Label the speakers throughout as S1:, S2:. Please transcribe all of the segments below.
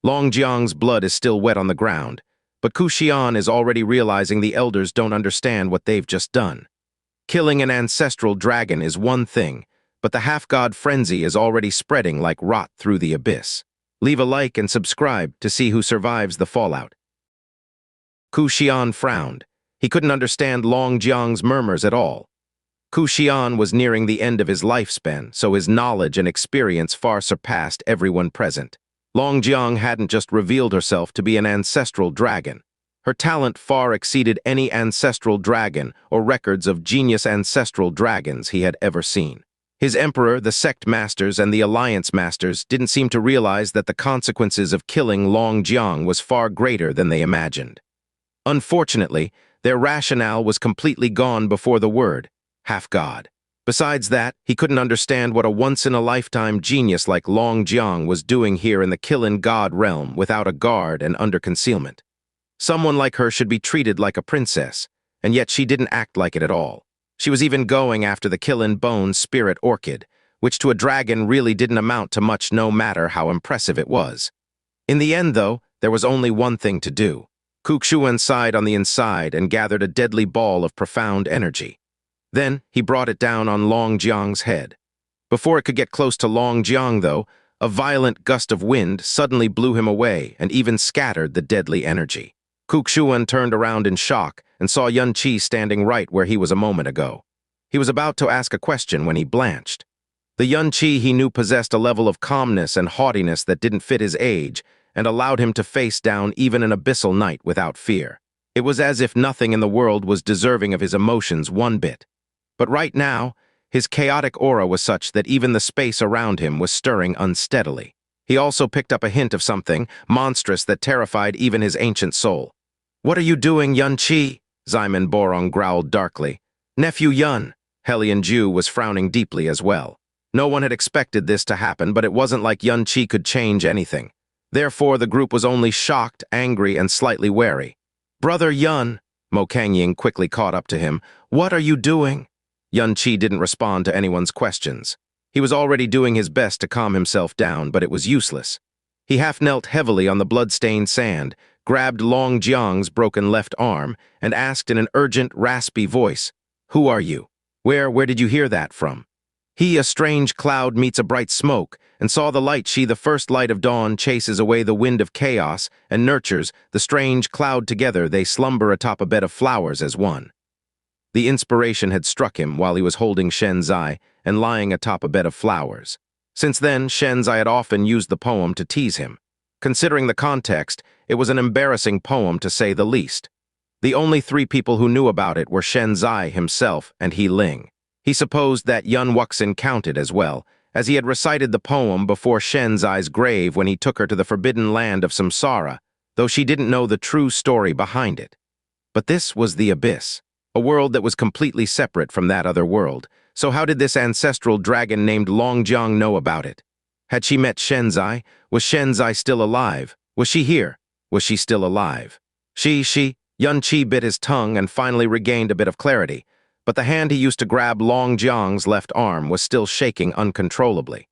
S1: Long Jiang's blood is still wet on the ground, but Ku Xian is already realizing the elders don't understand what they've just done. Killing an ancestral dragon is one thing, but the half-god frenzy is already spreading like rot through the abyss. Leave a like and subscribe to see who survives the fallout. Ku Xian frowned. He couldn't understand Long Jiang's murmurs at all. Ku Xian was nearing the end of his lifespan, so his knowledge and experience far surpassed everyone present. Long Jiang hadn't just revealed herself to be an ancestral dragon. Her talent far exceeded any ancestral dragon or records of genius ancestral dragons he had ever seen. His emperor, the sect masters, and the alliance masters didn't seem to realize that the consequences of killing Long Jiang was far greater than they imagined. Unfortunately, their rationale was completely gone before the word, half-god. Besides that, he couldn't understand what a once-in-a-lifetime genius like Long Jiang was doing here in the Qilin God Realm without a guard and under concealment. Someone like her should be treated like a princess, and yet she didn't act like it at all. She was even going after the Qilin Bone Spirit Orchid, which to a dragon really didn't amount to much no matter how impressive it was. In the end, though, there was only one thing to do. Ku Xian sighed on the inside and gathered a deadly ball of profound energy. Then he brought it down on Long Jiang's head. Before it could get close to Long Jiang, though, a violent gust of wind suddenly blew him away and even scattered the deadly energy. Ku Xian turned around in shock and saw Xianxia standing right where he was a moment ago. He was about to ask a question when he blanched. The Xianxia he knew possessed a level of calmness and haughtiness that didn't fit his age and allowed him to face down even an abyssal knight without fear. It was as if nothing in the world was deserving of his emotions one bit. But right now, his chaotic aura was such that even the space around him was stirring unsteadily. He also picked up a hint of something monstrous that terrified even his ancient soul. "What are you doing, Xianxia?" Ximen Borong growled darkly. "Nephew Yun." Hellion Ju was frowning deeply as well. No one had expected this to happen, but it wasn't like Xianxia could change anything. Therefore, the group was only shocked, angry, and slightly wary. "Brother Yun," Mo Kangying quickly caught up to him. "What are you doing?" Xianxia didn't respond to anyone's questions. He was already doing his best to calm himself down, but it was useless. He half-knelt heavily on the blood-stained sand, grabbed Long Jiang's broken left arm, and asked in an urgent, raspy voice, "Who are you? Where did you hear that from?" He, a strange cloud meets a bright smoke, and saw the light the first light of dawn chases away the wind of chaos and nurtures the strange cloud together they slumber atop a bed of flowers as one. The inspiration had struck him while he was holding Xianxia and lying atop a bed of flowers. Since then, Xianxia had often used the poem to tease him. Considering the context, it was an embarrassing poem to say the least. The only three people who knew about it were Xianxia himself and He Ling. He supposed that Yun Wuxin counted as well, as he had recited the poem before Xianxia's grave when he took her to the forbidden land of Samsara, though she didn't know the true story behind it. But this was the Abyss, a world that was completely separate from that other world. So how did this ancestral dragon named Long Jiang know about it? Had she met Xianxia? Was Xianxia still alive? Was she here? Was she still alive? Xianxia bit his tongue and finally regained a bit of clarity, but the hand he used to grab Long Jiang's left arm was still shaking uncontrollably.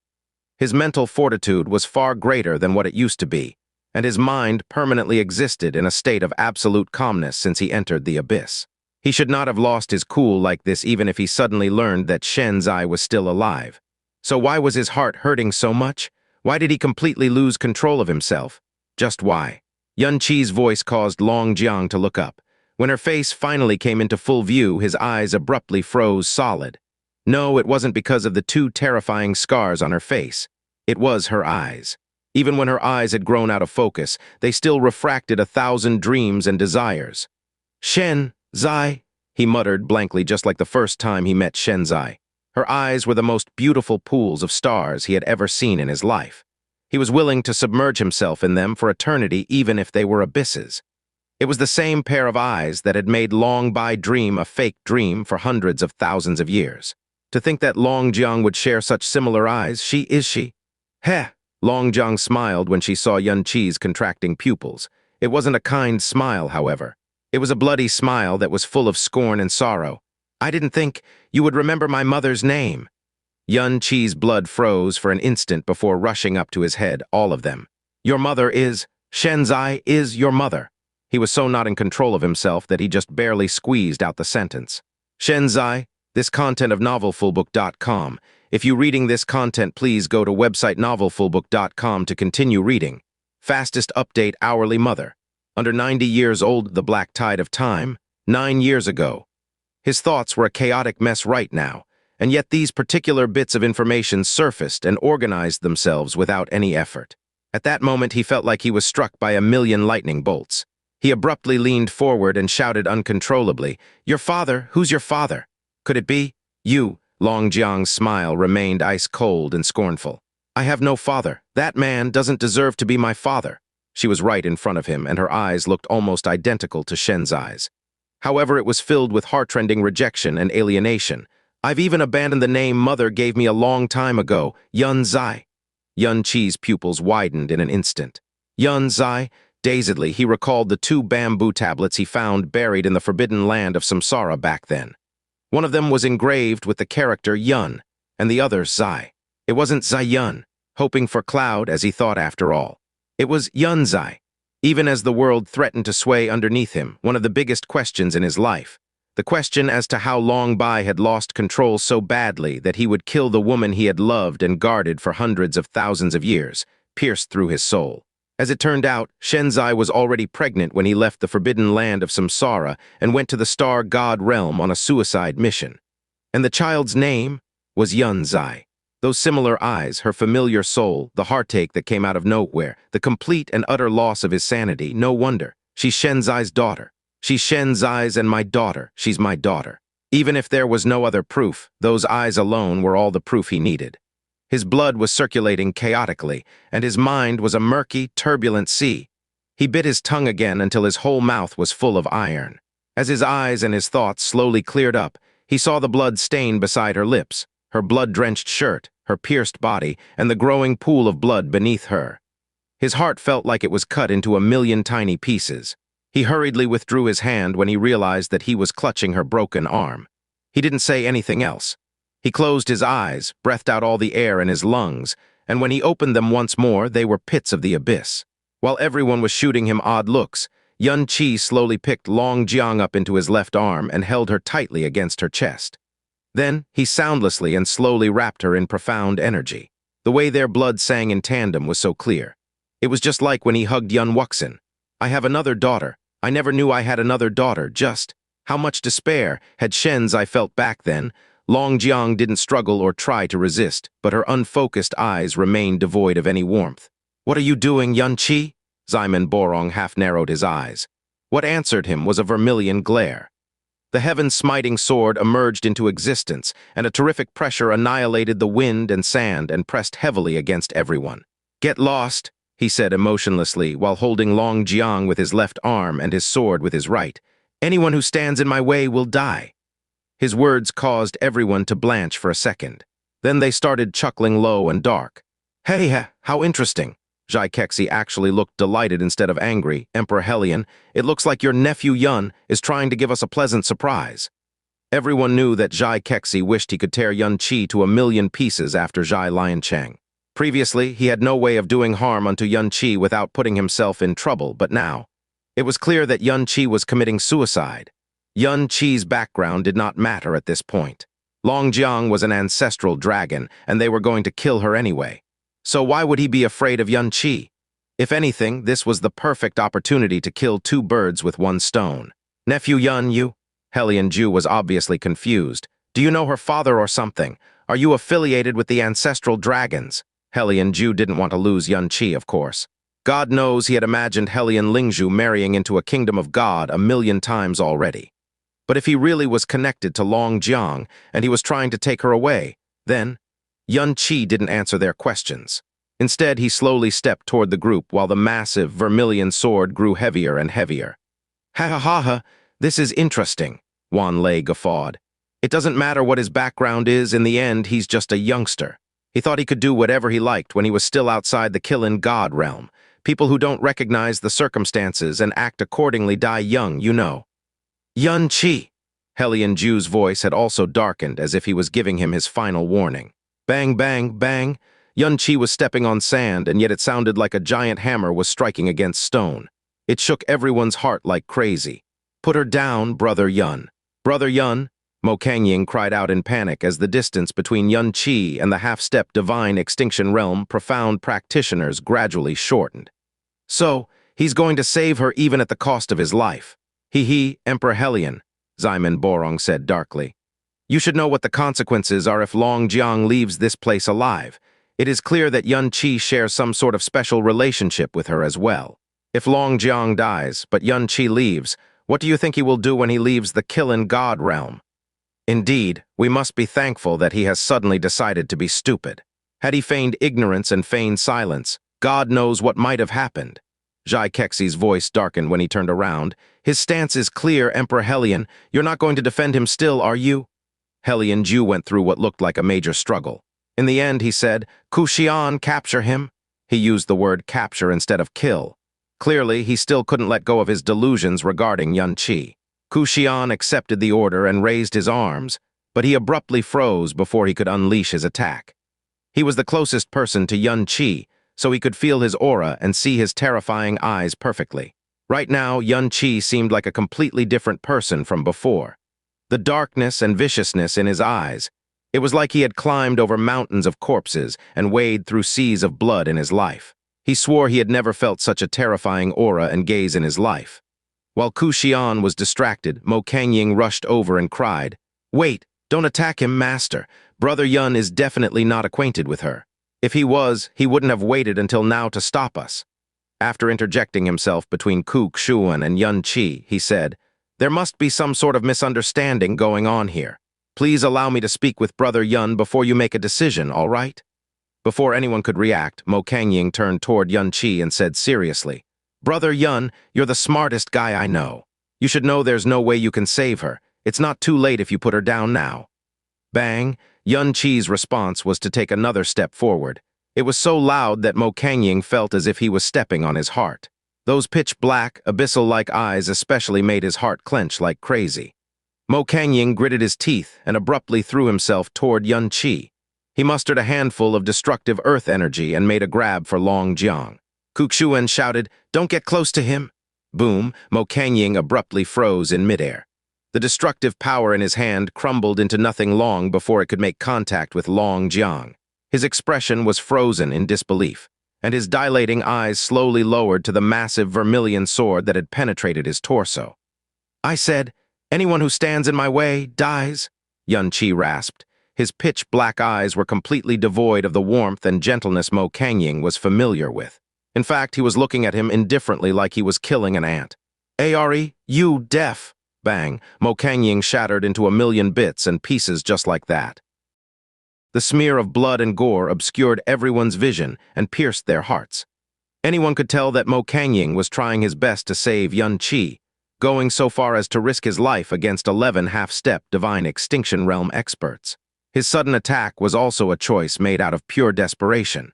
S1: His mental fortitude was far greater than what it used to be, and his mind permanently existed in a state of absolute calmness since he entered the Abyss. He should not have lost his cool like this even if he suddenly learned that Xianxia was still alive. So why was his heart hurting so much? Why did he completely lose control of himself? Just why? Xianxia's voice caused Long Jiang to look up. When her face finally came into full view, his eyes abruptly froze solid. No, it wasn't because of the two terrifying scars on her face. It was her eyes. Even when her eyes had grown out of focus, they still refracted 1,000 dreams and desires. "Xianxia," he muttered blankly just like the first time he met Xianxia. Her eyes were the most beautiful pools of stars he had ever seen in his life. He was willing to submerge himself in them for eternity even if they were abysses. It was the same pair of eyes that had made Long Bai dream a fake dream for hundreds of thousands of years. To think that Long Jiang would share such similar eyes, she? Heh! Long Jiang smiled when she saw Xianxia's contracting pupils. It wasn't a kind smile, however. It was a bloody smile that was full of scorn and sorrow. "I didn't think you would remember my mother's name." Xianxia's blood froze for an instant before rushing up to his head, all of them. Your mother is, Xianxia is your mother. He was so not in control of himself that he just barely squeezed out the sentence. Xianxia, this content of novelfullbook.com. If you reading this content, please go to website novelfullbook.com to continue reading. Fastest update hourly mother. Under 90 years old, the black tide of time, 9 years ago. His thoughts were a chaotic mess right now, and yet these particular bits of information surfaced and organized themselves without any effort. At that moment, he felt like he was struck by a million lightning bolts. He abruptly leaned forward and shouted uncontrollably, "Your father? Who's your father? Could it be you?" Long Jiang's smile remained ice-cold and scornful. "I have no father. That man doesn't deserve to be my father." She was right in front of him, and her eyes looked almost identical to Shenzi's. However, it was filled with heart-rending rejection and alienation. "I've even abandoned the name mother gave me a long time ago, Yun Zai." Yun Qi's pupils widened in an instant. Yun Zai? Dazedly, he recalled the 2 bamboo tablets he found buried in the forbidden land of Samsara back then. One of them was engraved with the character Yun, and the other Zai. It wasn't Zai Yun, hoping for cloud as he thought after all. It was Yun Zai. Even as the world threatened to sway underneath him, one of the biggest questions in his life. The question as to how Long Bai had lost control so badly that he would kill the woman he had loved and guarded for hundreds of thousands of years, pierced through his soul. As it turned out, Xianxia was already pregnant when he left the forbidden land of Samsara and went to the Star God Realm on a suicide mission. And the child's name was Yun Zai. Those similar eyes, her familiar soul, the heartache that came out of nowhere, the complete and utter loss of his sanity, no wonder. She's Shenzi's daughter. She's Shenzi's and my daughter. She's my daughter. Even if there was no other proof, those eyes alone were all the proof he needed. His blood was circulating chaotically, and his mind was a murky, turbulent sea. He bit his tongue again until his whole mouth was full of iron. As his eyes and his thoughts slowly cleared up, he saw the blood stain beside her lips, her blood-drenched shirt, her pierced body, and the growing pool of blood beneath her. His heart felt like it was cut into a million tiny pieces. He hurriedly withdrew his hand when he realized that he was clutching her broken arm. He didn't say anything else. He closed his eyes, breathed out all the air in his lungs, and when he opened them once more, they were pits of the abyss. While everyone was shooting him odd looks, Yun Qi slowly picked Long Jiang up into his left arm and held her tightly against her chest. Then, he soundlessly and slowly wrapped her in profound energy. The way their blood sang in tandem was so clear. It was just like when he hugged Yun Wuxin. "I have another daughter. I never knew I had another daughter, just." How much despair had Shenzi felt back then. Long Jiang didn't struggle or try to resist, but her unfocused eyes remained devoid of any warmth. "What are you doing, Yun Qi?" Ximen Borong half-narrowed his eyes. What answered him was a vermilion glare. The heaven-smiting sword emerged into existence, and a terrific pressure annihilated the wind and sand and pressed heavily against everyone. "Get lost," he said emotionlessly while holding Long Jiang with his left arm and his sword with his right. "Anyone who stands in my way will die." His words caused everyone to blanch for a second. Then they started chuckling low and dark. "Hey, how interesting." Xianxia actually looked delighted instead of angry. "Emperor Helion, it looks like your nephew Yun is trying to give us a pleasant surprise." Everyone knew that Xianxia wished he could tear Yun Qi to a million pieces after Zhai Liancheng. Previously, he had no way of doing harm unto Yun Qi without putting himself in trouble, but now, it was clear that Yun Qi was committing suicide. Yun Qi's background did not matter at this point. Long Jiang was an ancestral dragon, and they were going to kill her anyway. So why would he be afraid of Yun Qi? If anything, this was the perfect opportunity to kill 2 birds with 1 stone. "Nephew Yun, you?" Helion Ju was obviously confused. "Do you know her father or something? Are you affiliated with the ancestral dragons?" Helion Ju didn't want to lose Yun Qi, of course. God knows he had imagined Helion Lingzhu marrying into a kingdom of God a million times already. But if he really was connected to Long Jiang and he was trying to take her away, then Yun Qi didn't answer their questions. Instead, he slowly stepped toward the group while the massive vermilion sword grew heavier and heavier. "Ha ha ha ha, this is interesting," Wan Lei guffawed. "It doesn't matter what his background is, in the end, he's just a youngster. He thought he could do whatever he liked when he was still outside the Qilin God Realm. People who don't recognize the circumstances and act accordingly die young, you know." "Yun Qi." Helion Ju's voice had also darkened as if he was giving him his final warning. Bang, bang, bang. Qi was stepping on sand, and yet it sounded like a giant hammer was striking against stone. It shook everyone's heart like crazy. "Put her down, Brother Yun." "Brother Yun," Mo Kangying cried out in panic as the distance between Qi and the half-step divine extinction realm profound practitioners gradually shortened. "So, he's going to save her even at the cost of his life." "He, Emperor Helion," Ximen Borong said darkly. "You should know what the consequences are if Long Jiang leaves this place alive. It is clear that Qi shares some sort of special relationship with her as well. If Long Jiang dies, but Qi leaves, what do you think he will do when he leaves the Qilin God Realm? Indeed, we must be thankful that he has suddenly decided to be stupid. Had he feigned ignorance and feigned silence, God knows what might have happened." Xianxia's voice darkened when he turned around. "His stance is clear, Emperor Helion. You're not going to defend him still, are you?" Helion Ju went through what looked like a major struggle. In the end, he said, "Xian, capture him." He used the word capture instead of kill. Clearly, he still couldn't let go of his delusions regarding Qi. Xian accepted the order and raised his arms, but he abruptly froze before he could unleash his attack. He was the closest person to Qi, so he could feel his aura and see his terrifying eyes perfectly. Right now, Qi seemed like a completely different person from before. The darkness and viciousness in his eyes. It was like he had climbed over mountains of corpses and waded through seas of blood in his life. He swore he had never felt such a terrifying aura and gaze in his life. While Xian was distracted, Mo Kangying rushed over and cried, "Wait, don't attack him, Master. Brother Yun is definitely not acquainted with her. If he was, he wouldn't have waited until now to stop us." After interjecting himself between Xian and Qi, he said, "There must be some sort of misunderstanding going on here. Please allow me to speak with Brother Yun before you make a decision, all right?" Before anyone could react, Mo Kangying turned toward Qi and said seriously, "Brother Yun, you're the smartest guy I know. You should know there's no way you can save her. It's not too late if you put her down now." Bang! Qi's response was to take another step forward. It was so loud that Mo Kangying felt as if he was stepping on his heart. Those pitch-black, abyssal-like eyes especially made his heart clench like crazy. Mo Kangying gritted his teeth and abruptly threw himself toward Qi. He mustered a handful of destructive earth energy and made a grab for Long Jiang. Xian shouted, "Don't get close to him!" Boom! Mo Kangying abruptly froze in midair. The destructive power in his hand crumbled into nothing long before it could make contact with Long Jiang. His expression was frozen in disbelief, and his dilating eyes slowly lowered to the massive vermilion sword that had penetrated his torso. "I said, anyone who stands in my way dies," Qi rasped. His pitch-black eyes were completely devoid of the warmth and gentleness Mo Kangying was familiar with. In fact, he was looking at him indifferently like he was killing an ant. "Ari, you deaf!" Bang! Mo Kangying shattered into a million bits and pieces just like that. The smear of blood and gore obscured everyone's vision and pierced their hearts. Anyone could tell that Mo Kangying was trying his best to save Qi, going so far as to risk his life against 11 half-step divine extinction realm experts. His sudden attack was also a choice made out of pure desperation.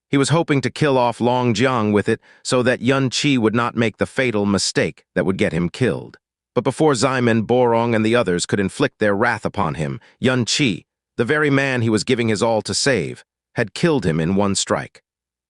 S1: He was hoping to kill off Long Jiang with it so that Qi would not make the fatal mistake that would get him killed. But before Ximen Borong and the others could inflict their wrath upon him, Qi, the very man he was giving his all to save, had killed him in one strike.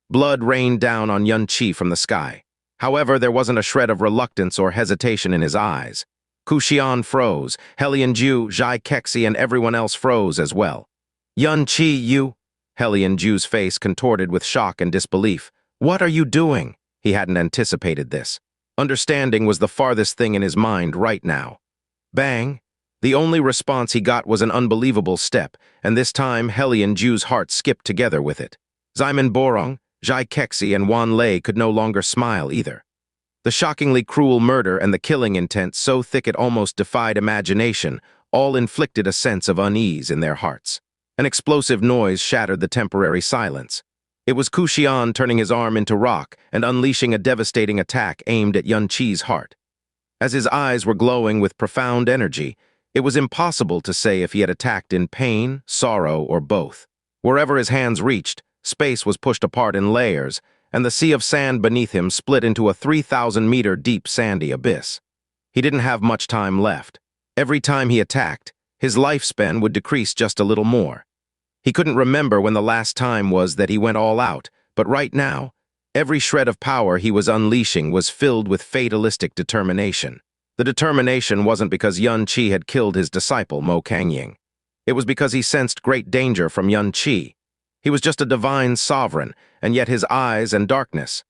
S1: Blood rained down on Qi from the sky. However, there wasn't a shred of reluctance or hesitation in his eyes. Xian froze, Helion Ju, Xianxia, and everyone else froze as well. "Qi, you..." Helion Ju's face contorted with shock and disbelief. "What are you doing?" He hadn't anticipated this. Understanding was the farthest thing in his mind right now. Bang! The only response he got was an unbelievable step, and this time Helion Ju's heart skipped together with it. Ximen Borong, Xianxia, and Wan Lei could no longer smile either. The shockingly cruel murder and the killing intent so thick it almost defied imagination all inflicted a sense of unease in their hearts. An explosive noise shattered the temporary silence. It was Xian turning his arm into rock and unleashing a devastating attack aimed at Qi's heart. As his eyes were glowing with profound energy, it was impossible to say if he had attacked in pain, sorrow, or both. Wherever his hands reached, space was pushed apart in layers, and the sea of sand beneath him split into a 3,000-meter deep sandy abyss. He didn't have much time left. Every time he attacked, his lifespan would decrease just a little more. He couldn't remember when the last time was that he went all out, but right now, every shred of power he was unleashing was filled with fatalistic determination. The determination wasn't because Yun Qi had killed his disciple, Mo Kangying. It was because he sensed great danger from Yun Qi. He was just a divine sovereign, and yet his eyes and darkness.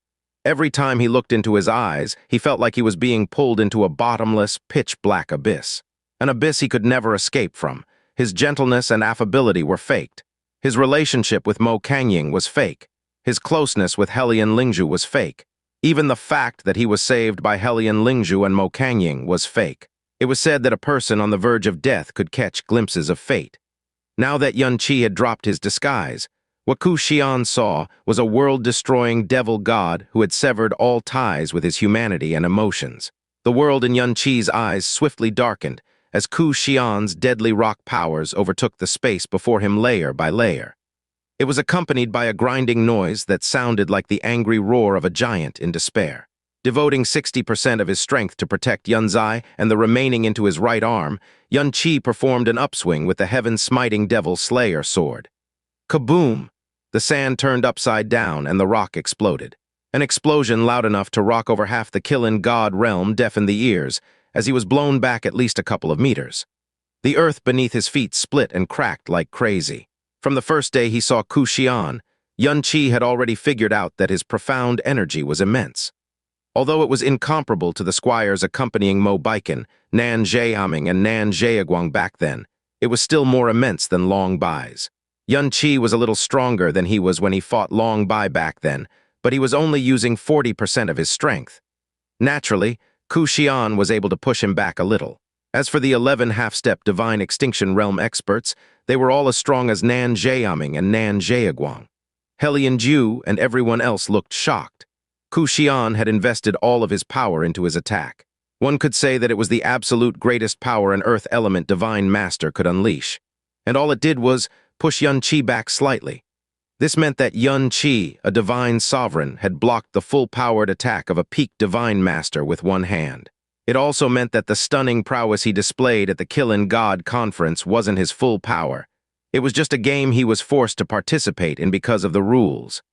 S1: Every time he looked into his eyes, he felt like he was being pulled into a bottomless, pitch-black abyss. An abyss he could never escape from. His gentleness and affability were faked. His relationship with Mo Kangying was fake. His closeness with Hellion Lingzhu was fake. Even the fact that he was saved by Hellion Lingzhu and Mo Kangying was fake. It was said that a person on the verge of death could catch glimpses of fate. Now that Yun Qi had dropped his disguise, what Ku Xian saw was a world-destroying devil god who had severed all ties with his humanity and emotions. The world in Yun Qi's eyes swiftly darkened as Ku Xian's deadly rock powers overtook the space before him layer by layer. It was accompanied by a grinding noise that sounded like the angry roar of a giant in despair. Devoting 60% of his strength to protect Yunzai and the remaining into his right arm, Yun Qi performed an upswing with the heaven-smiting Devil Slayer sword. Kaboom! The sand turned upside down and the rock exploded. An explosion loud enough to rock over half the Qilin God Realm deafened the ears as he was blown back at least a couple of meters. The earth beneath his feet split and cracked like crazy. From the first day he saw Ku Xian, Yun Qi had already figured out that his profound energy was immense. Although it was incomparable to the squires accompanying Mo Baiken, Nan Zhehaming, and Nan Zheaguang back then, it was still more immense than Long Bai's. Yun Qi was a little stronger than he was when he fought Long Bai back then, but he was only using 40% of his strength. Naturally, Ku Xian was able to push him back a little. As for the 11 half-step Divine Extinction Realm experts, they were all as strong as Nan Zhehaming and Nan Zheaguang. Hellion Ju and everyone else looked shocked. Ku Xian had invested all of his power into his attack. One could say that it was the absolute greatest power an Earth Element Divine Master could unleash. And all it did was push Yun Qi back slightly. This meant that Yun Qi, a divine sovereign, had blocked the full-powered attack of a peak divine master with one hand. It also meant that the stunning prowess he displayed at the Qilin God Conference wasn't his full power. It was just a game he was forced to participate in because of the rules.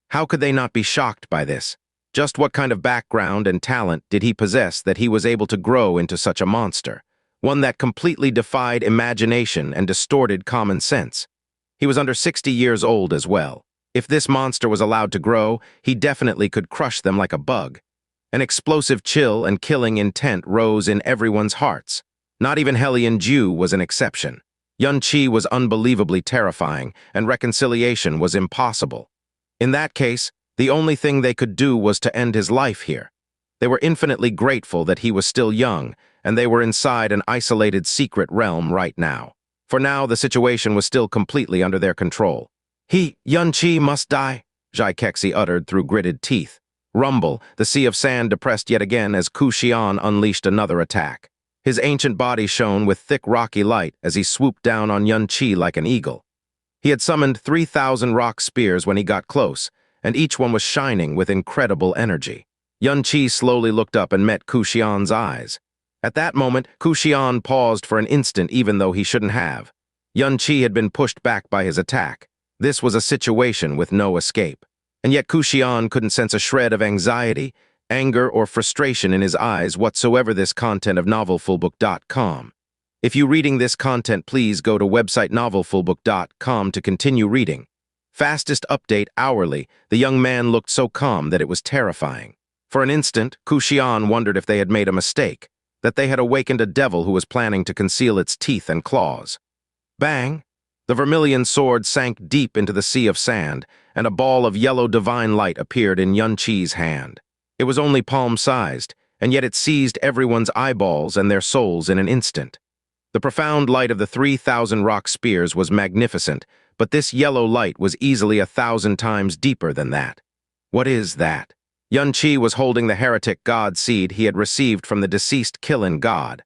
S1: How could they not be shocked by this? Just what kind of background and talent did he possess that he was able to grow into such a monster? One that completely defied imagination and distorted common sense. He was under 60 years old as well. If this monster was allowed to grow, he definitely could crush them like a bug. An explosive chill and killing intent rose in everyone's hearts. Not even Hellion Ju was an exception. Yun Qi was unbelievably terrifying, and reconciliation was impossible. In that case, the only thing they could do was to end his life here. They were infinitely grateful that he was still young, and they were inside an isolated secret realm right now. For now, the situation was still completely under their control. Yun Qi must die, Zhai Kexi uttered through gritted teeth. Rumble, the sea of sand depressed yet again as Ku Xian unleashed another attack. His ancient body shone with thick rocky light as he swooped down on Yun Qi like an eagle. He had summoned 3,000 rock spears when he got close, and each one was shining with incredible energy. Yun Qi slowly looked up and met Ku Xian's eyes. At that moment, Ku Xian paused for an instant even though he shouldn't have. Yun Qi had been pushed back by his attack. This was a situation with no escape. And yet Ku Xian couldn't sense a shred of anxiety, anger, or frustration in his eyes whatsoever. This content of novelfullbook.com. If you're reading this content, please go to website novelfullbook.com to continue reading. Fastest update hourly, the young man looked so calm that it was terrifying. For an instant, Ku Xian wondered if they had made a mistake, that they had awakened a devil who was planning to conceal its teeth and claws. Bang! The vermilion sword sank deep into the sea of sand, and a ball of yellow divine light appeared in Yun Qi's hand. It was only palm-sized, and yet it seized everyone's eyeballs and their souls in an instant. The profound light of the 3,000 rock spears was magnificent, but this yellow light was easily 1,000 times deeper than that. What is that? Yun Qi was holding the heretic god seed he had received from the deceased Qilin god.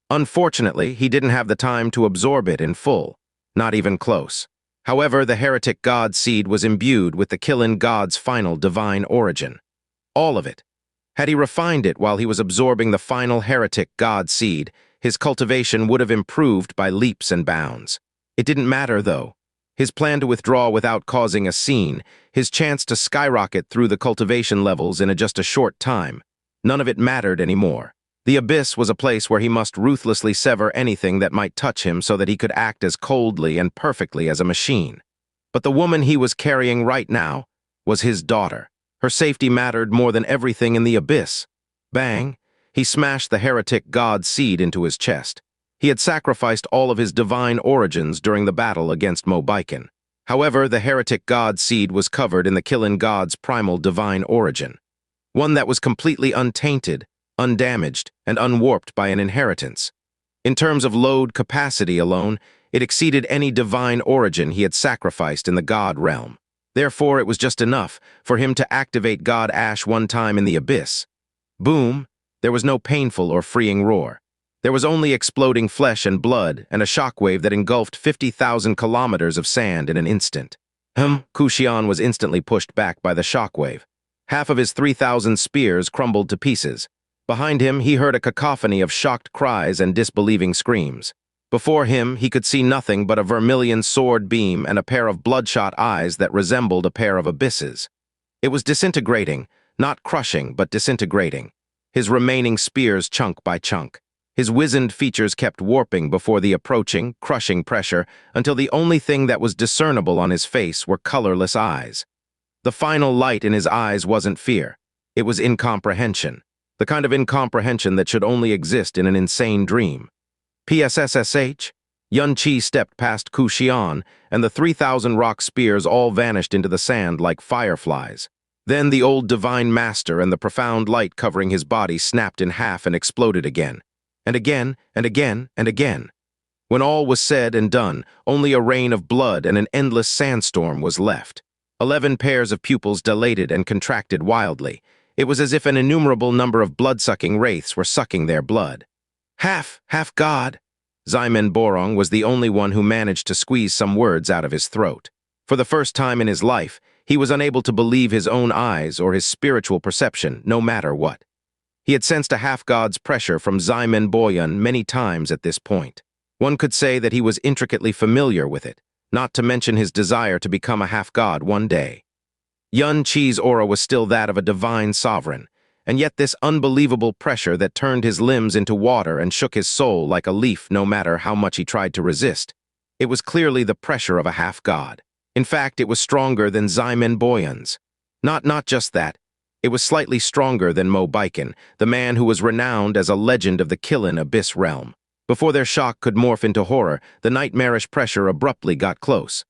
S1: Unfortunately, he didn't have the time to absorb it in full, not even close. However, the heretic god seed was imbued with the Qilin god's final divine origin. All of it. Had he refined it while he was absorbing the final heretic god seed, his cultivation would have improved by leaps and bounds. It didn't matter, though. His plan to withdraw without causing a scene, his chance to skyrocket through the cultivation levels in just a short time. None of it mattered anymore. The abyss was a place where he must ruthlessly sever anything that might touch him so that he could act as coldly and perfectly as a machine. But the woman he was carrying right now was his daughter. Her safety mattered more than everything in the abyss. Bang! He smashed the heretic god seed into his chest. He had sacrificed all of his divine origins during the battle against Mobiken. However, the heretic god seed was covered in the Qilin god's primal divine origin, one that was completely untainted, undamaged, and unwarped by an inheritance. In terms of load capacity alone, it exceeded any divine origin he had sacrificed in the God Realm. Therefore, it was just enough for him to activate God Ash one time in the abyss. Boom! There was no painful or freeing roar. There was only exploding flesh and blood and a shockwave that engulfed 50,000 kilometers of sand in an instant. Xianxia was instantly pushed back by the shockwave. Half of his 3,000 spears crumbled to pieces. Behind him, he heard a cacophony of shocked cries and disbelieving screams. Before him, he could see nothing but a vermilion sword beam and a pair of bloodshot eyes that resembled a pair of abysses. It was disintegrating, not crushing, but disintegrating. His remaining spears chunk by chunk. His wizened features kept warping before the approaching, crushing pressure until the only thing that was discernible on his face were colorless eyes. The final light in his eyes wasn't fear. It was incomprehension. The kind of incomprehension that should only exist in an insane dream. PSSSH? Xianxia stepped past Xianxia, and the 3,000 rock spears all vanished into the sand like fireflies. Then the old divine master and the profound light covering his body snapped in half and exploded again. And again, and again, and again. When all was said and done, only a rain of blood and an endless sandstorm was left. 11 pairs of pupils dilated and contracted wildly. It was as if an innumerable number of blood-sucking wraiths were sucking their blood. Half God. Xianmen Borong was the only one who managed to squeeze some words out of his throat. For the first time in his life, he was unable to believe his own eyes or his spiritual perception, no matter what. He had sensed a half-god's pressure from Xianmen Borong many times at this point. One could say that he was intricately familiar with it, not to mention his desire to become a half-god one day. Xianxia's aura was still that of a divine sovereign, and yet this unbelievable pressure that turned his limbs into water and shook his soul like a leaf no matter how much he tried to resist. It was clearly the pressure of a half-god. In fact, it was stronger than Xianmen Borong's. Not just that. It was slightly stronger than Mobiken, the man who was renowned as a legend of the Qilin Abyss realm. Before their shock could morph into horror, the nightmarish pressure abruptly got close.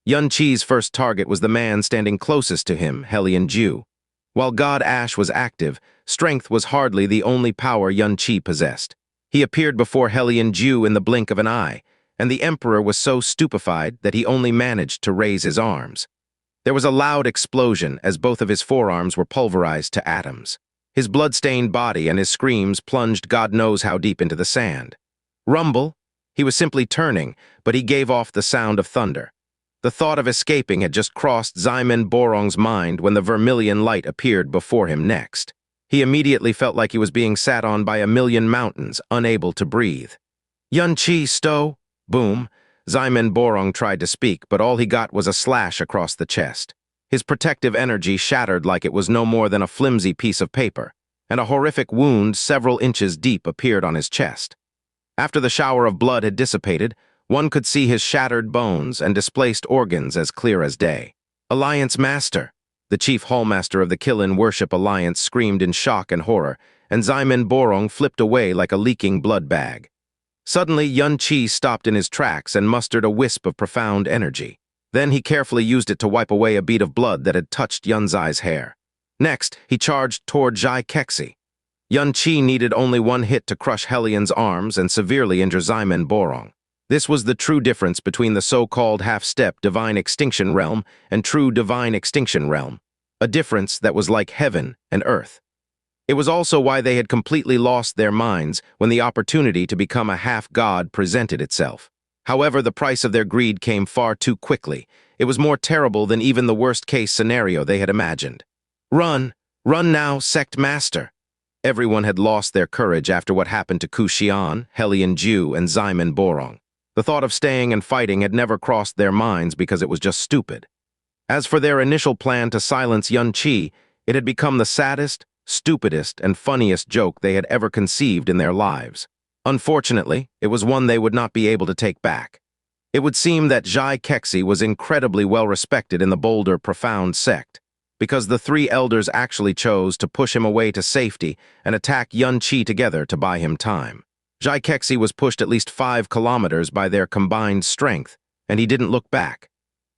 S1: Xianxia's first target was the man standing closest to him, Heaven-Defying. While God Ash was active, strength was hardly the only power Xianxia possessed. He appeared before Heaven-Defying in the blink of an eye, and the Emperor was so stupefied that he only managed to raise his arms. There was a loud explosion as both of his forearms were pulverized to atoms. His blood-stained body and his screams plunged God knows how deep into the sand. Rumble? He was simply turning, but he gave off the sound of thunder. The thought of escaping had just crossed Xianmen Borong's mind when the vermilion light appeared before him next. He immediately felt like he was being sat on by a million mountains, unable to breathe. Xianxia, stow! Boom! Xianmen Borong tried to speak, but all he got was a slash across the chest. His protective energy shattered like it was no more than a flimsy piece of paper, and a horrific wound several inches deep appeared on his chest. After the shower of blood had dissipated, one could see his shattered bones and displaced organs as clear as day. Alliance Master! The chief hallmaster of the Qilin Worship Alliance screamed in shock and horror, and Xianmen Borong flipped away like a leaking blood bag. Suddenly, Xianxia stopped in his tracks and mustered a wisp of profound energy. Then he carefully used it to wipe away a bead of blood that had touched Yunzai's hair. Next, he charged toward Xianxia. Xianxia needed only one hit to crush Hellion's arms and severely injure Xianmen Borong. This was the true difference between the so-called half-step Divine Extinction Realm and true Divine Extinction Realm, a difference that was like heaven and earth. It was also why they had completely lost their minds when the opportunity to become a half-god presented itself. However, the price of their greed came far too quickly. It was more terrible than even the worst-case scenario they had imagined. Run! Run now, Sect Master! Everyone had lost their courage after what happened to Xianxia, Heaven-Defying, and Xianmen Borong. The thought of staying and fighting had never crossed their minds because it was just stupid. As for their initial plan to silence Xianxia, it had become the saddest, stupidest, and funniest joke they had ever conceived in their lives. Unfortunately, it was one they would not be able to take back. It would seem that Xianxia was incredibly well respected in the Boulder Profound sect, because the three elders actually chose to push him away to safety and attack Xianxia together to buy him time. Xianxia was pushed at least 5 kilometers by their combined strength, and he didn't look back.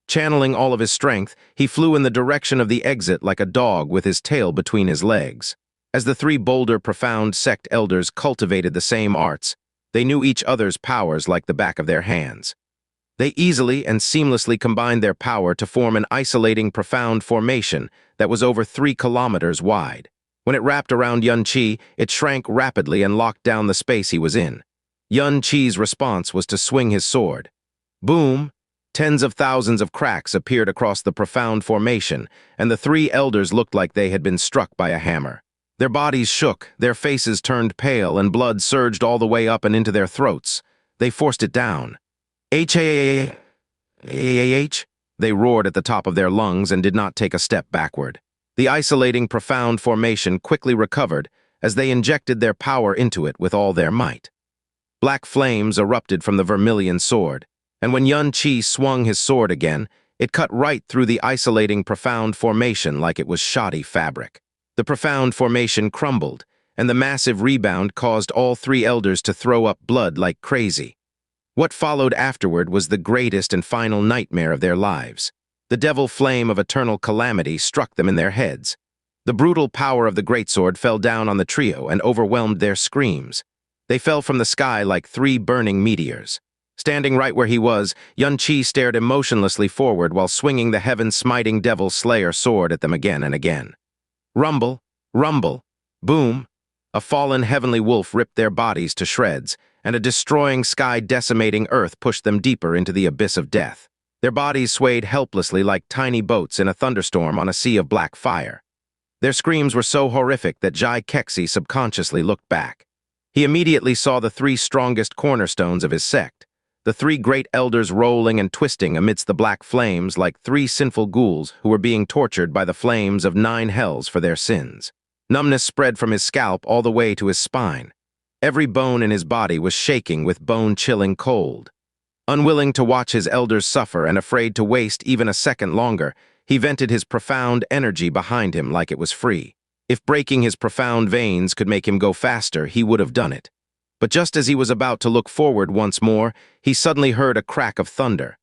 S1: Channeling all of his strength, he flew in the direction of the exit like a dog with his tail between his legs. As the three Boulder Profound sect elders cultivated the same arts, they knew each other's powers like the back of their hands. They easily and seamlessly combined their power to form an isolating profound formation that was over 3 kilometers wide. When it wrapped around Xianxia, it shrank rapidly and locked down the space he was in. Xianxia's response was to swing his sword. Boom! Tens of thousands of cracks appeared across the profound formation, and the three elders looked like they had been struck by a hammer. Their bodies shook, their faces turned pale, and blood surged all the way up and into their throats. They forced it down. H-A-H, they roared at the top of their lungs and did not take a step backward. The isolating profound formation quickly recovered as they injected their power into it with all their might. Black flames erupted from the vermilion sword, and when Xianxia swung his sword again, it cut right through the isolating profound formation like it was shoddy fabric. The profound formation crumbled, and the massive rebound caused all three elders to throw up blood like crazy. What followed afterward was the greatest and final nightmare of their lives. The devil flame of eternal calamity struck them in their heads. The brutal power of the greatsword fell down on the trio and overwhelmed their screams. They fell from the sky like 3 burning meteors. Standing right where he was, Xianxia stared emotionlessly forward while swinging the heaven-smiting Devil Slayer sword at them again and again. Rumble, rumble, boom. A fallen heavenly wolf ripped their bodies to shreds, and a destroying sky-decimating earth pushed them deeper into the abyss of death. Their bodies swayed helplessly like tiny boats in a thunderstorm on a sea of black fire. Their screams were so horrific that Xianxia subconsciously looked back. He immediately saw the 3 strongest cornerstones of his sect, the 3 great elders rolling and twisting amidst the black flames like 3 sinful ghouls who were being tortured by the flames of 9 hells for their sins. Numbness spread from his scalp all the way to his spine. Every bone in his body was shaking with bone-chilling cold. Unwilling to watch his elders suffer and afraid to waste even a second longer, he vented his profound energy behind him like it was free. If breaking his profound veins could make him go faster, he would have done it. But just as he was about to look forward once more, he suddenly heard a crack of thunder.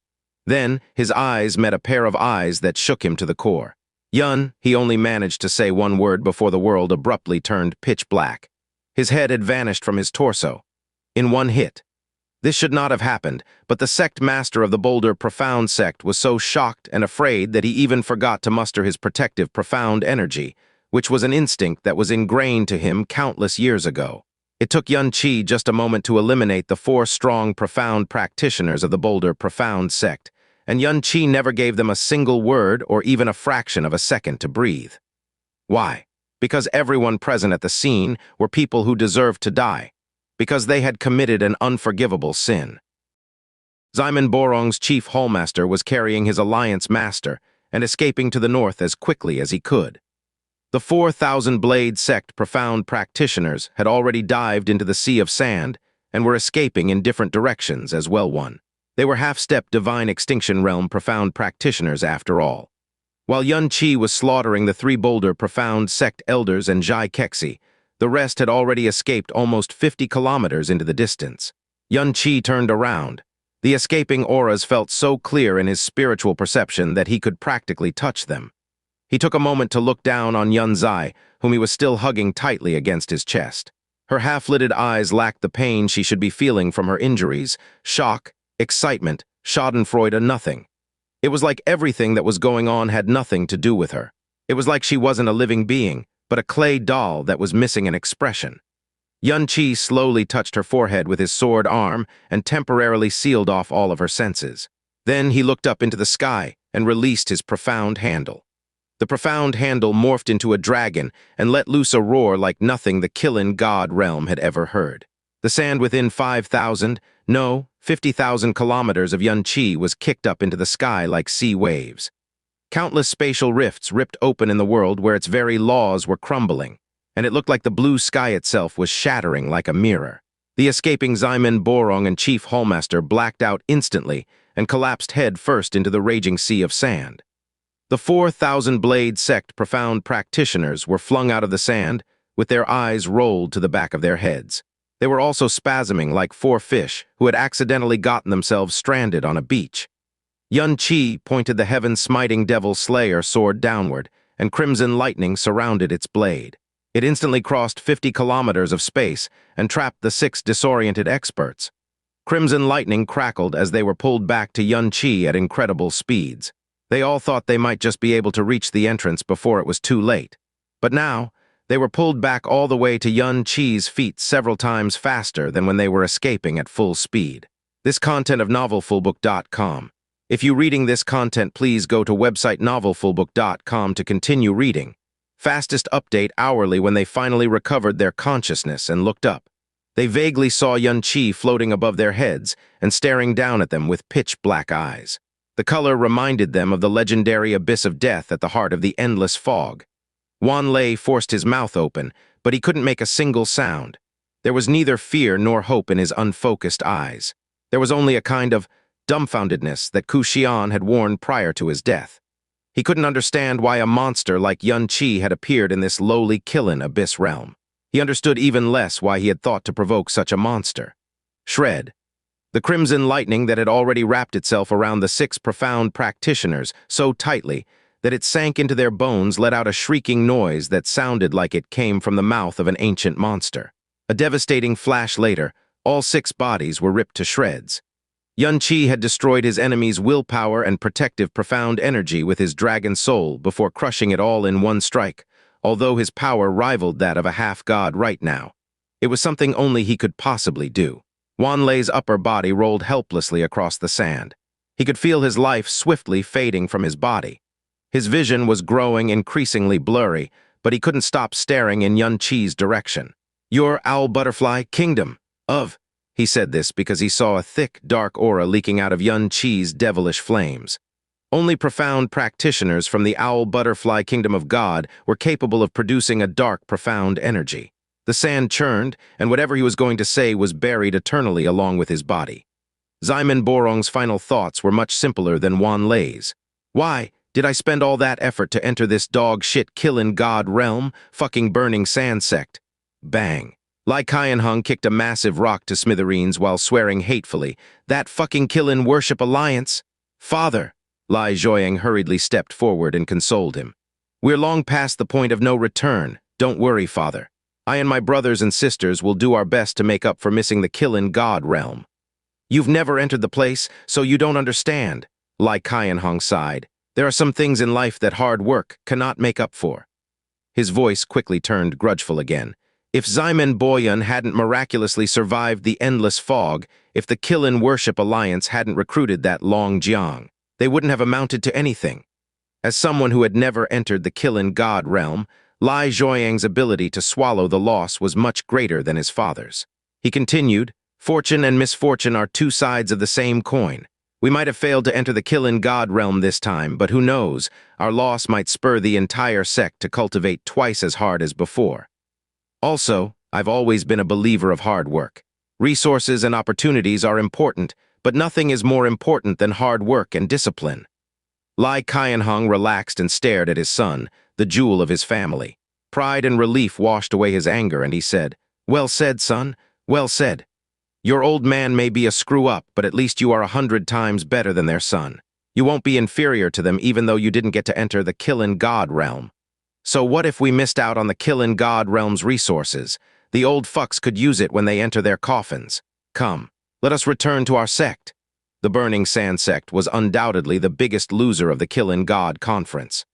S1: Then, his eyes met a pair of eyes that shook him to the core. Yun, he only managed to say one word before the world abruptly turned pitch black. His head had vanished from his torso. In one hit. This should not have happened, but the sect master of the Boulder Profound sect was so shocked and afraid that he even forgot to muster his protective profound energy, which was an instinct that was ingrained to him countless years ago. It took Xianxia just a moment to eliminate the 4 strong profound practitioners of the Boulder Profound sect, and Xianxia never gave them a single word or even a fraction of a second to breathe. Why? Because everyone present at the scene were people who deserved to die, because they had committed an unforgivable sin. Ximon Borong's chief hallmaster was carrying his alliance master and escaping to the north as quickly as he could. The 4,000-blade sect profound practitioners had already dived into the sea of sand and were escaping in different directions as well one. They were half-step divine extinction realm profound practitioners after all. While Xianxia was slaughtering the 3 Boulder Profound sect elders and Xianxia, the rest had already escaped almost 50 kilometers into the distance. Xianxia turned around. The escaping auras felt so clear in his spiritual perception that he could practically touch them. He took a moment to look down on Xianxia, whom he was still hugging tightly against his chest. Her half-lidded eyes lacked the pain she should be feeling from her injuries, shock, excitement, schadenfreude, nothing. It was like everything that was going on had nothing to do with her. It was like she wasn't a living being, but a clay doll that was missing an expression. Xianxia slowly touched her forehead with his sword arm and temporarily sealed off all of her senses. Then he looked up into the sky and released his profound handle. The profound handle morphed into a dragon and let loose a roar like nothing the Qilin God Realm had ever heard. The sand within 5,000, no, 50,000 kilometers of Xianxia was kicked up into the sky like sea waves. Countless spatial rifts ripped open in the world where its very laws were crumbling, and it looked like the blue sky itself was shattering like a mirror. The escaping Ximen Borong and Chief Hallmaster blacked out instantly and collapsed head first into the raging sea of sand. The 4,000-blade sect profound practitioners were flung out of the sand, with their eyes rolled to the back of their heads. They were also spasming like 4 fish who had accidentally gotten themselves stranded on a beach. Xianxia pointed the heaven-smiting devil slayer sword downward, and crimson lightning surrounded its blade. It instantly crossed 50 kilometers of space and trapped the 6 disoriented experts. Crimson lightning crackled as they were pulled back to Xianxia at incredible speeds. They all thought they might just be able to reach the entrance before it was too late. But now, they were pulled back all the way to Xianxia's feet several times faster than when they were escaping at full speed. This content of novelfullbook.com. If you're reading this content, please go to website novelfullbook.com to continue reading. Fastest update hourly when they finally recovered their consciousness and looked up. They vaguely saw Xianxia floating above their heads and staring down at them with pitch-black eyes. The color reminded them of the legendary abyss of death at the heart of the endless fog. Wan Lei forced his mouth open, but he couldn't make a single sound. There was neither fear nor hope in his unfocused eyes. There was only a kind of dumbfoundedness that Xian had worn prior to his death. He couldn't understand why a monster like Xianxia had appeared in this lowly Qilin abyss realm. He understood even less why he had thought to provoke such a monster. Shred. The crimson lightning that had already wrapped itself around the 6 profound practitioners so tightly that it sank into their bones let out a shrieking noise that sounded like it came from the mouth of an ancient monster. A devastating flash later, all 6 bodies were ripped to shreds. Xianxia had destroyed his enemy's willpower and protective profound energy with his dragon soul before crushing it all in one strike, although his power rivaled that of a half-god right now. It was something only he could possibly do. Wan Lei's upper body rolled helplessly across the sand. He could feel his life swiftly fading from his body. His vision was growing increasingly blurry, but he couldn't stop staring in Xianxia's direction. "Your owl butterfly kingdom of..." He said this because he saw a thick, dark aura leaking out of Xianxia's devilish flames. Only profound practitioners from the owl butterfly kingdom of God were capable of producing a dark, profound energy. The sand churned, and whatever he was going to say was buried eternally along with his body. Ximen Borong's final thoughts were much simpler than Wan Lei's. Why did I spend all that effort to enter this dog-shit Qilin God Realm, fucking burning sand sect? Bang. Lai Qianhong kicked a massive rock to smithereens while swearing hatefully, "That fucking Qilin Worship Alliance?" "Father!" Lai Zhuoyang hurriedly stepped forward and consoled him. "We're long past the point of no return. Don't worry, Father. I and my brothers and sisters will do our best to make up for missing the Qilin God Realm." "You've never entered the place, so you don't understand," Lai Qianhong sighed. "There are some things in life that hard work cannot make up for." His voice quickly turned grudgeful again. If Ximen Boyan hadn't miraculously survived the endless fog, if the Qilin Worship Alliance hadn't recruited that Long Jiang, they wouldn't have amounted to anything. As someone who had never entered the Qilin God Realm, Lai Zhuoyang's ability to swallow the loss was much greater than his father's. He continued, "Fortune and misfortune are 2 sides of the same coin. We might have failed to enter the Qilin God Realm this time, but who knows, our loss might spur the entire sect to cultivate twice as hard as before. Also, I've always been a believer of hard work. Resources and opportunities are important, but nothing is more important than hard work and discipline." Lai Qianhong relaxed and stared at his son, the jewel of his family. Pride and relief washed away his anger, and he said, "Well said, son, well said. Your old man may be a screw-up, but at least you are 100 times better than their son. You won't be inferior to them even though you didn't get to enter the Qilin God Realm. So what if we missed out on the Qilin God Realm's resources? The old fucks could use it when they enter their coffins. Come, let us return to our sect." The Burning Sand sect was undoubtedly the biggest loser of the Qilin God Conference.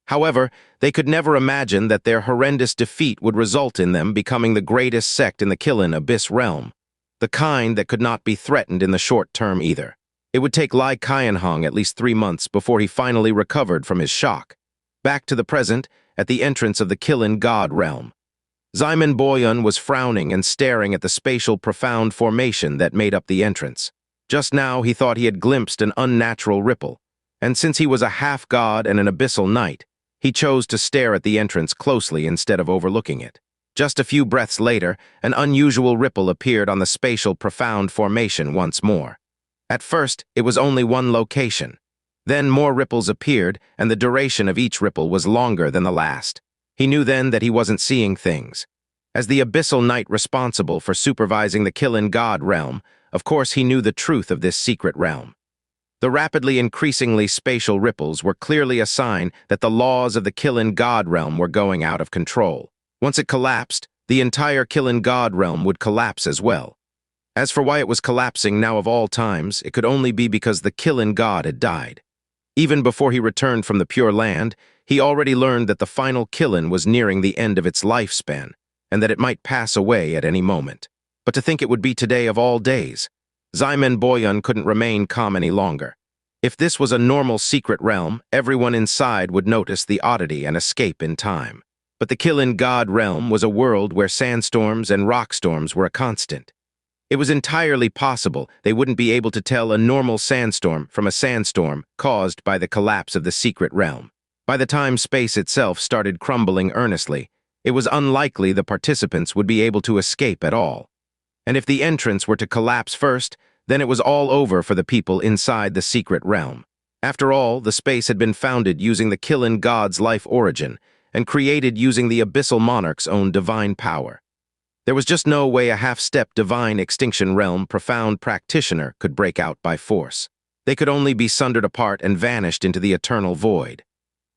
S1: However, they could never imagine that their horrendous defeat would result in them becoming the greatest sect in the Qilin Abyss realm, the kind that could not be threatened in the short term either. It would take Lai Qianhong at least 3 months before he finally recovered from his shock. Back to the present, at the entrance of the Qilin God Realm. Ximen Boyun was frowning and staring at the spatial profound formation that made up the entrance. Just now he thought he had glimpsed an unnatural ripple, and since he was a half-god and an abyssal knight, he chose to stare at the entrance closely instead of overlooking it. Just a few breaths later, an unusual ripple appeared on the spatial profound formation once more. At first, it was only one location. Then more ripples appeared, and the duration of each ripple was longer than the last. He knew then that he wasn't seeing things. As the Abyssal Knight responsible for supervising the Qilin God Realm, of course he knew the truth of this secret realm. The rapidly increasingly spatial ripples were clearly a sign that the laws of the Qilin God Realm were going out of control. Once it collapsed, the entire Qilin God Realm would collapse as well. As for why it was collapsing now of all times, it could only be because the Qilin God had died. Even before he returned from the Pure Land, he already learned that the final Qilin was nearing the end of its lifespan, and that it might pass away at any moment. But to think it would be today of all days, Ximen Boyun couldn't remain calm any longer. If this was a normal secret realm, everyone inside would notice the oddity and escape in time. But the Qilin God Realm was a world where sandstorms and rock storms were a constant. It was entirely possible they wouldn't be able to tell a normal sandstorm from a sandstorm caused by the collapse of the secret realm. By the time space itself started crumbling earnestly, it was unlikely the participants would be able to escape at all. And if the entrance were to collapse first, then it was all over for the people inside the secret realm. After all, the space had been founded using the Qilin God's life origin, and created using the Abyssal Monarch's own divine power. There was just no way a half-step divine extinction realm profound practitioner could break out by force. They could only be sundered apart and vanished into the eternal void.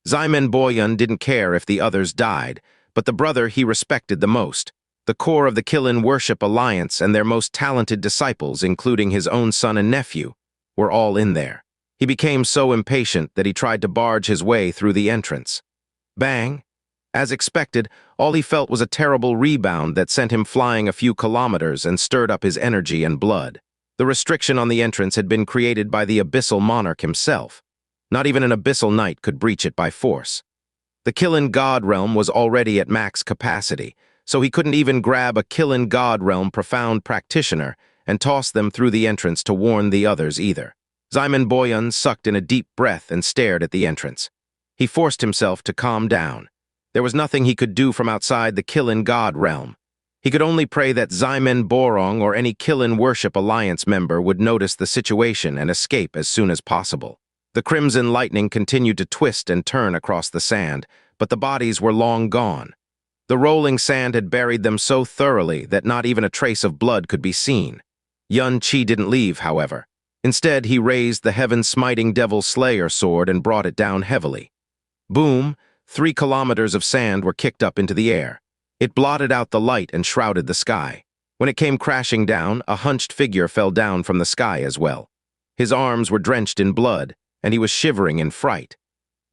S1: Ximen Boyun didn't care if the others died, but the brother he respected the most, the core of the Qilin Worship Alliance and their most talented disciples, including his own son and nephew, were all in there. He became so impatient that he tried to barge his way through the entrance. Bang! As expected, all he felt was a terrible rebound that sent him flying a few kilometers and stirred up his energy and blood. The restriction on the entrance had been created by the Abyssal Monarch himself. Not even an Abyssal Knight could breach it by force. The Qilin God Realm was already at max capacity, so he couldn't even grab a Qilin God Realm profound practitioner and toss them through the entrance to warn the others either. Ximen Boyun sucked in a deep breath and stared at the entrance. He forced himself to calm down. There was nothing he could do from outside the Qilin God Realm. He could only pray that Ximen Borong or any Qilin Worship Alliance member would notice the situation and escape as soon as possible. The crimson lightning continued to twist and turn across the sand, but the bodies were long gone. The rolling sand had buried them so thoroughly that not even a trace of blood could be seen. Xianxia didn't leave, however. Instead, he raised the heaven-smiting Devil Slayer sword and brought it down heavily. Boom! 3 kilometers of sand were kicked up into the air. It blotted out the light and shrouded the sky. When it came crashing down, a hunched figure fell down from the sky as well. His arms were drenched in blood, and he was shivering in fright.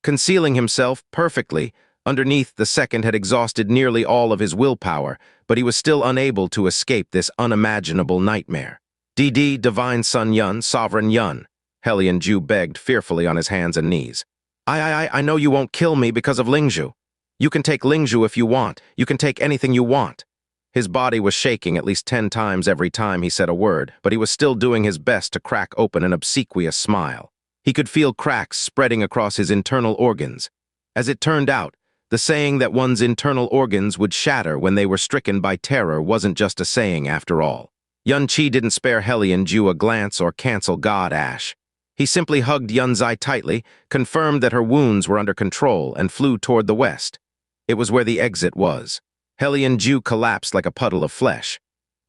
S1: Concealing himself perfectly, underneath the second had exhausted nearly all of his willpower, but he was still unable to escape this unimaginable nightmare. DD, Divine Sun Yun, Sovereign Yun, Hellion Ju begged fearfully on his hands and knees. I know you won't kill me because of Lingzhu. You can take Lingzhu if you want. You can take anything you want. His body was shaking at least 10 times every time he said a word, but he was still doing his best to crack open an obsequious smile. He could feel cracks spreading across his internal organs. As it turned out, the saying that one's internal organs would shatter when they were stricken by terror wasn't just a saying after all. Xianxia didn't spare Hellion Ju a glance or cancel God Ash. He simply hugged Yunzai tightly, confirmed that her wounds were under control, and flew toward the west. It was where the exit was. Hellion Ju collapsed like a puddle of flesh.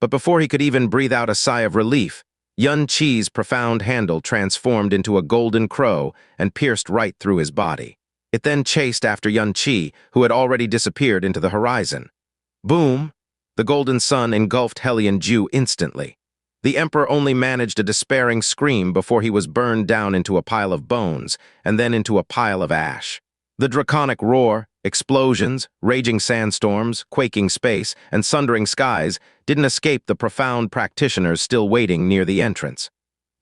S1: But before he could even breathe out a sigh of relief, Yunqi's profound handle transformed into a golden crow and pierced right through his body. It then chased after Xianxia, who had already disappeared into the horizon. Boom! The golden sun engulfed Hellion Ju instantly. The Emperor only managed a despairing scream before he was burned down into a pile of bones, and then into a pile of ash. The draconic roar, explosions, raging sandstorms, quaking space, and sundering skies didn't escape the profound practitioners still waiting near the entrance.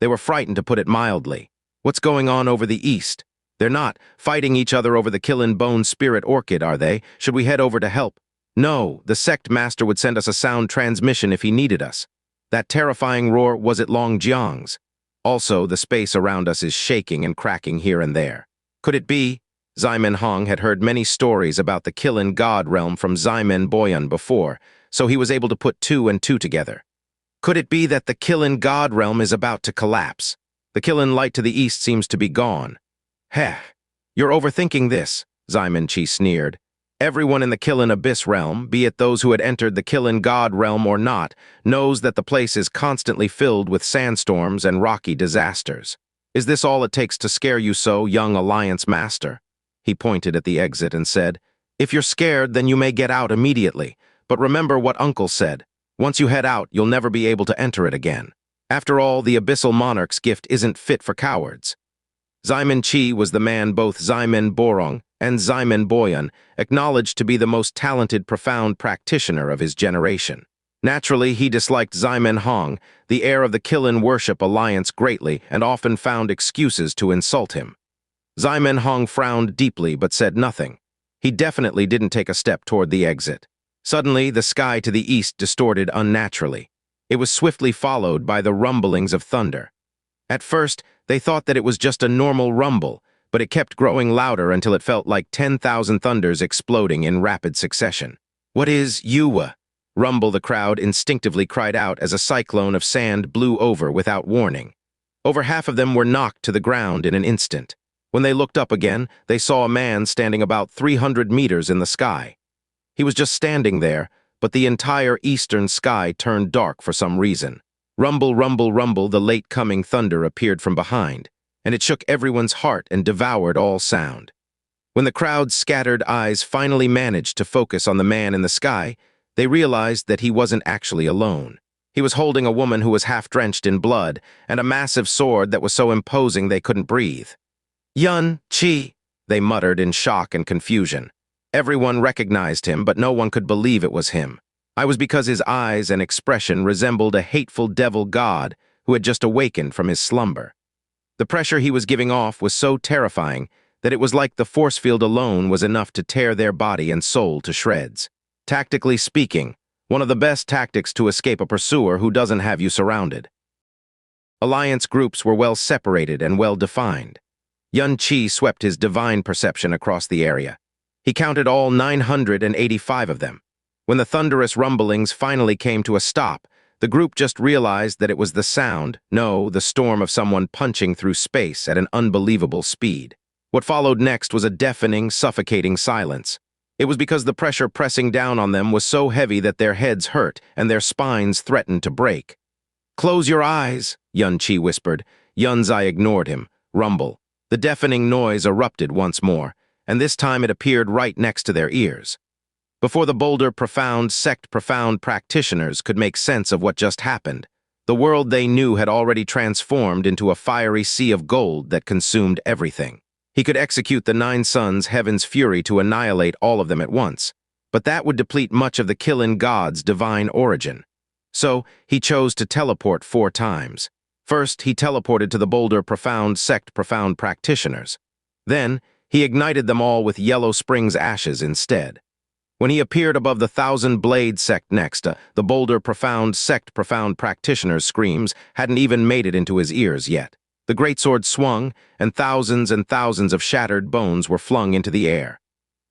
S1: They were frightened, to put it mildly. What's going on over the east? They're not fighting each other over the Qilin Bone Spirit Orchid, are they? Should we head over to help? No, the sect master would send us a sound transmission if he needed us. That terrifying roar was it Long Jiang's. Also, the space around us is shaking and cracking here and there. Could it be? Ximen Hong had heard many stories about the Qilin God Realm from Ximen Boyan before, so he was able to put two and two together. Could it be that the Qilin God Realm is about to collapse? The Qilin light to the east seems to be gone. Heh, you're overthinking this, Ximen Qi sneered. Everyone in the Qilin Abyss Realm, be it those who had entered the Qilin God Realm or not, knows that the place is constantly filled with sandstorms and rocky disasters. Is this all it takes to scare you so, young Alliance Master? He pointed at the exit and said, If you're scared, then you may get out immediately. But remember what Uncle said. Once you head out, you'll never be able to enter it again. After all, the Abyssal Monarch's gift isn't fit for cowards. Ximen Qi was the man both Ximen Borong and Ximen Boyan acknowledged to be the most talented profound practitioner of his generation. Naturally, he disliked Ximen Hong, the heir of the Qilin Worship Alliance, greatly and often found excuses to insult him. Ximen Hong frowned deeply but said nothing. He definitely didn't take a step toward the exit. Suddenly, the sky to the east distorted unnaturally. It was swiftly followed by the rumblings of thunder. At first, they thought that it was just a normal rumble, but it kept growing louder until it felt like 10,000 thunders exploding in rapid succession. What is Yuwa? Rumble, the crowd instinctively cried out as a cyclone of sand blew over without warning. Over half of them were knocked to the ground in an instant. When they looked up again, they saw a man standing about 300 meters in the sky. He was just standing there, but the entire eastern sky turned dark for some reason. Rumble, rumble, rumble, the late-coming thunder appeared from behind, and it shook everyone's heart and devoured all sound. When the crowd's scattered eyes finally managed to focus on the man in the sky, they realized that he wasn't actually alone. He was holding a woman who was half-drenched in blood and a massive sword that was so imposing they couldn't breathe. Yun Qi, they muttered in shock and confusion. Everyone recognized him, but no one could believe it was him. It was because his eyes and expression resembled a hateful devil god who had just awakened from his slumber. The pressure he was giving off was so terrifying that it was like the force field alone was enough to tear their body and soul to shreds. Tactically speaking, one of the best tactics to escape a pursuer who doesn't have you surrounded. Alliance groups were well separated and well defined. Yun Qi swept his divine perception across the area. He counted all 985 of them. When the thunderous rumblings finally came to a stop, the group just realized that it was the sound, no, the storm of someone punching through space at an unbelievable speed. What followed next was a deafening, suffocating silence. It was because the pressure pressing down on them was so heavy that their heads hurt and their spines threatened to break. Close your eyes, Yun Qi whispered. Yun's eye ignored him. Rumble. The deafening noise erupted once more, and this time it appeared right next to their ears. Before the bolder, profound practitioners could make sense of what just happened, the world they knew had already transformed into a fiery sea of gold that consumed everything. He could execute the 9 suns' heaven's fury to annihilate all of them at once, but that would deplete much of the Qilin god's divine origin. So, he chose to teleport 4 times. First, he teleported to the bolder, profound practitioners. Then, he ignited them all with Yellow Spring's ashes instead. When he appeared above the 1,000-blade sect next, the bolder, profound practitioner's screams hadn't even made it into his ears yet. The greatsword swung, and thousands of shattered bones were flung into the air.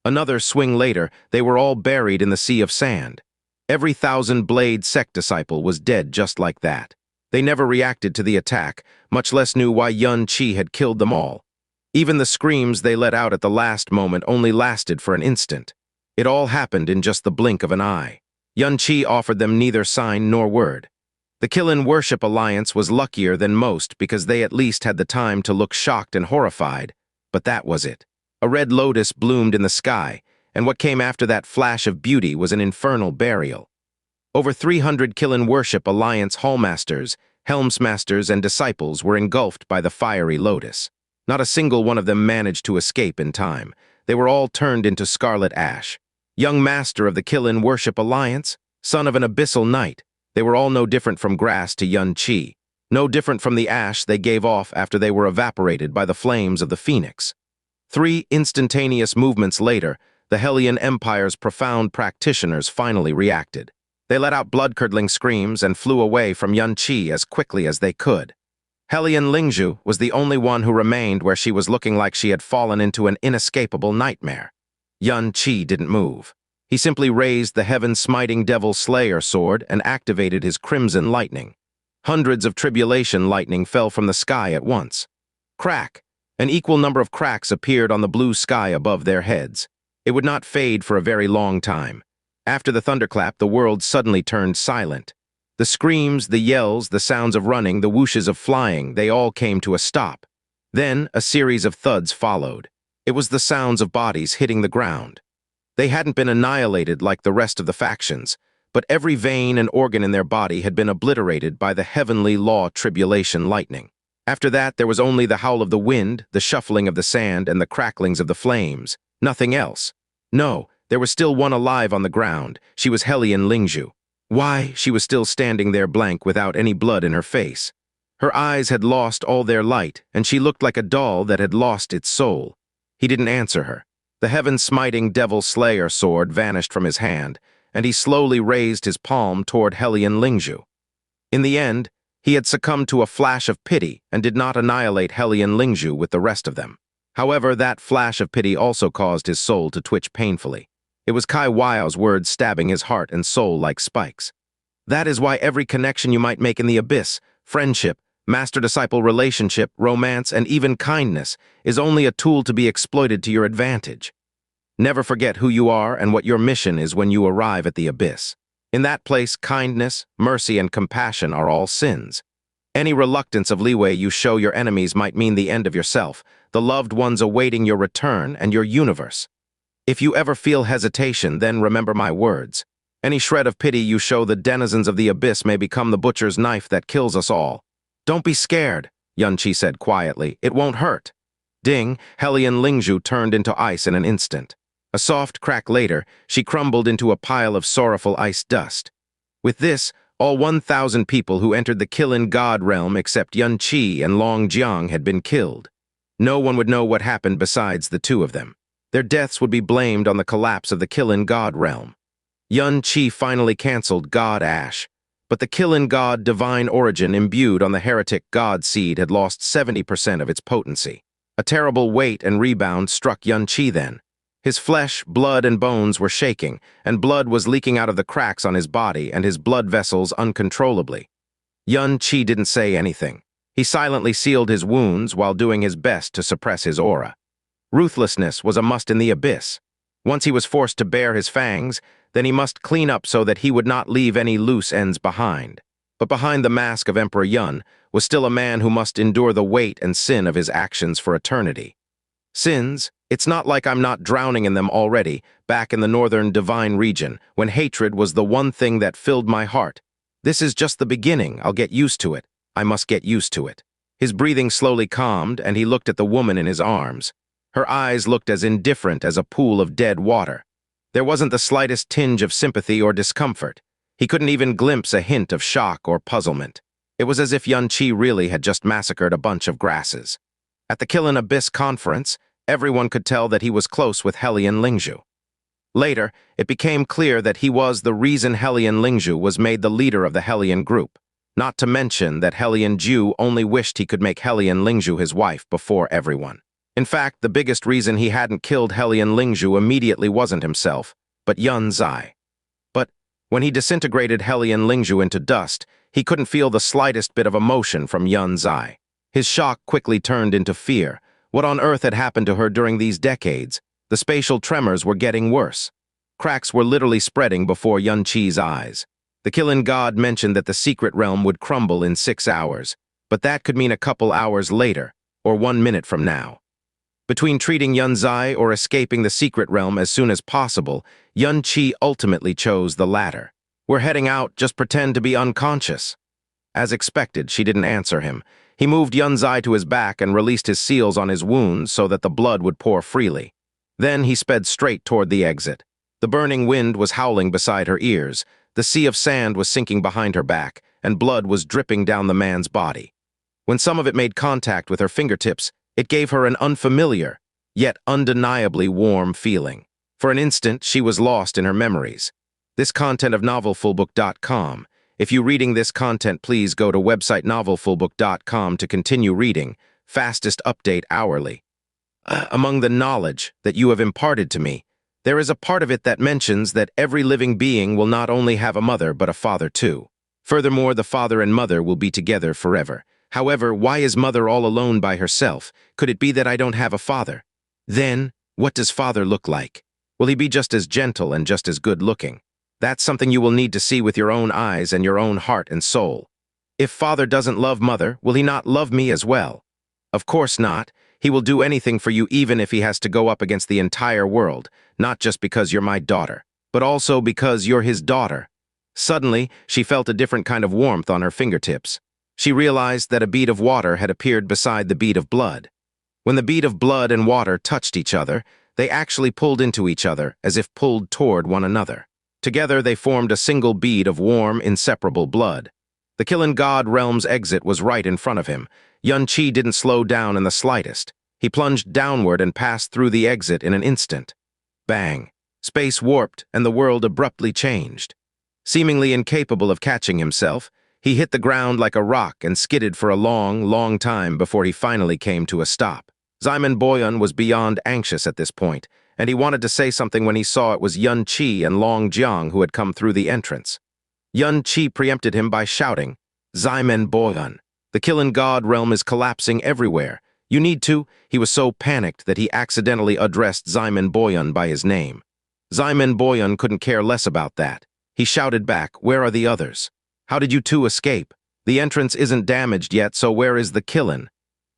S1: Another swing later, they were all buried in the sea of sand. Every 1,000-blade sect disciple was dead just like that. They never reacted to the attack, much less knew why Yun Qi had killed them all. Even the screams they let out at the last moment only lasted for an instant. It all happened in just the blink of an eye. Yun Qi offered them neither sign nor word. The Qilin Worship Alliance was luckier than most because they at least had the time to look shocked and horrified, but that was it. A red lotus bloomed in the sky, and what came after that flash of beauty was an infernal burial. Over 300 Qilin Worship Alliance Hallmasters, Helmsmasters, and disciples were engulfed by the fiery lotus. Not a single one of them managed to escape in time. They were all turned into scarlet ash. Young master of the Qilin Worship Alliance, son of an abyssal knight, they were all no different from grass to Yun Qi, no different from the ash they gave off after they were evaporated by the flames of the phoenix. 3 instantaneous movements later, the Hellion Empire's profound practitioners finally reacted. They let out blood-curdling screams and flew away from Xianxia as quickly as they could. Hellion Lingzhu was the only one who remained where she was looking like she had fallen into an inescapable nightmare. Xianxia didn't move. He simply raised the heaven-smiting Devil Slayer sword and activated his crimson lightning. Hundreds of tribulation lightning fell from the sky at once. Crack! An equal number of cracks appeared on the blue sky above their heads. It would not fade for a very long time. After the thunderclap, the world suddenly turned silent. The screams, the yells, the sounds of running, the whooshes of flying, they all came to a stop. Then a series of thuds followed. It was the sounds of bodies hitting the ground. They hadn't been annihilated like the rest of the factions, but every vein and organ in their body had been obliterated by the heavenly law tribulation lightning. After that, there was only the howl of the wind, the shuffling of the sand, and the cracklings of the flames. Nothing else. No, there was still one alive on the ground. She was Hellion Lingzhu. Why, she was still standing there blank without any blood in her face. Her eyes had lost all their light, and she looked like a doll that had lost its soul. He didn't answer her. The heaven-smiting Devil Slayer sword vanished from his hand, and he slowly raised his palm toward Hellion Lingzhu. In the end, he had succumbed to a flash of pity and did not annihilate Hellion Lingzhu with the rest of them. However, that flash of pity also caused his soul to twitch painfully. It was Kai Wao's words stabbing his heart and soul like spikes. That is why every connection you might make in the abyss, friendship, master-disciple relationship, romance, and even kindness, is only a tool to be exploited to your advantage. Never forget who you are and what your mission is when you arrive at the abyss. In that place, kindness, mercy, and compassion are all sins. Any reluctance of leeway you show your enemies might mean the end of yourself, the loved ones awaiting your return, and your universe. If you ever feel hesitation, then remember my words. Any shred of pity you show the denizens of the abyss may become the butcher's knife that kills us all. Don't be scared, Xianxia said quietly. It won't hurt. Ding, Hellion Lingzhu turned into ice in an instant. A soft crack later, she crumbled into a pile of sorrowful ice dust. With this, all 1,000 people who entered the Qilin God Realm except Xianxia and Long Jiang had been killed. No one would know what happened besides the two of them. Their deaths would be blamed on the collapse of the Qilin God Realm. Xianxia finally canceled God Ash, but the Qilin God Divine Origin imbued on the heretic God Seed had lost 70% of its potency. A terrible weight and rebound struck Xianxia then. His flesh, blood, and bones were shaking, and blood was leaking out of the cracks on his body and his blood vessels uncontrollably. Xianxia didn't say anything. He silently sealed his wounds while doing his best to suppress his aura. Ruthlessness was a must in the abyss. Once he was forced to bare his fangs, then he must clean up so that he would not leave any loose ends behind. But behind the mask of Emperor Yun was still a man who must endure the weight and sin of his actions for eternity. Sins? It's not like I'm not drowning in them already, back in the northern divine region, when hatred was the one thing that filled my heart. This is just the beginning. I'll get used to it. I must get used to it. His breathing slowly calmed, and he looked at the woman in his arms. Her eyes looked as indifferent as a pool of dead water. There wasn't the slightest tinge of sympathy or discomfort. He couldn't even glimpse a hint of shock or puzzlement. It was as if Xianxia really had just massacred a bunch of grasses. At the Qilin Abyss conference, everyone could tell that he was close with Hellion Lingzhu. Later, it became clear that he was the reason Hellion Lingzhu was made the leader of the Hellion group. Not to mention that Hellion Ju only wished he could make Hellion Lingzhu his wife before everyone. In fact, the biggest reason he hadn't killed Hellion Lingzhu immediately wasn't himself, but Yun Zai. But when he disintegrated Hellion Lingzhu into dust, he couldn't feel the slightest bit of emotion from Yun Zai. His shock quickly turned into fear. What on earth had happened to her during these decades? The spatial tremors were getting worse. Cracks were literally spreading before Xianxia's eyes. The Qilin God mentioned that the secret realm would crumble in 6 hours, but that could mean a couple hours later, or 1 minute from now. Between treating Yun Zai or escaping the secret realm as soon as possible, Xianxia ultimately chose the latter. We're heading out, just pretend to be unconscious. As expected, she didn't answer him. He moved Yun Zai to his back and released his seals on his wounds so that the blood would pour freely. Then he sped straight toward the exit. The burning wind was howling beside her ears, the sea of sand was sinking behind her back, and blood was dripping down the man's body. When some of it made contact with her fingertips, it gave her an unfamiliar, yet undeniably warm feeling. For an instant, she was lost in her memories. This content of novelfullbook.com. If you're reading this content, please go to website novelfullbook.com to continue reading. Fastest update hourly. Among the knowledge that you have imparted to me, there is a part of it that mentions that every living being will not only have a mother but a father too. Furthermore, the father and mother will be together forever. However, why is mother all alone by herself? Could it be that I don't have a father? Then, what does father look like? Will he be just as gentle and just as good-looking? That's something you will need to see with your own eyes and your own heart and soul. If father doesn't love mother, will he not love me as well? Of course not. He will do anything for you even if he has to go up against the entire world, not just because you're my daughter, but also because you're his daughter. Suddenly, she felt a different kind of warmth on her fingertips. She realized that a bead of water had appeared beside the bead of blood. When the bead of blood and water touched each other, they actually pulled into each other as if pulled toward one another. Together, they formed a single bead of warm, inseparable blood. The Qilin God Realm's exit was right in front of him. Xianxia didn't slow down in the slightest. He plunged downward and passed through the exit in an instant. Bang! Space warped, and the world abruptly changed. Seemingly incapable of catching himself, he hit the ground like a rock and skidded for a long, long time before he finally came to a stop. Xianmen Boyan was beyond anxious at this point, and he wanted to say something when he saw it was Xianxia and Long Jiang who had come through the entrance. Xianxia preempted him by shouting, "Xianmen Boyan, the Qilin God Realm is collapsing everywhere. You need to." He was so panicked that he accidentally addressed Xianmen Boyan by his name. Xianmen Boyan couldn't care less about that. He shouted back, "Where are the others? How did you two escape? The entrance isn't damaged yet, so where is the Qilin?"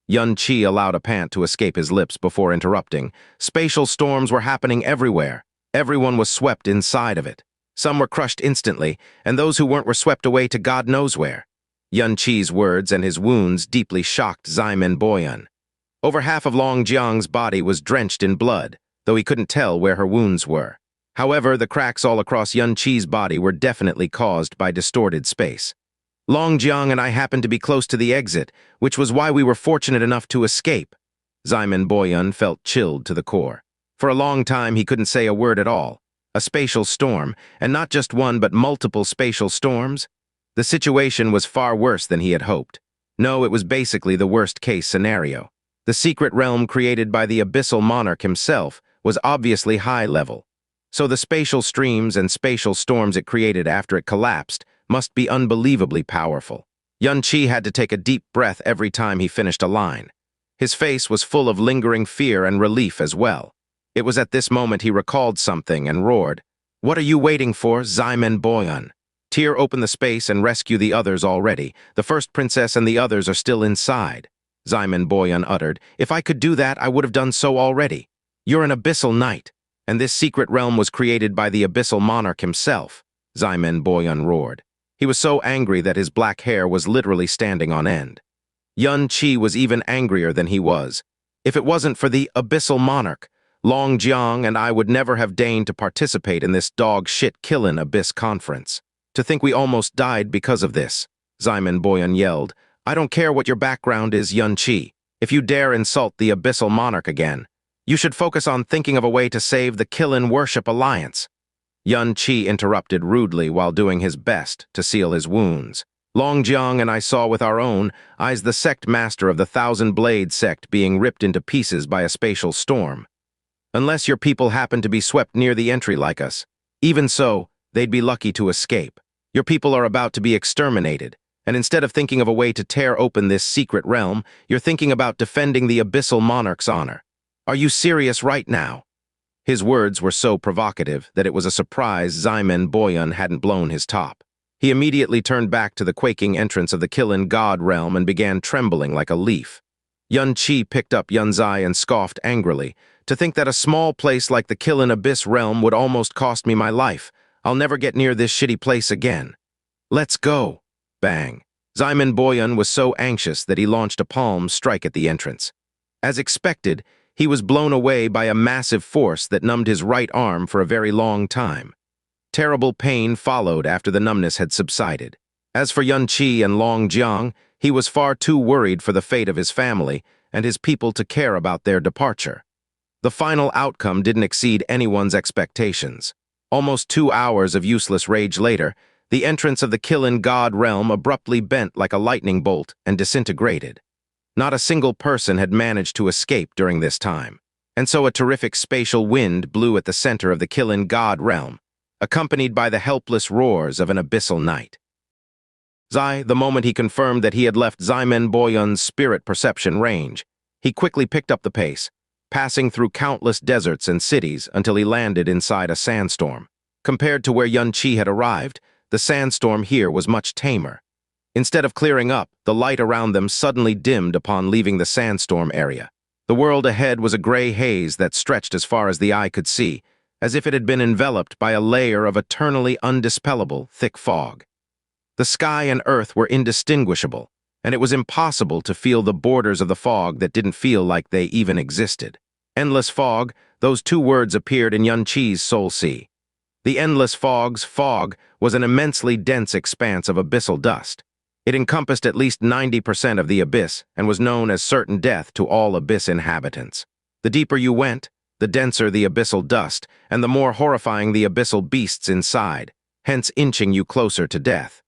S1: Xianxia allowed a pant to escape his lips before interrupting. Spatial storms were happening everywhere. Everyone was swept inside of it. Some were crushed instantly, and those who weren't were swept away to God knows where. Xianxi's words and his wounds deeply shocked Xianmen Boyan. Over half of Long Jiang's body was drenched in blood, though he couldn't tell where her wounds were. However, the cracks all across Xianxi's body were definitely caused by distorted space. Long Jiang and I happened to be close to the exit, which was why we were fortunate enough to escape. Xianmen Boyan felt chilled to the core. For a long time, he couldn't say a word at all. A spatial storm, and not just one but multiple spatial storms? The situation was far worse than he had hoped. No, it was basically the worst-case scenario. The secret realm created by the Abyssal monarch himself was obviously high-level. So the spatial streams and spatial storms it created after it collapsed must be unbelievably powerful. Xianxia had to take a deep breath every time he finished a line. His face was full of lingering fear and relief as well. It was at this moment he recalled something and roared, "What are you waiting for, Xianmen Boyan? Tear open the space and rescue the others already. The first princess and the others are still inside." Xianmen Boyan uttered, "If I could do that, I would have done so already. You're an Abyssal knight, and this secret realm was created by the Abyssal monarch himself," Xianmen Boyan roared. He was so angry that his black hair was literally standing on end. Xianxia was even angrier than he was. If it wasn't for the Abyssal monarch, Long Jiang and I would never have deigned to participate in this dog-shit Qilin Abyss conference. To think we almost died because of this, Xianmen Boyan yelled. "I don't care what your background is, Xianxia. If you dare insult the Abyssal monarch again, you should focus on thinking of a way to save the Qilin Worship Alliance." Xianxia interrupted rudely while doing his best to seal his wounds. Long Jiang and I saw with our own eyes the sect master of the Thousand Blade sect being ripped into pieces by a spatial storm. Unless your people happen to be swept near the entry like us, even so, they'd be lucky to escape. Your people are about to be exterminated, and instead of thinking of a way to tear open this secret realm, you're thinking about defending the Abyssal monarch's honor. Are you serious right now? His words were so provocative that it was a surprise Xianmen Boyan hadn't blown his top. He immediately turned back to the quaking entrance of the Qilin God Realm and began trembling like a leaf. Xianxia picked up Xianxia and scoffed angrily. "To think that a small place like the Qilin Abyss Realm would almost cost me my life. I'll never get near this shitty place again. Let's go." Bang. Xianmen Boyan was so anxious that he launched a palm strike at the entrance. As expected, he was blown away by a massive force that numbed his right arm for a very long time. Terrible pain followed after the numbness had subsided. As for Xianxia and Long Jiang, he was far too worried for the fate of his family and his people to care about their departure. The final outcome didn't exceed anyone's expectations. Almost 2 hours of useless rage later, the entrance of the Qilin God Realm abruptly bent like a lightning bolt and disintegrated. Not a single person had managed to escape during this time, and so a terrific spatial wind blew at the center of the Qilin God Realm, accompanied by the helpless roars of an abyssal night. Zai, the moment he confirmed that he had left Ximen Boyun's spirit perception range, he quickly picked up the pace, passing through countless deserts and cities until he landed inside a sandstorm. Compared to where Yun Qi had arrived, the sandstorm here was much tamer. Instead of clearing up, the light around them suddenly dimmed upon leaving the sandstorm area. The world ahead was a gray haze that stretched as far as the eye could see, as if it had been enveloped by a layer of eternally undispellable, thick fog. The sky and earth were indistinguishable, and it was impossible to feel the borders of the fog that didn't feel like they even existed. Endless fog, those 2 words appeared in Yun Qi's soul sea. The endless fog's fog was an immensely dense expanse of abyssal dust. It encompassed at least 90% of the abyss and was known as certain death to all abyss inhabitants. The deeper you went, the denser the abyssal dust, and the more horrifying the abyssal beasts inside, hence inching you closer to death.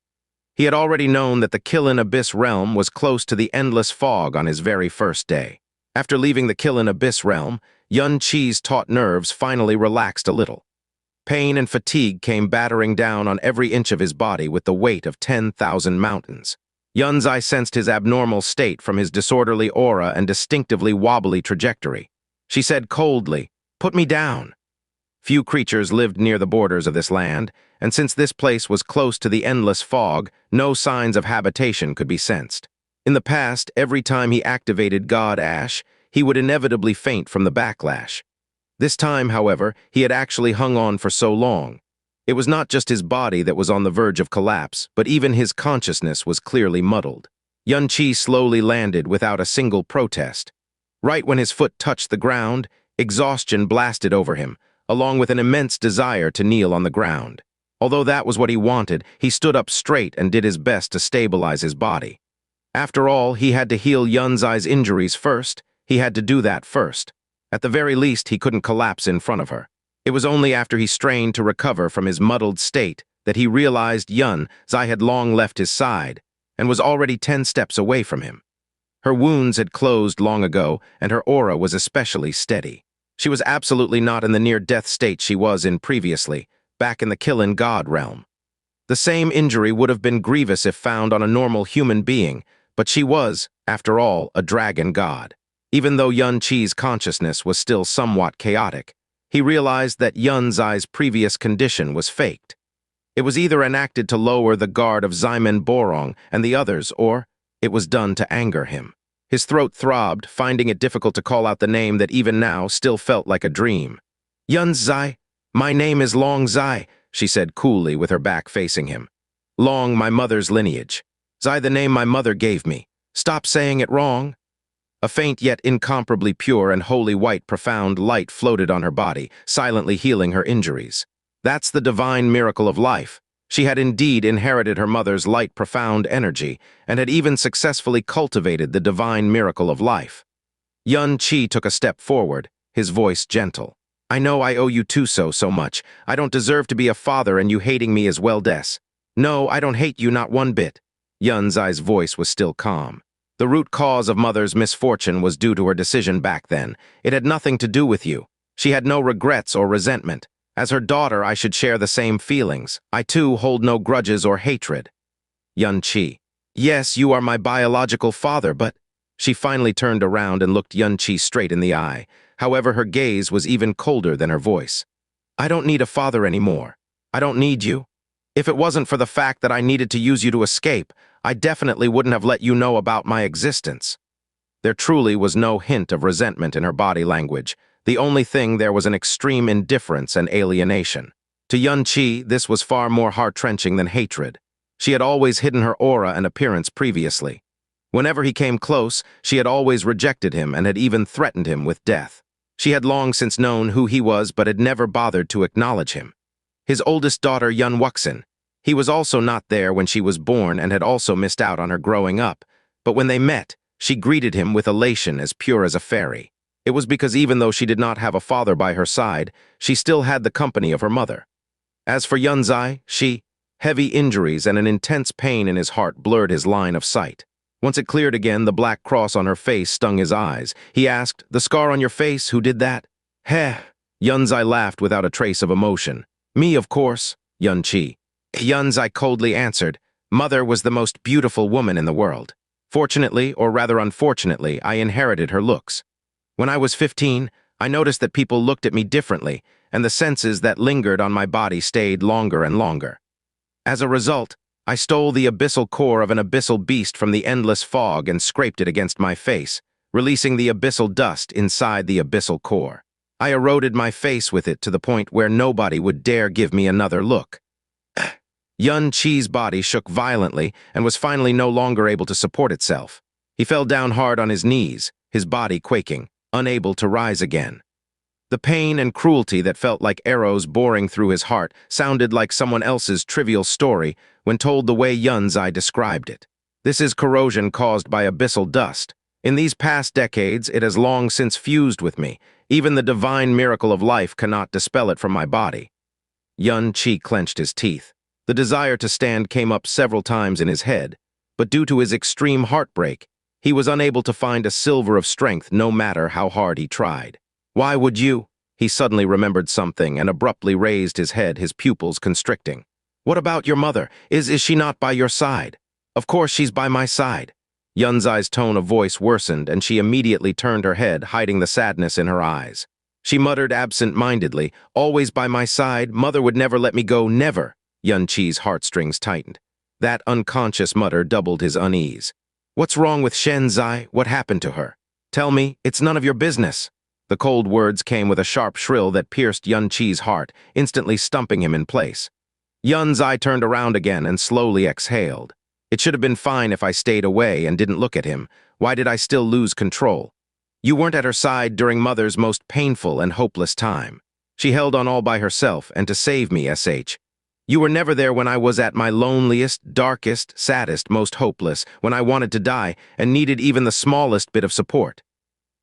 S1: He had already known that the Qilin Abyss Realm was close to the endless fog on his very first day. After leaving the Qilin Abyss Realm, Yun Qi's taut nerves finally relaxed a little. Pain and fatigue came battering down on every inch of his body with the weight of 10,000 mountains. Yun Zai sensed his abnormal state from his disorderly aura and distinctively wobbly trajectory. She said coldly, "Put me down." Few creatures lived near the borders of this land, and since this place was close to the endless fog, no signs of habitation could be sensed. In the past, every time he activated God Ash, he would inevitably faint from the backlash. This time, however, he had actually hung on for so long. It was not just his body that was on the verge of collapse, but even his consciousness was clearly muddled. Yun Qi slowly landed without a single protest. Right when his foot touched the ground, exhaustion blasted over him, along with an immense desire to kneel on the ground. Although that was what he wanted, he stood up straight and did his best to stabilize his body. After all, he had to heal Yun Zai's injuries first. He had to do that first. At the very least, he couldn't collapse in front of her. It was only after he strained to recover from his muddled state that he realized Yun Zai had long left his side and was already 10 steps away from him. Her wounds had closed long ago, and her aura was especially steady. She was absolutely not in the near-death state she was in previously, back in the Qilin God Realm. The same injury would have been grievous if found on a normal human being, but she was, after all, a dragon god. Even though Yun Qi's consciousness was still somewhat chaotic, he realized that Yun Zai's previous condition was faked. It was either enacted to lower the guard of Ximen Borong and the others, or it was done to anger him. His throat throbbed, finding it difficult to call out the name that even now still felt like a dream. "Yun Zai, my name is Long Zai," she said coolly with her back facing him. "Long, my mother's lineage. Zai, the name my mother gave me. Stop saying it wrong." A faint yet incomparably pure and wholly white profound light floated on her body, silently healing her injuries. That's the divine miracle of life. She had indeed inherited her mother's light profound energy, and had even successfully cultivated the divine miracle of life. Yun Qi took a step forward, his voice gentle. "I know I owe you too so much. I don't deserve to be a father and you hating me as well des. No, I don't hate you not one bit." Yun Zai's voice was still calm. The root cause of mother's misfortune was due to her decision back then. It had nothing to do with you. She had no regrets or resentment. As her daughter, I should share the same feelings. I too hold no grudges or hatred. Yun Qi. "Yes, you are my biological father, but..." She finally turned around and looked Yun Qi straight in the eye. However, her gaze was even colder than her voice. "I don't need a father anymore. I don't need you. If it wasn't for the fact that I needed to use you to escape, I definitely wouldn't have let you know about my existence." There truly was no hint of resentment in her body language. The only thing there was an extreme indifference and alienation. To Yun Qi, this was far more heart-wrenching than hatred. She had always hidden her aura and appearance previously. Whenever he came close, she had always rejected him and had even threatened him with death. She had long since known who he was but had never bothered to acknowledge him. His oldest daughter, Yun Wuxin. He was also not there when she was born and had also missed out on her growing up, but when they met, she greeted him with elation as pure as a fairy. It was because even though she did not have a father by her side, she still had the company of her mother. As for Yunzai, heavy injuries and an intense pain in his heart blurred his line of sight. Once it cleared again, the black cross on her face stung his eyes. He asked, "The scar on your face, who did that?" Heh. Yunzai laughed without a trace of emotion. "Me, of course, Yunqi." Yunzai coldly answered, "Mother was the most beautiful woman in the world. Fortunately, or rather unfortunately, I inherited her looks. When I was 15, I noticed that people looked at me differently, and the senses that lingered on my body stayed longer and longer. As a result, I stole the abyssal core of an abyssal beast from the endless fog and scraped it against my face, releasing the abyssal dust inside the abyssal core. I eroded my face with it to the point where nobody would dare give me another look." Yun Qi's body shook violently and was finally no longer able to support itself. He fell down hard on his knees, his body quaking, unable to rise again. The pain and cruelty that felt like arrows boring through his heart sounded like someone else's trivial story when told the way Yunzai described it. This is corrosion caused by abyssal dust. In these past decades, it has long since fused with me. Even the divine miracle of life cannot dispel it from my body. Yun Qi clenched his teeth. The desire to stand came up several times in his head, but due to his extreme heartbreak, he was unable to find a silver of strength no matter how hard he tried. "Why would you?" He suddenly remembered something and abruptly raised his head, his pupils constricting. "What about your mother? Is she not by your side?" "Of course she's by my side." Yunzai's tone of voice worsened, and she immediately turned her head, hiding the sadness in her eyes. She muttered absent-mindedly, "Always by my side, mother would never let me go, never." Yun Qi's heartstrings tightened. That unconscious mutter doubled his unease. "What's wrong with Xianxia? What happened to her? Tell me, it's none of your business." The cold words came with a sharp shrill that pierced Yun Qi's heart, instantly stumping him in place. Yunzai turned around again and slowly exhaled. "It should have been fine if I stayed away and didn't look at him. Why did I still lose control? You weren't at her side during Mother's most painful and hopeless time. She held on all by herself, and to save me, SH. You were never there when I was at my loneliest, darkest, saddest, most hopeless, when I wanted to die and needed even the smallest bit of support."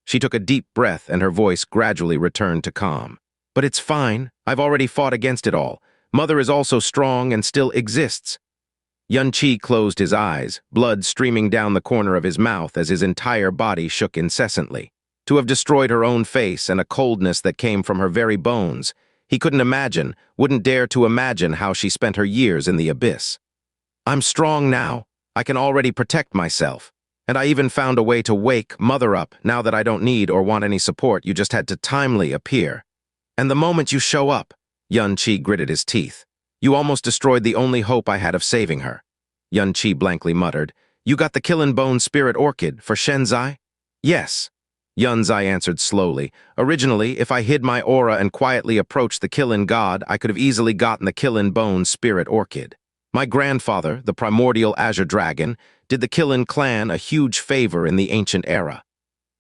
S1: She took a deep breath and her voice gradually returned to calm. "But it's fine. I've already fought against it all. Mother is also strong and still exists." Yun Qi closed his eyes, blood streaming down the corner of his mouth as his entire body shook incessantly. To have destroyed her own face and a coldness that came from her very bones, he couldn't imagine, wouldn't dare to imagine how she spent her years in the abyss. "I'm strong now. I can already protect myself. And I even found a way to wake Mother up now that I don't need or want any support. You just had to timely appear. And the moment you show up," Yun Qi gritted his teeth, "you almost destroyed the only hope I had of saving her." Yun Qi blankly muttered, "You got the Qilin Bone Spirit Orchid for Xianxia?" "Yes." Yunzai answered slowly. "Originally, if I hid my aura and quietly approached the Qilin God, I could have easily gotten the Qilin Bone Spirit Orchid. My grandfather, the primordial Azure Dragon, did the Qilin clan a huge favor in the ancient era.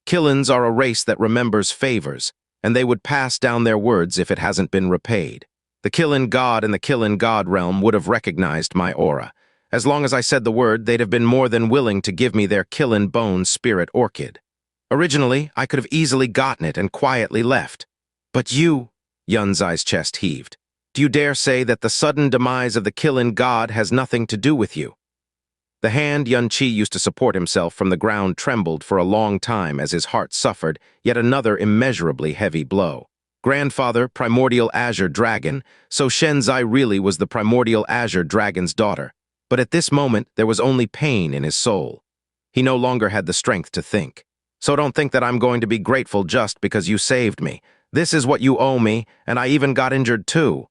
S1: Qilins are a race that remembers favors, and they would pass down their words if it hasn't been repaid. The Qilin God in the Qilin God Realm would have recognized my aura. As long as I said the word, they'd have been more than willing to give me their Qilin Bone Spirit Orchid. Originally, I could have easily gotten it and quietly left. But you," Yunzai's chest heaved, "do you dare say that the sudden demise of the Qilin God has nothing to do with you?" The hand Yun Qi used to support himself from the ground trembled for a long time as his heart suffered yet another immeasurably heavy blow. Grandfather, primordial Azure Dragon, so Xianxia really was the primordial Azure Dragon's daughter. But at this moment, there was only pain in his soul. He no longer had the strength to think. "So don't think that I'm going to be grateful just because you saved me. This is what you owe me, and I even got injured too."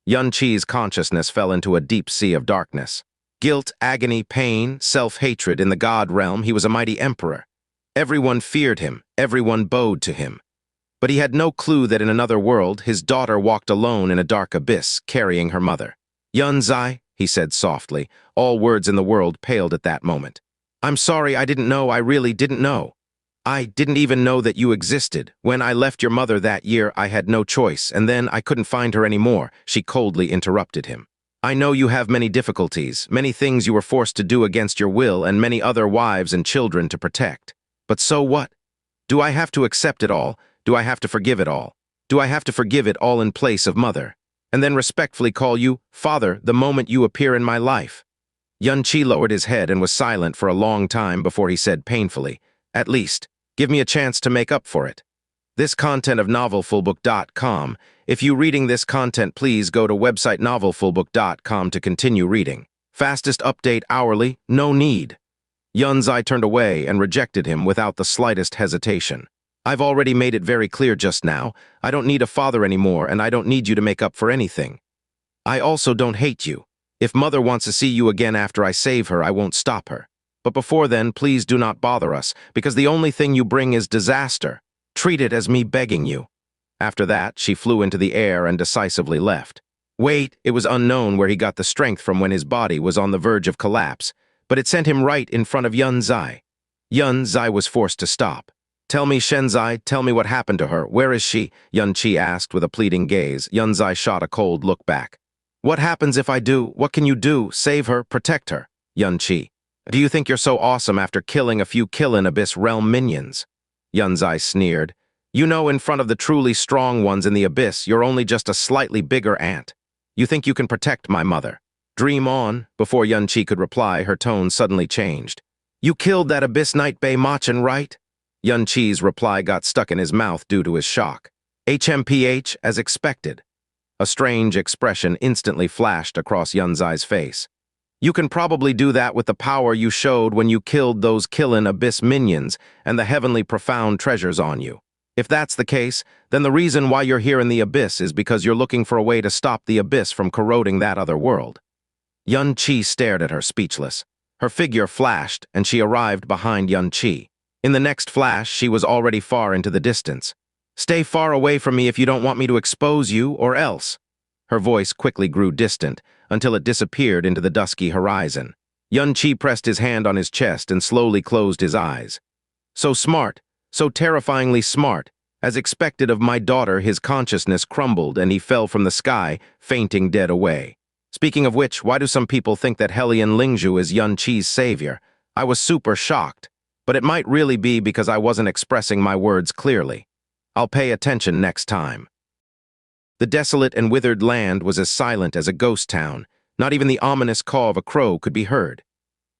S1: Yun Qi's consciousness fell into a deep sea of darkness. Guilt, agony, pain, self-hatred in the God realm, he was a mighty emperor. Everyone feared him, everyone bowed to him. But he had no clue that in another world, his daughter walked alone in a dark abyss, carrying her mother. "Yunzai," he said softly, all words in the world paled at that moment. "I'm sorry, I didn't know, I really didn't know. I didn't even know that you existed. When I left your mother that year, I had no choice, and then I couldn't find her anymore," she coldly interrupted him. "I know you have many difficulties, many things you were forced to do against your will, and many other wives and children to protect. But so what? Do I have to accept it all? Do I have to forgive it all? Do I have to forgive it all in place of mother? And then respectfully call you father the moment you appear in my life? Xianxia lowered his head and was silent for a long time before he said painfully, "At least, give me a chance to make up for it." This content of novelfullbook.com. If you reading this content, please go to website novelfullbook.com to continue reading. Fastest update hourly, no need. Xianxia turned away and rejected him without the slightest hesitation. I've already made it very clear just now. I don't need a father anymore, and I don't need you to make up for anything. I also don't hate you. If mother wants to see you again after I save her, I won't stop her. But before then, please do not bother us, because the only thing you bring is disaster. Treat it as me begging you. After that, she flew into the air and decisively left. Wait, it was unknown where he got the strength from when his body was on the verge of collapse, but it sent him right in front of Xianxia. Xianxia was forced to stop. Tell me, Xianxia, tell me what happened to her. Where is she? Xianxia asked with a pleading gaze. Xianxia shot a cold look back. What happens if I do? What can you do? Save her, protect her. Xianxia. Do you think you're so awesome after killing a few Qilin Abyss Realm minions? Xianxia sneered. You know, in front of the truly strong ones in the Abyss, you're only just a slightly bigger ant. You think you can protect my mother? Dream on. Before Xianxia could reply, her tone suddenly changed. You killed that Abyss Knight Bay Machin, right? Xianxia's reply got stuck in his mouth due to his shock. HMPH, as expected. A strange expression instantly flashed across Xianxia's face. You can probably do that with the power you showed when you killed those Qilin Abyss minions and the heavenly profound treasures on you. If that's the case, then the reason why you're here in the Abyss is because you're looking for a way to stop the Abyss from corroding that other world. Xianxia stared at her, speechless. Her figure flashed, and she arrived behind Xianxia. In the next flash, she was already far into the distance. Stay far away from me if you don't want me to expose you, or else. Her voice quickly grew distant, until it disappeared into the dusky horizon. Xianxia pressed his hand on his chest and slowly closed his eyes. So smart, so terrifyingly smart. As expected of my daughter, his consciousness crumbled and he fell from the sky, fainting dead away. Speaking of which, why do some people think that Hellion Lingzhu is Xianxia's savior? I was super shocked. But it might really be because I wasn't expressing my words clearly. I'll pay attention next time. The desolate and withered land was as silent as a ghost town. Not even the ominous caw of a crow could be heard.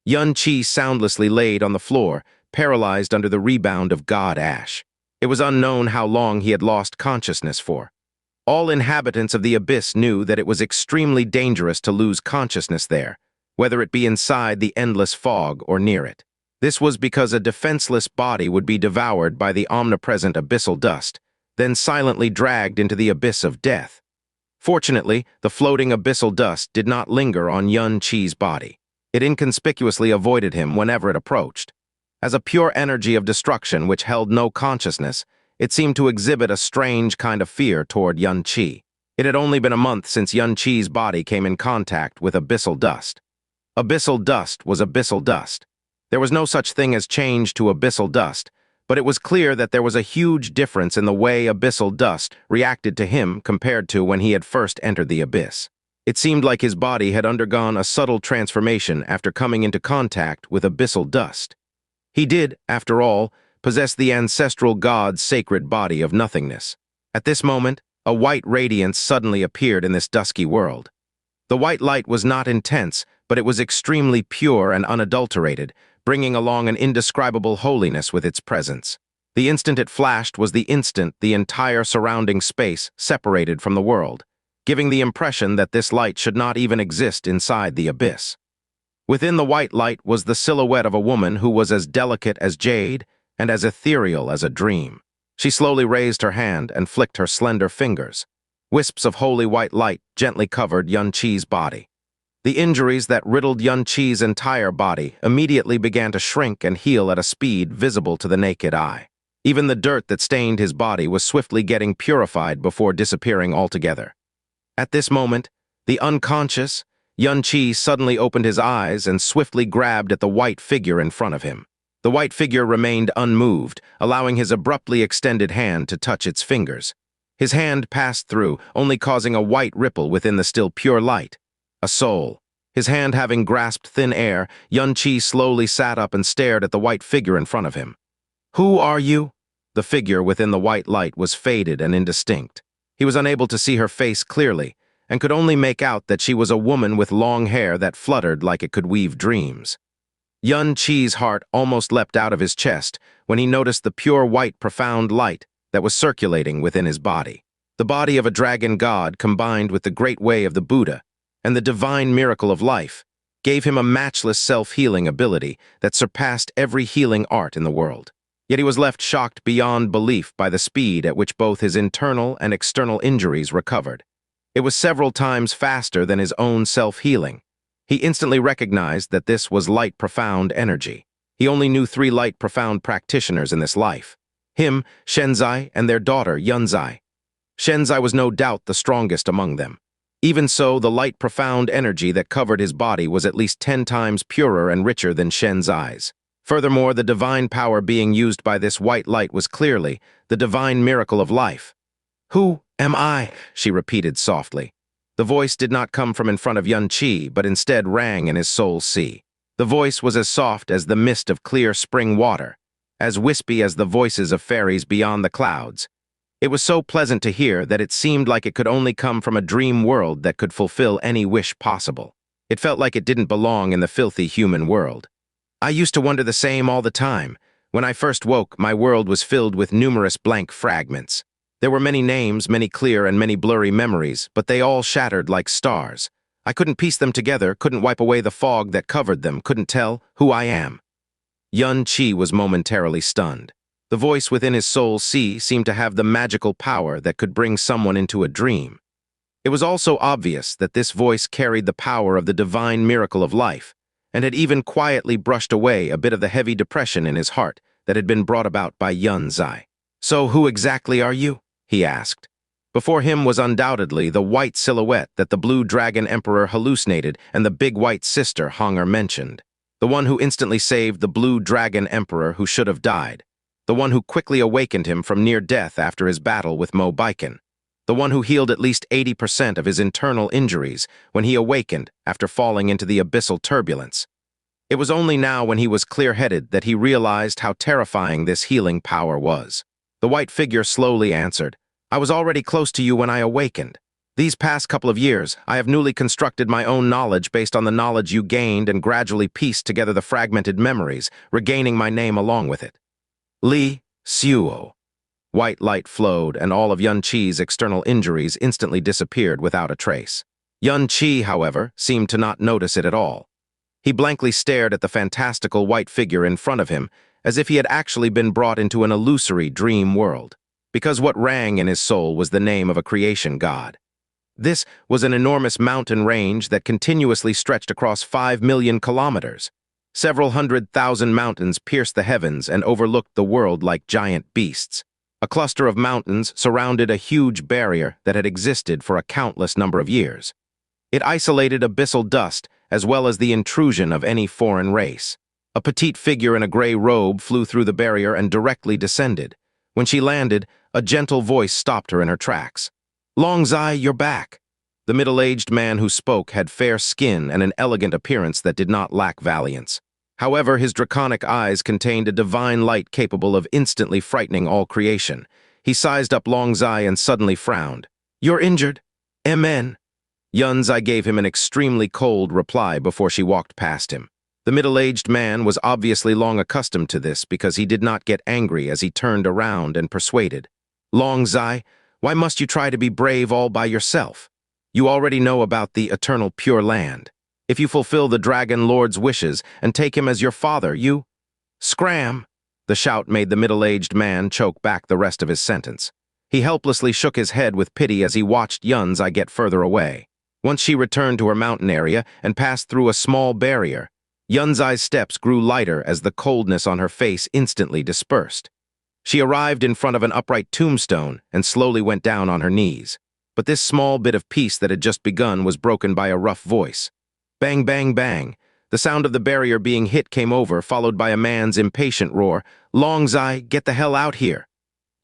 S1: Xianxia soundlessly laid on the floor, paralyzed under the rebound of god ash. It was unknown how long he had lost consciousness for. All inhabitants of the Abyss knew that it was extremely dangerous to lose consciousness there, whether it be inside the endless fog or near it. This was because a defenseless body would be devoured by the omnipresent abyssal dust, then silently dragged into the abyss of death. Fortunately, the floating abyssal dust did not linger on Xianxia's body. It inconspicuously avoided him whenever it approached. As a pure energy of destruction which held no consciousness, it seemed to exhibit a strange kind of fear toward Xianxia. It had only been a month since Xianxia's body came in contact with abyssal dust. Abyssal dust was abyssal dust. There was no such thing as change to abyssal dust, but it was clear that there was a huge difference in the way abyssal dust reacted to him compared to when he had first entered the abyss. It seemed like his body had undergone a subtle transformation after coming into contact with abyssal dust. He did, after all, possess the ancestral god's sacred body of nothingness. At this moment, a white radiance suddenly appeared in this dusky world. The white light was not intense, but it was extremely pure and unadulterated, bringing along an indescribable holiness with its presence. The instant it flashed was the instant the entire surrounding space separated from the world, giving the impression that this light should not even exist inside the abyss. Within the white light was the silhouette of a woman who was as delicate as jade and as ethereal as a dream. She slowly raised her hand and flicked her slender fingers. Wisps of holy white light gently covered Xianxia's body. The injuries that riddled Xianxia's entire body immediately began to shrink and heal at a speed visible to the naked eye. Even the dirt that stained his body was swiftly getting purified before disappearing altogether. At this moment, the unconscious, Xianxia suddenly opened his eyes and swiftly grabbed at the white figure in front of him. The white figure remained unmoved, allowing his abruptly extended hand to touch its fingers. His hand passed through, only causing a white ripple within the still pure light. A soul. His hand having grasped thin air, Xianxia slowly sat up and stared at the white figure in front of him. Who are you? The figure within the white light was faded and indistinct. He was unable to see her face clearly, and could only make out that she was a woman with long hair that fluttered like it could weave dreams. Xianxia's heart almost leapt out of his chest when he noticed the pure white profound light that was circulating within his body. The body of a dragon god combined with the great way of the Buddha and the divine miracle of life gave him a matchless self-healing ability that surpassed every healing art in the world. Yet he was left shocked beyond belief by the speed at which both his internal and external injuries recovered. It was several times faster than his own self-healing. He instantly recognized that this was light profound energy. He only knew 3 light profound practitioners in this life: him, Xianxia, and their daughter, Yunzai. Xianxia was no doubt the strongest among them. Even so, the light profound energy that covered his body was at least 10 times purer and richer than Xianxia's. Furthermore, the divine power being used by this white light was clearly the divine miracle of life. "Who am I?" she repeated softly. The voice did not come from in front of Xianxia, but instead rang in his soul's sea. The voice was as soft as the mist of clear spring water, as wispy as the voices of fairies beyond the clouds. It was so pleasant to hear that it seemed like it could only come from a dream world that could fulfill any wish possible. It felt like it didn't belong in the filthy human world. "I used to wonder the same all the time. When I first woke, my world was filled with numerous blank fragments. There were many names, many clear and many blurry memories, but they all shattered like stars. I couldn't piece them together, couldn't wipe away the fog that covered them, couldn't tell who I am." Xianxia was momentarily stunned. The voice within his soul's sea seemed to have the magical power that could bring someone into a dream. It was also obvious that this voice carried the power of the divine miracle of life, and had even quietly brushed away a bit of the heavy depression in his heart that had been brought about by Yunzai. "So who exactly are you?" he asked. Before him was undoubtedly the white silhouette that the blue dragon emperor hallucinated and the big white sister Honger mentioned. The one who instantly saved the blue dragon emperor who should have died. The one who quickly awakened him from near death after his battle with Mo Baiken. The one who healed at least 80% of his internal injuries when he awakened after falling into the abyssal turbulence. It was only now when he was clear-headed that he realized how terrifying this healing power was. The white figure slowly answered, "I was already close to you when I awakened. These past couple of years, I have newly constructed my own knowledge based on the knowledge you gained and gradually pieced together the fragmented memories, regaining my name along with it. Li Suo." White light flowed, and all of Xianxia's external injuries instantly disappeared without a trace. Xianxia, however, seemed to not notice it at all. He blankly stared at the fantastical white figure in front of him, as if he had actually been brought into an illusory dream world, because what rang in his soul was the name of a creation god. This was an enormous mountain range that continuously stretched across 5 million kilometers. Several 100,000 mountains pierced the heavens and overlooked the world like giant beasts. A cluster of mountains surrounded a huge barrier that had existed for a countless number of years. It isolated abyssal dust as well as the intrusion of any foreign race. A petite figure in a gray robe flew through the barrier and directly descended. When she landed, a gentle voice stopped her in her tracks. "Longzai, you're back." The middle-aged man who spoke had fair skin and an elegant appearance that did not lack valiance. However, his draconic eyes contained a divine light capable of instantly frightening all creation. He sized up Longzai and suddenly frowned. "You're injured?" "Amen." Yunzai gave him an extremely cold reply before she walked past him. The middle-aged man was obviously long accustomed to this because he did not get angry as he turned around and persuaded. "Longzai, why must you try to be brave all by yourself? You already know about the eternal Pure Land. If you fulfill the Dragon Lord's wishes and take him as your father, you—" "Scram!" The shout made the middle-aged man choke back the rest of his sentence. He helplessly shook his head with pity as he watched Yunzai get further away. Once she returned to her mountain area and passed through a small barrier, Yunzai's steps grew lighter as the coldness on her face instantly dispersed. She arrived in front of an upright tombstone and slowly went down on her knees. But this small bit of peace that had just begun was broken by a rough voice. Bang, bang, bang. The sound of the barrier being hit came over, followed by a man's impatient roar. "Longzai, get the hell out here."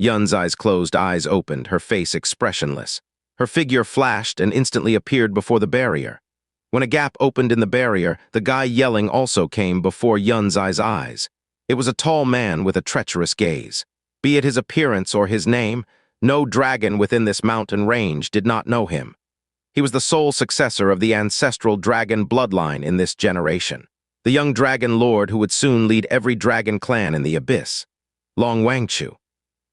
S1: Yunzai's closed eyes opened, her face expressionless. Her figure flashed and instantly appeared before the barrier. When a gap opened in the barrier, the guy yelling also came before Yunzai's eyes. It was a tall man with a treacherous gaze. Be it his appearance or his name, no dragon within this mountain range did not know him. He was the sole successor of the ancestral dragon bloodline in this generation, the young dragon lord who would soon lead every dragon clan in the abyss. Long Wangchu.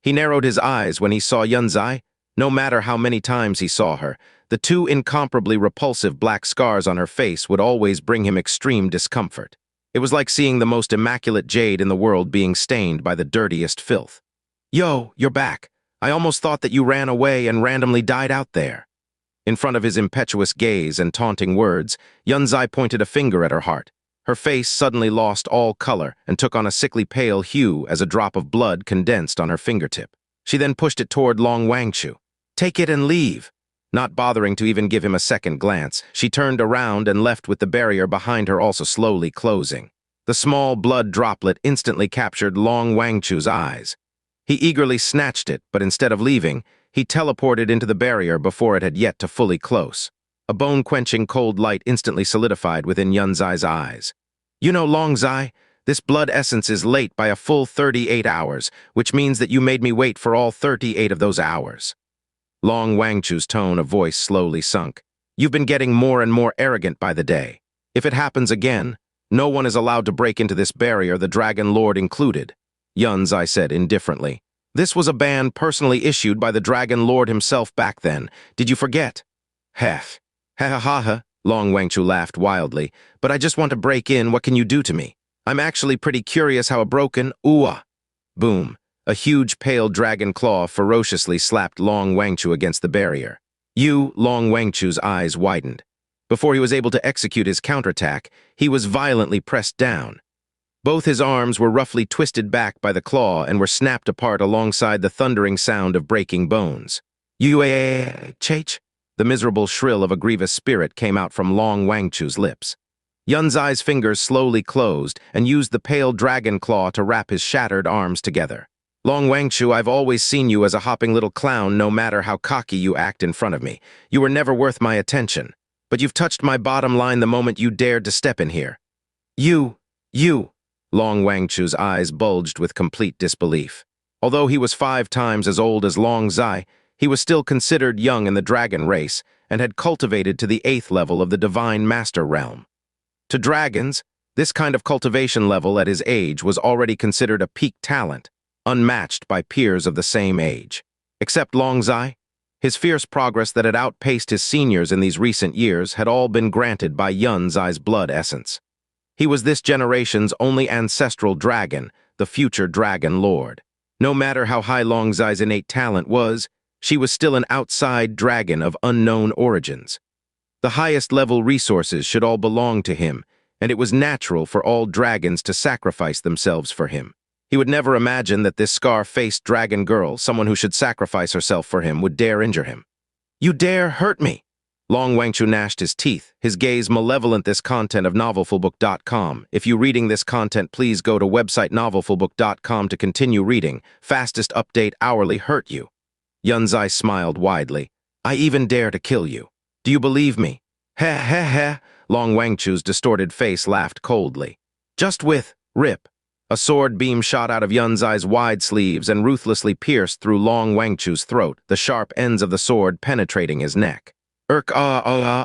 S1: He narrowed his eyes when he saw Yunzai. No matter how many times he saw her, the two incomparably repulsive black scars on her face would always bring him extreme discomfort. It was like seeing the most immaculate jade in the world being stained by the dirtiest filth. "Yo, you're back. I almost thought that you ran away and randomly died out there." In front of his impetuous gaze and taunting words, Yunzai pointed a finger at her heart. Her face suddenly lost all color and took on a sickly pale hue as a drop of blood condensed on her fingertip. She then pushed it toward Long Wangchu. "Take it and leave." Not bothering to even give him a second glance, she turned around and left with the barrier behind her also slowly closing. The small blood droplet instantly captured Long Wangchu's eyes. He eagerly snatched it, but instead of leaving, he teleported into the barrier before it had yet to fully close. A bone-quenching cold light instantly solidified within Yunzai's eyes. "You know, Long Zai, this blood essence is late by a full 38 hours, which means that you made me wait for all 38 of those hours." Long Wangchu's tone of voice slowly sunk. "You've been getting more and more arrogant by the day. If it happens again, no one is allowed to break into this barrier, the Dragon Lord included," Yunzai said indifferently. "This was a ban personally issued by the Dragon Lord himself back then. Did you forget?" "Heh. Ha ha ha ha," Long Wangchu laughed wildly. "But I just want to break in. What can you do to me? I'm actually pretty curious how a broken ooh-ah." Boom. A huge pale dragon claw ferociously slapped Long Wangchu against the barrier. Long Wangchu's eyes widened. Before he was able to execute his counterattack, he was violently pressed down. Both his arms were roughly twisted back by the claw and were snapped apart alongside the thundering sound of breaking bones. "Chach?" The miserable shrill of a grievous spirit came out from Long Wangchu's lips. Yunzai's fingers slowly closed and used the pale dragon claw to wrap his shattered arms together. "Long Wangchu, I've always seen you as a hopping little clown no matter how cocky you act in front of me. You were never worth my attention. But you've touched my bottom line the moment you dared to step in here." You! Long Wangchu's eyes bulged with complete disbelief. Although he was 5 times as old as Long Zai, he was still considered young in the dragon race and had cultivated to the 8th level of the Divine Master Realm. To dragons, this kind of cultivation level at his age was already considered a peak talent, unmatched by peers of the same age. Except Long Zai, his fierce progress that had outpaced his seniors in these recent years had all been granted by Yunzai's blood essence. He was this generation's only ancestral dragon, the future Dragon Lord. No matter how high Long Zai's innate talent was, she was still an outside dragon of unknown origins. The highest level resources should all belong to him, and it was natural for all dragons to sacrifice themselves for him. He would never imagine that this scar-faced dragon girl, someone who should sacrifice herself for him, would dare injure him. "You dare hurt me!" Long Wangchu gnashed his teeth, his gaze malevolent. This content of novelfulbook.com. If you reading this content, please go to website novelfulbook.com to continue reading. Fastest update hourly. Hurt you. Yunzai smiled widely. "I even dare to kill you. Do you believe me?" "Heh heh heh." Long Wangchu's distorted face laughed coldly. "Just with rip." A sword beam shot out of Yunzai's wide sleeves and ruthlessly pierced through Long Wangchu's throat, the sharp ends of the sword penetrating his neck. The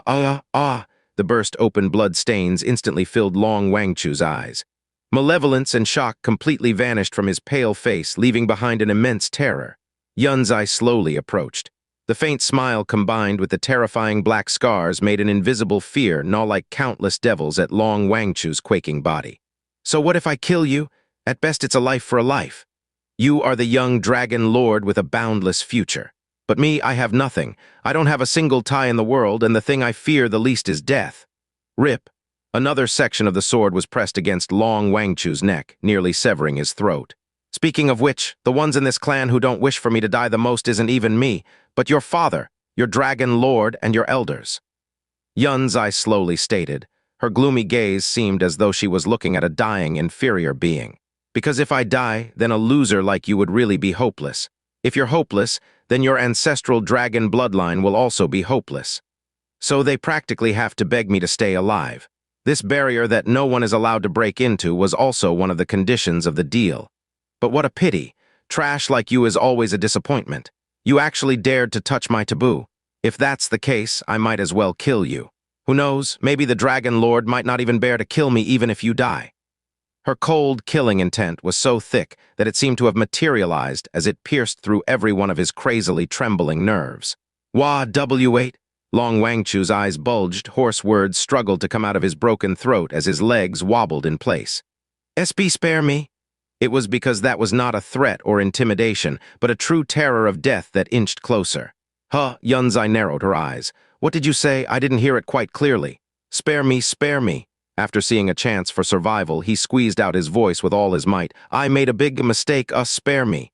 S1: burst-open blood stains instantly filled Long Wangchu's eyes. Malevolence and shock completely vanished from his pale face, leaving behind an immense terror. Yunzai slowly approached. The faint smile combined with the terrifying black scars made an invisible fear gnaw like countless devils at Long Wangchu's quaking body. "So what if I kill you? At best it's a life for a life. You are the young dragon lord with a boundless future. But me, I have nothing. I don't have a single tie in the world, and the thing I fear the least is death." Rip. Another section of the sword was pressed against Long Wangchu's neck, nearly severing his throat. "Speaking of which, the ones in this clan who don't wish for me to die the most isn't even me, but your father, your dragon lord, and your elders." Yunzai slowly stated. Her gloomy gaze seemed as though she was looking at a dying, inferior being. "Because if I die, then a loser like you would really be hopeless. If you're hopeless, then your ancestral dragon bloodline will also be hopeless. So they practically have to beg me to stay alive. This barrier that no one is allowed to break into was also one of the conditions of the deal. But what a pity. Trash like you is always a disappointment. You actually dared to touch my taboo. If that's the case, I might as well kill you. Who knows, maybe the Dragon Lord might not even bear to kill me even if you die." Her cold, killing intent was so thick that it seemed to have materialized as it pierced through every one of his crazily trembling nerves. "Wah, W8. Long Wangchu's eyes bulged, hoarse words struggled to come out of his broken throat as his legs wobbled in place. "SB, spare me." It was because that was not a threat or intimidation, but a true terror of death that inched closer. "Huh," Yunzai narrowed her eyes. "What did you say? I didn't hear it quite clearly." "Spare me, spare me." After seeing a chance for survival, he squeezed out his voice with all his might. "I made a big mistake, spare me."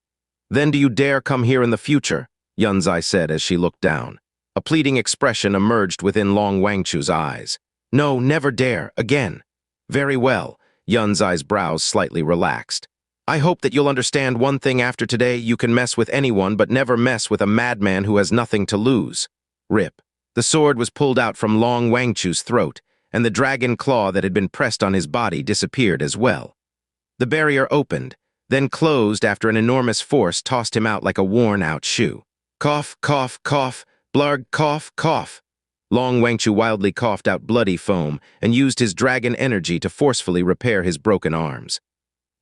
S1: "Then do you dare come here in the future?" Yunzai said as she looked down. A pleading expression emerged within Long Wangchu's eyes. "No, never dare, again." "Very well." Yunzai's brows slightly relaxed. "I hope that you'll understand one thing after today. You can mess with anyone, but never mess with a madman who has nothing to lose." Rip. The sword was pulled out from Long Wangchu's throat, and the dragon claw that had been pressed on his body disappeared as well. The barrier opened, then closed after an enormous force tossed him out like a worn-out shoe. Cough, cough, cough, blarg, cough, cough. Long Wangchu wildly coughed out bloody foam and used his dragon energy to forcefully repair his broken arms.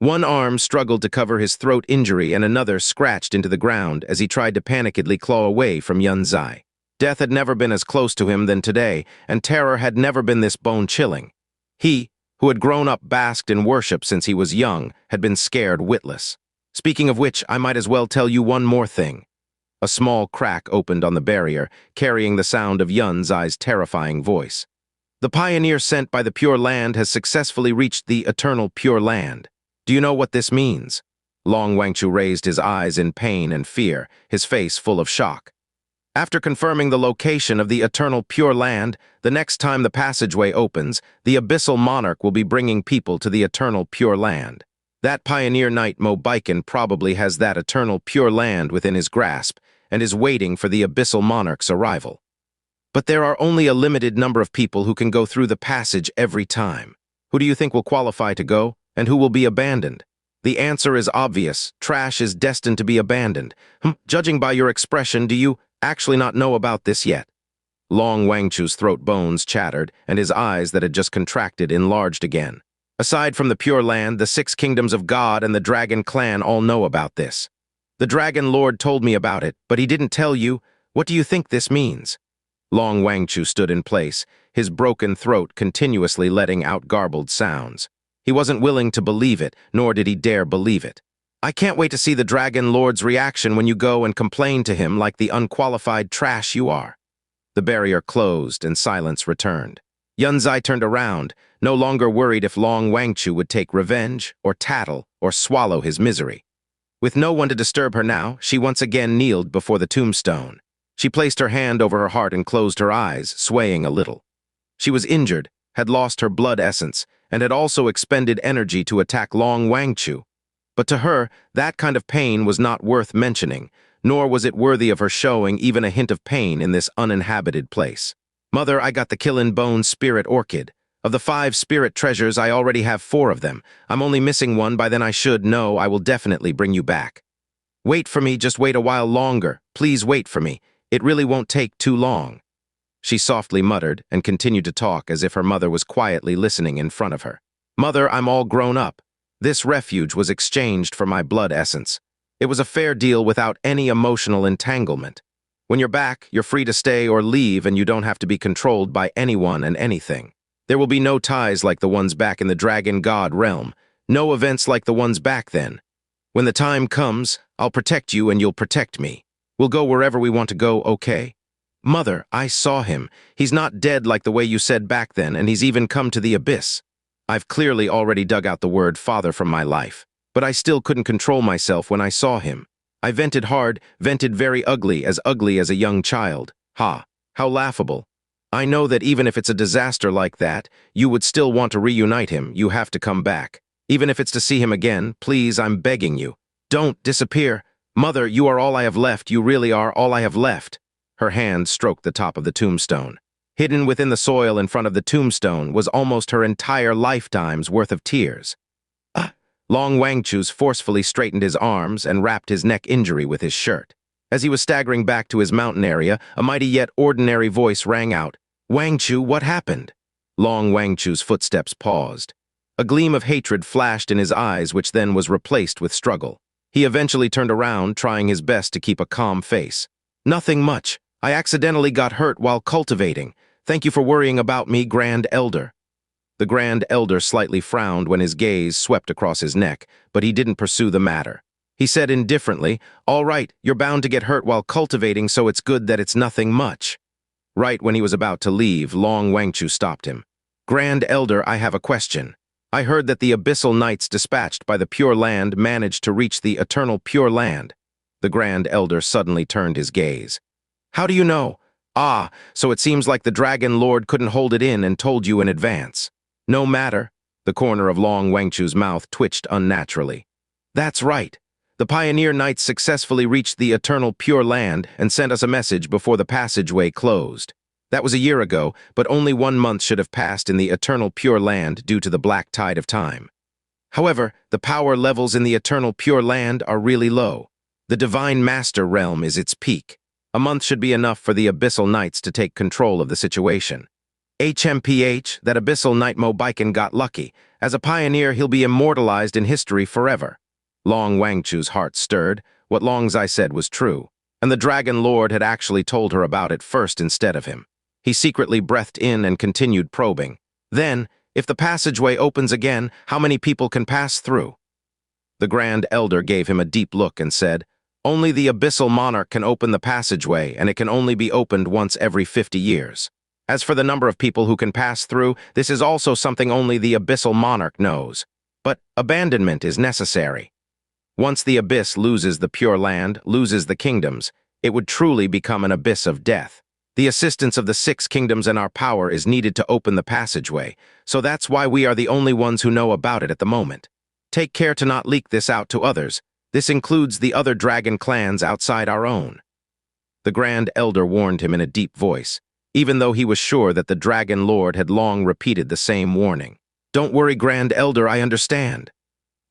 S1: One arm struggled to cover his throat injury and another scratched into the ground as he tried to panickedly claw away from Yunzai. Death had never been as close to him than today, and terror had never been this bone-chilling. He, who had grown up basked in worship since he was young, had been scared witless. Speaking of which, I might as well tell you one more thing. A small crack opened on the barrier, carrying the sound of Yunzai's terrifying voice. "The pioneer sent by the Pure Land has successfully reached the eternal Pure Land. Do you know what this means?" Long Wangchu raised his eyes in pain and fear, his face full of shock. "After confirming the location of the eternal Pure Land, the next time the passageway opens, the Abyssal Monarch will be bringing people to the eternal Pure Land. That pioneer knight Mobiken probably has that eternal Pure Land within his grasp and is waiting for the Abyssal Monarch's arrival. But there are only a limited number of people who can go through the passage every time. Who do you think will qualify to go, and who will be abandoned? The answer is obvious. Trash is destined to be abandoned. Judging by your expression, do you actually not know about this yet?" Long Wangchu's throat bones chattered, and his eyes that had just contracted enlarged again. "Aside from the Pure Land, the 6 kingdoms of God and the Dragon Clan all know about this. The Dragon Lord told me about it, but he didn't tell you. What do you think this means?" Long Wangchu stood in place, his broken throat continuously letting out garbled sounds. He wasn't willing to believe it, nor did he dare believe it. "I can't wait to see the Dragon Lord's reaction when you go and complain to him like the unqualified trash you are." The barrier closed and silence returned. Yunzai turned around, no longer worried if Long Wangchu would take revenge, or tattle, or swallow his misery. With no one to disturb her now, she once again kneeled before the tombstone. She placed her hand over her heart and closed her eyes, swaying a little. She was injured, had lost her blood essence, and had also expended energy to attack Long Wangchu. But to her, that kind of pain was not worth mentioning, nor was it worthy of her showing even a hint of pain in this uninhabited place. "Mother, I got the Qilin Bone Spirit Orchid. Of the 5 spirit treasures, I already have 4 of them. I'm only missing one, by then I should know I will definitely bring you back. Wait for me, just wait a while longer. Please wait for me. It really won't take too long." She softly muttered and continued to talk as if her mother was quietly listening in front of her. "Mother, I'm all grown up. This refuge was exchanged for my blood essence. It was a fair deal without any emotional entanglement. When you're back, you're free to stay or leave and you don't have to be controlled by anyone and anything. There will be no ties like the ones back in the Dragon God Realm, no events like the ones back then. When the time comes, I'll protect you and you'll protect me. We'll go wherever we want to go, okay? Mother, I saw him. He's not dead like the way you said back then, and he's even come to the abyss. I've clearly already dug out the word father from my life, but I still couldn't control myself when I saw him. I vented hard, vented very ugly as a young child. Ha, how laughable. I know that even if it's a disaster like that, you would still want to reunite him. You have to come back. Even if it's to see him again, please, I'm begging you. Don't disappear. Mother, you are all I have left. You really are all I have left." Her hand stroked the top of the tombstone. Hidden within the soil in front of the tombstone was almost her entire lifetime's worth of tears. Long Wangchu's forcefully straightened his arms and wrapped his neck injury with his shirt. As he was staggering back to his mountain area, a mighty yet ordinary voice rang out, "Wangchu, what happened?" Long Wangchu's footsteps paused. A gleam of hatred flashed in his eyes, which then was replaced with struggle. He eventually turned around, trying his best to keep a calm face. "Nothing much. I accidentally got hurt while cultivating. Thank you for worrying about me, Grand Elder." The Grand Elder slightly frowned when his gaze swept across his neck, but he didn't pursue the matter. He said indifferently, "All right, you're bound to get hurt while cultivating, so it's good that it's nothing much." Right when he was about to leave, Long Wangchu stopped him. "Grand Elder, I have a question. I heard that the Abyssal Knights dispatched by the Pure Land managed to reach the Eternal Pure Land." The Grand Elder suddenly turned his gaze. "How do you know? Ah, so it seems like the Dragon Lord couldn't hold it in and told you in advance." "No matter." The corner of Long Wangchu's mouth twitched unnaturally. "That's right. The Pioneer Knights successfully reached the Eternal Pure Land and sent us a message before the passageway closed. That was a year ago, but only 1 month should have passed in the Eternal Pure Land due to the black tide of time. However, the power levels in the Eternal Pure Land are really low. The Divine Master Realm is its peak. A month should be enough for the Abyssal Knights to take control of the situation. HMPH, that Abyssal Knight Mobiken got lucky. As a pioneer, he'll be immortalized in history forever." Long Wangchu's heart stirred. What Long Zai said was true, and the Dragon Lord had actually told her about it first instead of him. He secretly breathed in and continued probing. "Then, if the passageway opens again, how many people can pass through?" The Grand Elder gave him a deep look and said, "Only the Abyssal Monarch can open the passageway, and it can only be opened once every 50 years. As for the number of people who can pass through, this is also something only the Abyssal Monarch knows. But abandonment is necessary. Once the Abyss loses the Pure Land, loses the kingdoms, it would truly become an abyss of death. The assistance of the 6 kingdoms and our power is needed to open the passageway, so that's why we are the only ones who know about it at the moment. Take care to not leak this out to others. This includes the other dragon clans outside our own." The Grand Elder warned him in a deep voice, even though he was sure that the Dragon Lord had long repeated the same warning. "Don't worry, Grand Elder, I understand."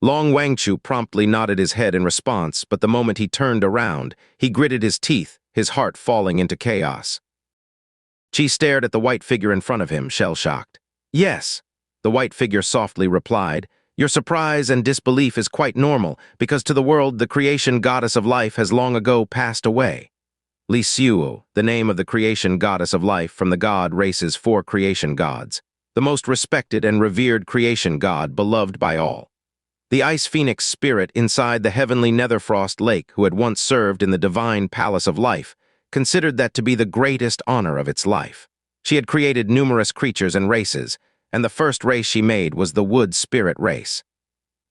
S1: Long Wangchu promptly nodded his head in response, but the moment he turned around, he gritted his teeth, his heart falling into chaos. Chi stared at the white figure in front of him, shell-shocked. "Yes," the white figure softly replied, "your surprise and disbelief is quite normal, because to the world the creation goddess of life has long ago passed away." Li Xiu, the name of the creation goddess of life from the god race's 4 creation gods, the most respected and revered creation god beloved by all. The ice phoenix spirit inside the heavenly Netherfrost lake who had once served in the divine palace of life, considered that to be the greatest honor of its life. She had created numerous creatures and races, and the first race she made was the wood spirit race.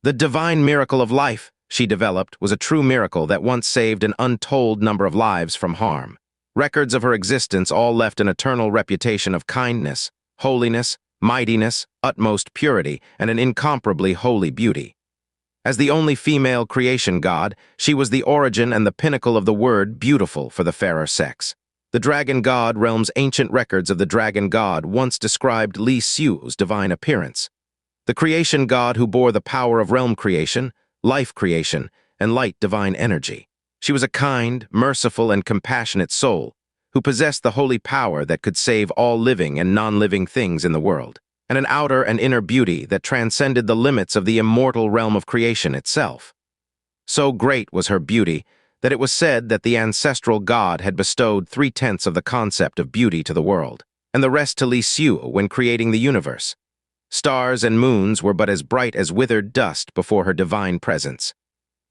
S1: The divine miracle of life she developed was a true miracle that once saved an untold number of lives from harm. Records of her existence all left an eternal reputation of kindness, holiness, mightiness, utmost purity, and an incomparably holy beauty. As the only female creation god, she was the origin and the pinnacle of the word beautiful for the fairer sex. The Dragon God Realm's ancient records of the Dragon God once described Li Xiu's divine appearance. The creation god who bore the power of realm creation, life creation, and light divine energy. She was a kind, merciful, and compassionate soul who possessed the holy power that could save all living and non-living things in the world, and an outer and inner beauty that transcended the limits of the immortal realm of creation itself. So great was her beauty that it was said that the ancestral god had bestowed 3/10 of the concept of beauty to the world, and the rest to Li Xiu when creating the universe. Stars and moons were but as bright as withered dust before her divine presence.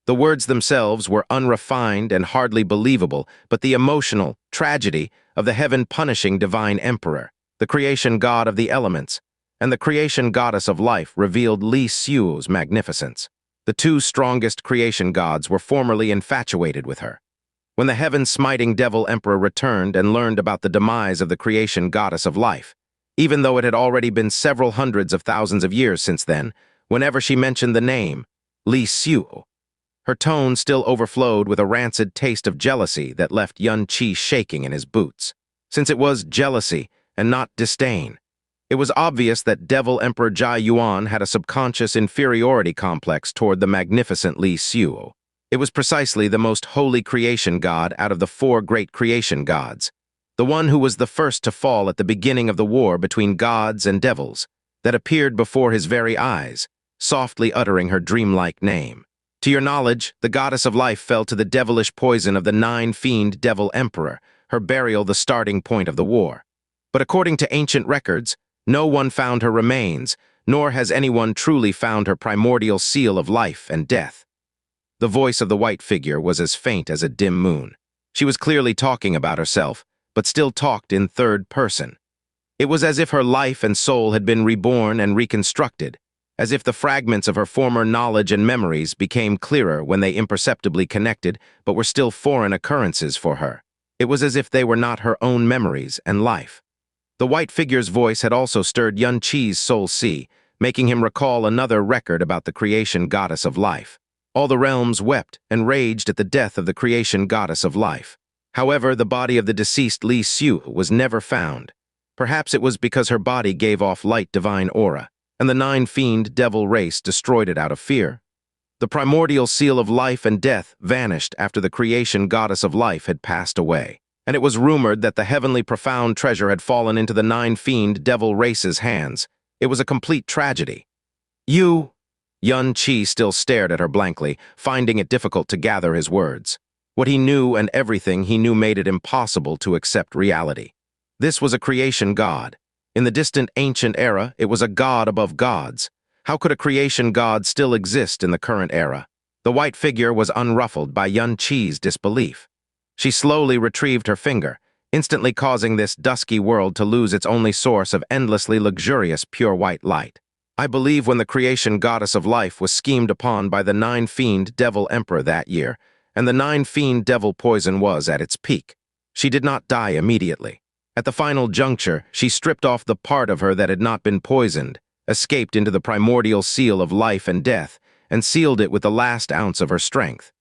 S1: The words themselves were unrefined and hardly believable, but the emotional tragedy of the heaven-punishing divine emperor, the creation god of the elements, and the creation goddess of life revealed Li Xiu's magnificence. The 2 strongest creation gods were formerly infatuated with her. When the heaven-smiting devil emperor returned and learned about the demise of the creation goddess of life, even though it had already been several hundreds of thousands of years since then, whenever she mentioned the name, Li Xiu, her tone still overflowed with a rancid taste of jealousy that left Yun Qi shaking in his boots. Since it was jealousy and not disdain, It was obvious that Devil Emperor Jia Yuan had a subconscious inferiority complex toward the magnificent Li Xiu. It was precisely the most holy creation god out of the four great creation gods, the one who was the first to fall at the beginning of the war between gods and devils, that appeared before his very eyes, softly uttering her dreamlike name. To your knowledge, the goddess of life fell to the devilish poison of the nine-fiend Devil Emperor, her burial the starting point of the war. But according to ancient records, no one found her remains, nor has anyone truly found her primordial seal of life and death. The voice of the white figure was as faint as a dim moon. She was clearly talking about herself, but still talked in third person. It was as if her life and soul had been reborn and reconstructed, as if the fragments of her former knowledge and memories became clearer when they imperceptibly connected but were still foreign occurrences for her. It was as if they were not her own memories and life. The white figure's voice had also stirred Xianxia's soul sea, making him recall another record about the creation goddess of life. All the realms wept and raged at the death of the creation goddess of life. However, the body of the deceased Li Xiu was never found. Perhaps it was because her body gave off light divine aura, and the nine-fiend devil race destroyed it out of fear. The primordial seal of life and death vanished after the creation goddess of life had passed away, and it was rumored that the heavenly profound treasure had fallen into the nine-fiend devil race's hands. It was a complete tragedy. Xianxia still stared at her blankly, finding it difficult to gather his words. What he knew and everything he knew made it impossible to accept reality. This was a creation god. In the distant ancient era, it was a god above gods. How could a creation god still exist in the current era? The white figure was unruffled by Xianxia's disbelief. She slowly retrieved her finger, instantly causing this dusky world to lose its only source of endlessly luxurious pure white light. I believe when the creation goddess of life was schemed upon by the nine-fiend devil emperor that year, and the nine-fiend devil poison was at its peak. She did not die immediately. At the final juncture, she stripped off the part of her that had not been poisoned, escaped into the primordial seal of life and death, and sealed it with the last ounce of her strength.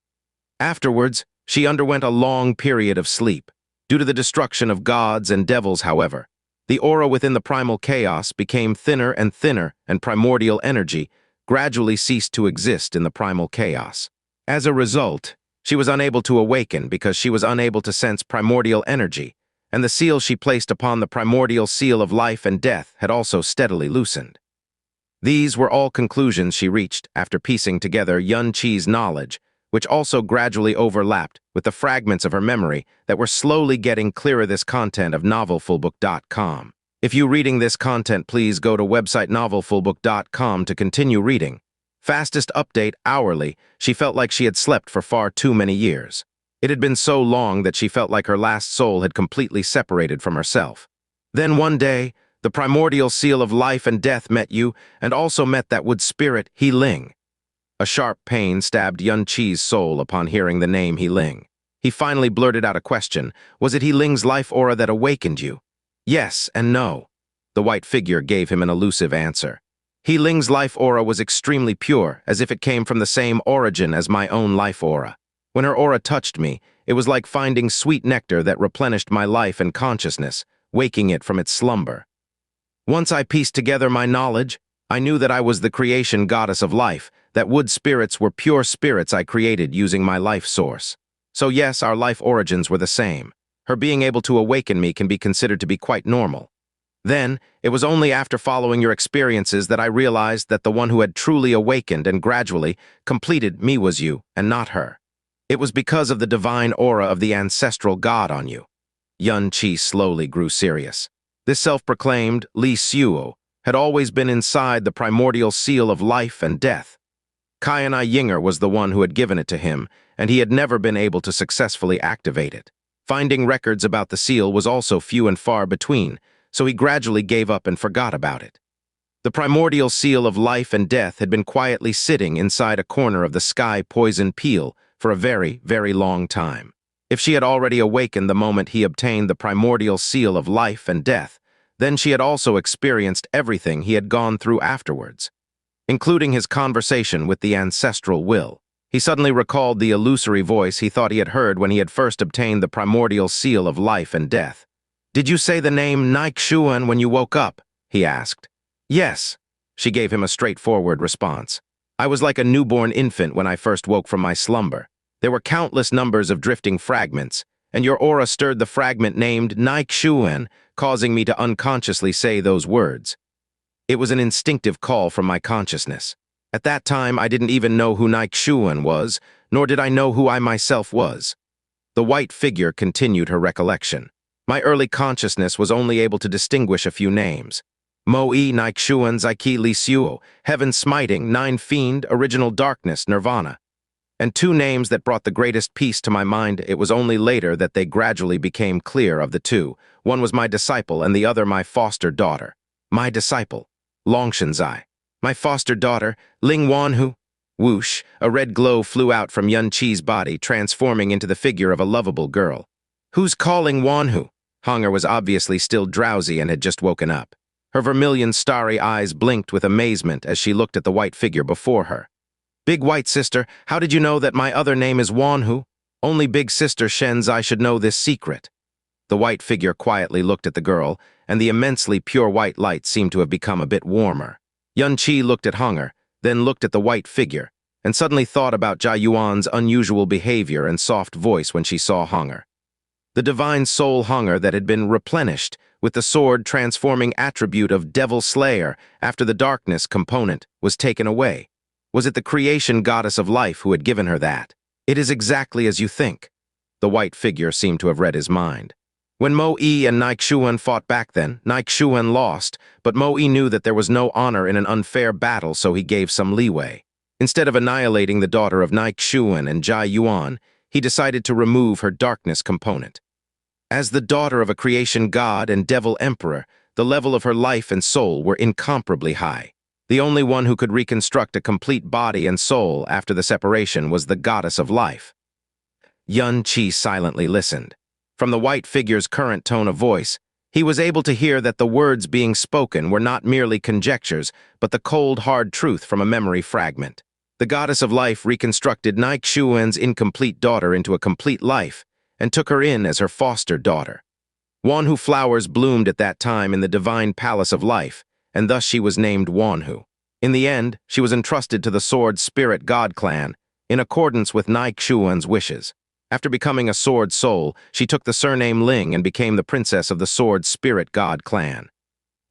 S1: Afterwards, she underwent a long period of sleep. Due to the destruction of gods and devils, however, the aura within the primal chaos became thinner, and primordial energy gradually ceased to exist in the primal chaos. As a result, she was unable to awaken because she was unable to sense primordial energy, and the seal she placed upon the primordial seal of life and death had also steadily loosened. These were all conclusions she reached after piecing together Xianxia's knowledge, which also gradually overlapped with the fragments of her memory that were slowly getting clearer. This content of novelfullbook.com. If you're reading this content, please go to website novelfullbook.com to continue reading. Fastest update hourly. She felt like she had slept for far too many years. It had been so long that she felt like her last soul had completely separated from herself. Then one day, the primordial seal of life and death met you, and also met that wood spirit, Healing. A sharp pain stabbed Xianxia's soul upon hearing the name Healing. He finally blurted out a question. Was it Healing's life aura that awakened you? Yes and no. The white figure gave him an elusive answer. Healing's life aura was extremely pure, as if it came from the same origin as my own life aura. When her aura touched me, it was like finding sweet nectar that replenished my life and consciousness, waking it from its slumber. Once I pieced together my knowledge, I knew that I was the creation goddess of life, that wood spirits were pure spirits I created using my life source. So yes, our life origins were the same. Her being able to awaken me can be considered to be quite normal. Then, it was only after following your experiences that I realized that the one who had truly awakened and gradually completed me was you, and not her. It was because of the divine aura of the ancestral god on you. Xianxia slowly grew serious. This self-proclaimed Li Xiu had always been inside the primordial seal of life and death. Qilin Yinger was the one who had given it to him, and he had never been able to successfully activate it. Finding records about the seal was also few and far between, so he gradually gave up and forgot about it. The primordial seal of life and death had been quietly sitting inside a corner of the sky poison peel for a very, very long time. If she had already awakened the moment he obtained the primordial seal of life and death, then she had also experienced everything he had gone through afterwards, including his conversation with the ancestral will. He suddenly recalled the illusory voice he thought he had heard when he had first obtained the primordial seal of life and death. "Did you say the name Nike Shuan when you woke up?" he asked. Yes, she gave him a straightforward response. I was like a newborn infant when I first woke from my slumber. There were countless numbers of drifting fragments, and your aura stirred the fragment named Nike-Shuan, causing me to unconsciously say those words. It was an instinctive call from my consciousness. At that time, I didn't even know who Nike-Shuan was, nor did I know who I myself was. The white figure continued her recollection. My early consciousness was only able to distinguish a few names. Mo-E, Nike-Shuan, Zaiki, Li Suo, Heaven Smiting, Nine Fiend, Original Darkness, Nirvana. And two names that brought the greatest peace to my mind. It was only later that they gradually became clear of the two. One was my disciple and the other my foster daughter. My disciple, Longshanzai. My foster daughter, Ling Wanhu. Whoosh, a red glow flew out from Yun Chi's body, transforming into the figure of a lovable girl. Who's calling Wanhu? Hunger was obviously still drowsy and had just woken up. Her vermilion, starry eyes blinked with amazement as she looked at the white figure before her. Big White Sister, how did you know that my other name is Wanhu? Only Big Sister Shenzai should know this secret. The white figure quietly looked at the girl, and the immensely pure white light seemed to have become a bit warmer. Yun Chi looked at Hunger, then looked at the white figure, and suddenly thought about Jia Yuan's unusual behavior and soft voice when she saw Hunger. The divine soul Hunger that had been replenished with the sword-transforming attribute of Devil Slayer after the darkness component was taken away. Was it the creation goddess of life who had given her that? It is exactly as you think. The white figure seemed to have read his mind. When Mo-E and Nike-Shuan fought back then, Nike-Shuan lost, but Mo-E knew that there was no honor in an unfair battle, so he gave some leeway. Instead of annihilating the daughter of Nike-Shuan and Jia Yuan, he decided to remove her darkness component. As the daughter of a creation god and devil emperor, the level of her life and soul were incomparably high. The only one who could reconstruct a complete body and soul after the separation was the goddess of life. Yun Chi silently listened. From the white figure's current tone of voice, he was able to hear that the words being spoken were not merely conjectures, but the cold, hard truth from a memory fragment. The goddess of life reconstructed Nike-Shuan's incomplete daughter into a complete life, and took her in as her foster daughter. Wanhu flowers bloomed at that time in the divine palace of life, and thus she was named Wanhu. In the end, she was entrusted to the Sword Spirit God clan, in accordance with Nike-Shuan's wishes. After becoming a sword soul, she took the surname Ling and became the princess of the Sword Spirit God clan.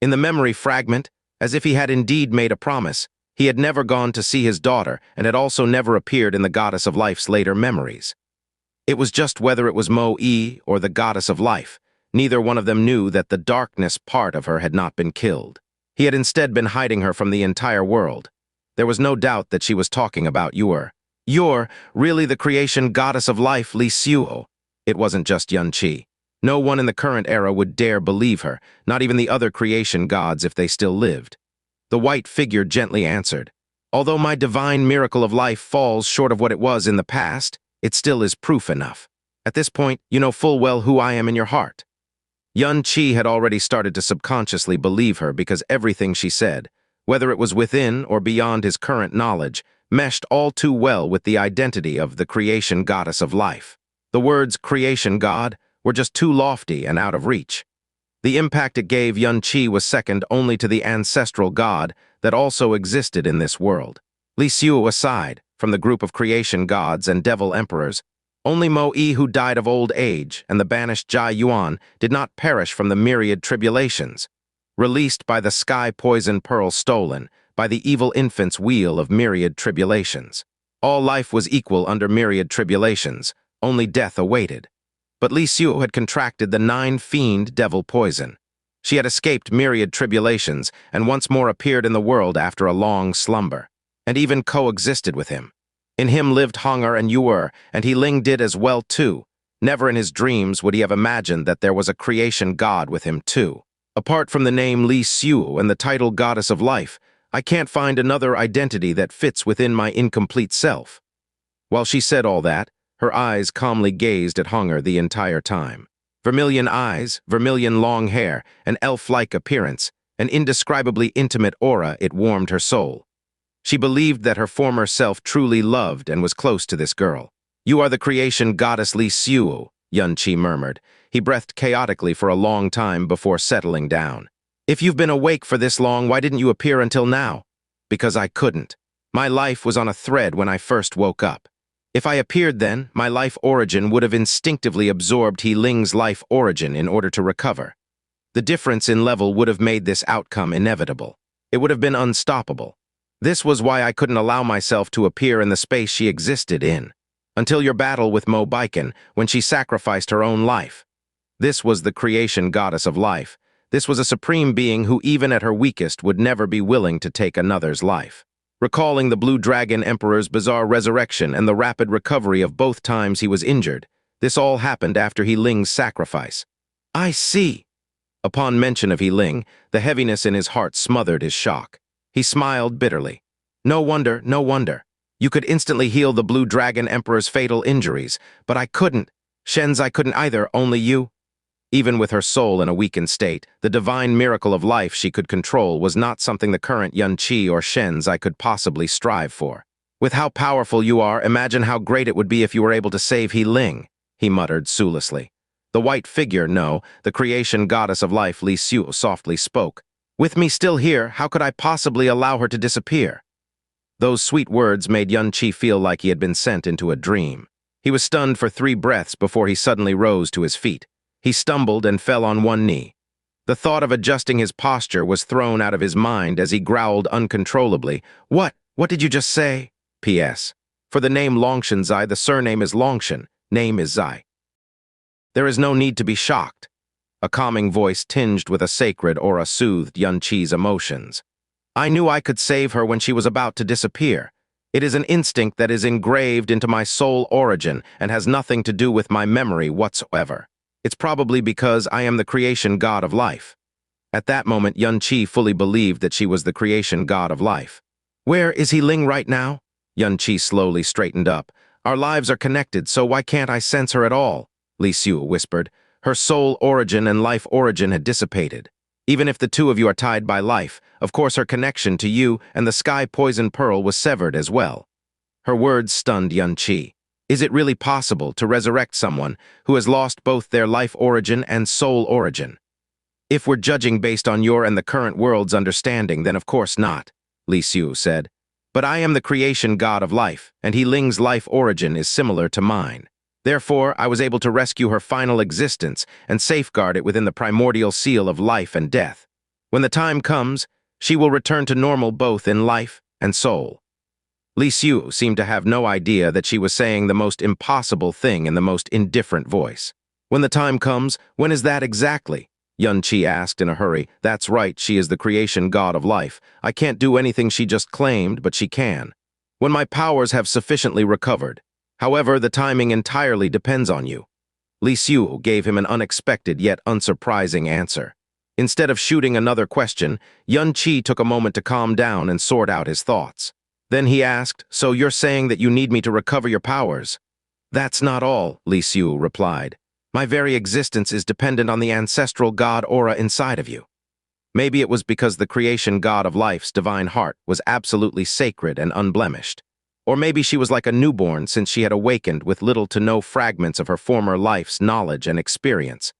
S1: In the memory fragment, as if he had indeed made a promise, he had never gone to see his daughter and had also never appeared in the goddess of life's later memories. It was just whether it was Mo-E or the goddess of life. Neither one of them knew that the darkness part of her had not been killed. He had instead been hiding her from the entire world. There was no doubt that she was talking about You're really the creation goddess of life, Li Suo. It wasn't just Yun Chi. No one in the current era would dare believe her, not even the other creation gods if they still lived. The white figure gently answered, although my divine miracle of life falls short of what it was in the past, it still is proof enough. At this point, you know full well who I am in your heart. Yun Chi had already started to subconsciously believe her because everything she said, whether it was within or beyond his current knowledge, meshed all too well with the identity of the creation goddess of life. The words creation god were just too lofty and out of reach. The impact it gave Yun Chi was second only to the ancestral god that also existed in this world. Li Suo aside, from the group of creation gods and devil emperors, only Mo-E, who died of old age, and the banished Jia Yuan did not perish from the myriad tribulations. Released by the sky poison pearl stolen, by the evil infant's wheel of myriad tribulations. All life was equal under myriad tribulations, only death awaited. But Li Suo had contracted the nine fiend devil poison. She had escaped myriad tribulations and once more appeared in the world after a long slumber, and even coexisted with him. In him lived Hunger and Yuer, and he Ling did as well too. Never in his dreams would he have imagined that there was a creation god with him too. Apart from the name Li Suo and the title Goddess of Life, I can't find another identity that fits within my incomplete self. While she said all that, her eyes calmly gazed at Hunger the entire time. Vermilion eyes, vermilion long hair, an elf-like appearance, an indescribably intimate aura, it warmed her soul. She believed that her former self truly loved and was close to this girl. You are the creation goddess Li Suo, Yun Chi murmured. He breathed chaotically for a long time before settling down. If you've been awake for this long, why didn't you appear until now? Because I couldn't. My life was on a thread when I first woke up. If I appeared then, my life origin would have instinctively absorbed He Ling's life origin in order to recover. The difference in level would have made this outcome inevitable. It would have been unstoppable. This was why I couldn't allow myself to appear in the space she existed in. Until your battle with Mo Baiken, when she sacrificed her own life. This was the creation goddess of life. This was a supreme being who, even at her weakest, would never be willing to take another's life. Recalling the Blue Dragon Emperor's bizarre resurrection and the rapid recovery of both times he was injured, this all happened after He Ling's sacrifice. I see. Upon mention of He Ling, the heaviness in his heart smothered his shock. He smiled bitterly. No wonder, no wonder. You could instantly heal the Blue Dragon Emperor's fatal injuries, but I couldn't. I couldn't either, only you. Even with her soul in a weakened state, the divine miracle of life she could control was not something the current Qi or I could possibly strive for. With how powerful you are, imagine how great it would be if you were able to save He Ling, he muttered soullessly. The white figure, no, the creation goddess of life, Li Xiu, softly spoke. With me still here, how could I possibly allow her to disappear? Those sweet words made Qi feel like he had been sent into a dream. He was stunned for 3 breaths before he suddenly rose to his feet. He stumbled and fell on one knee. The thought of adjusting his posture was thrown out of his mind as he growled uncontrollably. What did you just say? P.S. For the name Longshan Zai, the surname is Longshan, name is Zai. There is no need to be shocked. A calming voice tinged with a sacred aura soothed Qi's emotions. I knew I could save her when she was about to disappear. It is an instinct that is engraved into my soul origin and has nothing to do with my memory whatsoever. It's probably because I am the creation god of life. At that moment, Qi fully believed that she was the creation god of life. Where is He Ling right now? Qi slowly straightened up. Our lives are connected, so why can't I sense her at all? Li Xiu whispered. Her soul origin and life origin had dissipated. Even if the two of you are tied by life, of course her connection to you and the sky poison pearl was severed as well. Her words stunned Qi. Is it really possible to resurrect someone who has lost both their life origin and soul origin? If we're judging based on your and the current world's understanding, then of course not, Li Xiu said. But I am the creation god of life, and He Ling's life origin is similar to mine. Therefore, I was able to rescue her final existence and safeguard it within the primordial seal of life and death. When the time comes, she will return to normal both in life and soul. Li Xiu seemed to have no idea that she was saying the most impossible thing in the most indifferent voice. When the time comes, when is that exactly? Qi asked in a hurry. That's right, she is the creation god of life. I can't do anything she just claimed, but she can. When my powers have sufficiently recovered. However, the timing entirely depends on you. Li Xiu gave him an unexpected yet unsurprising answer. Instead of shooting another question, Qi took a moment to calm down and sort out his thoughts. Then he asked, so you're saying that you need me to recover your powers? That's not all, Li Xiu replied. My very existence is dependent on the ancestral god aura inside of you. Maybe it was because the creation god of life's divine heart was absolutely sacred and unblemished. Or maybe she was like a newborn since she had awakened with little to no fragments of her former life's knowledge and experience.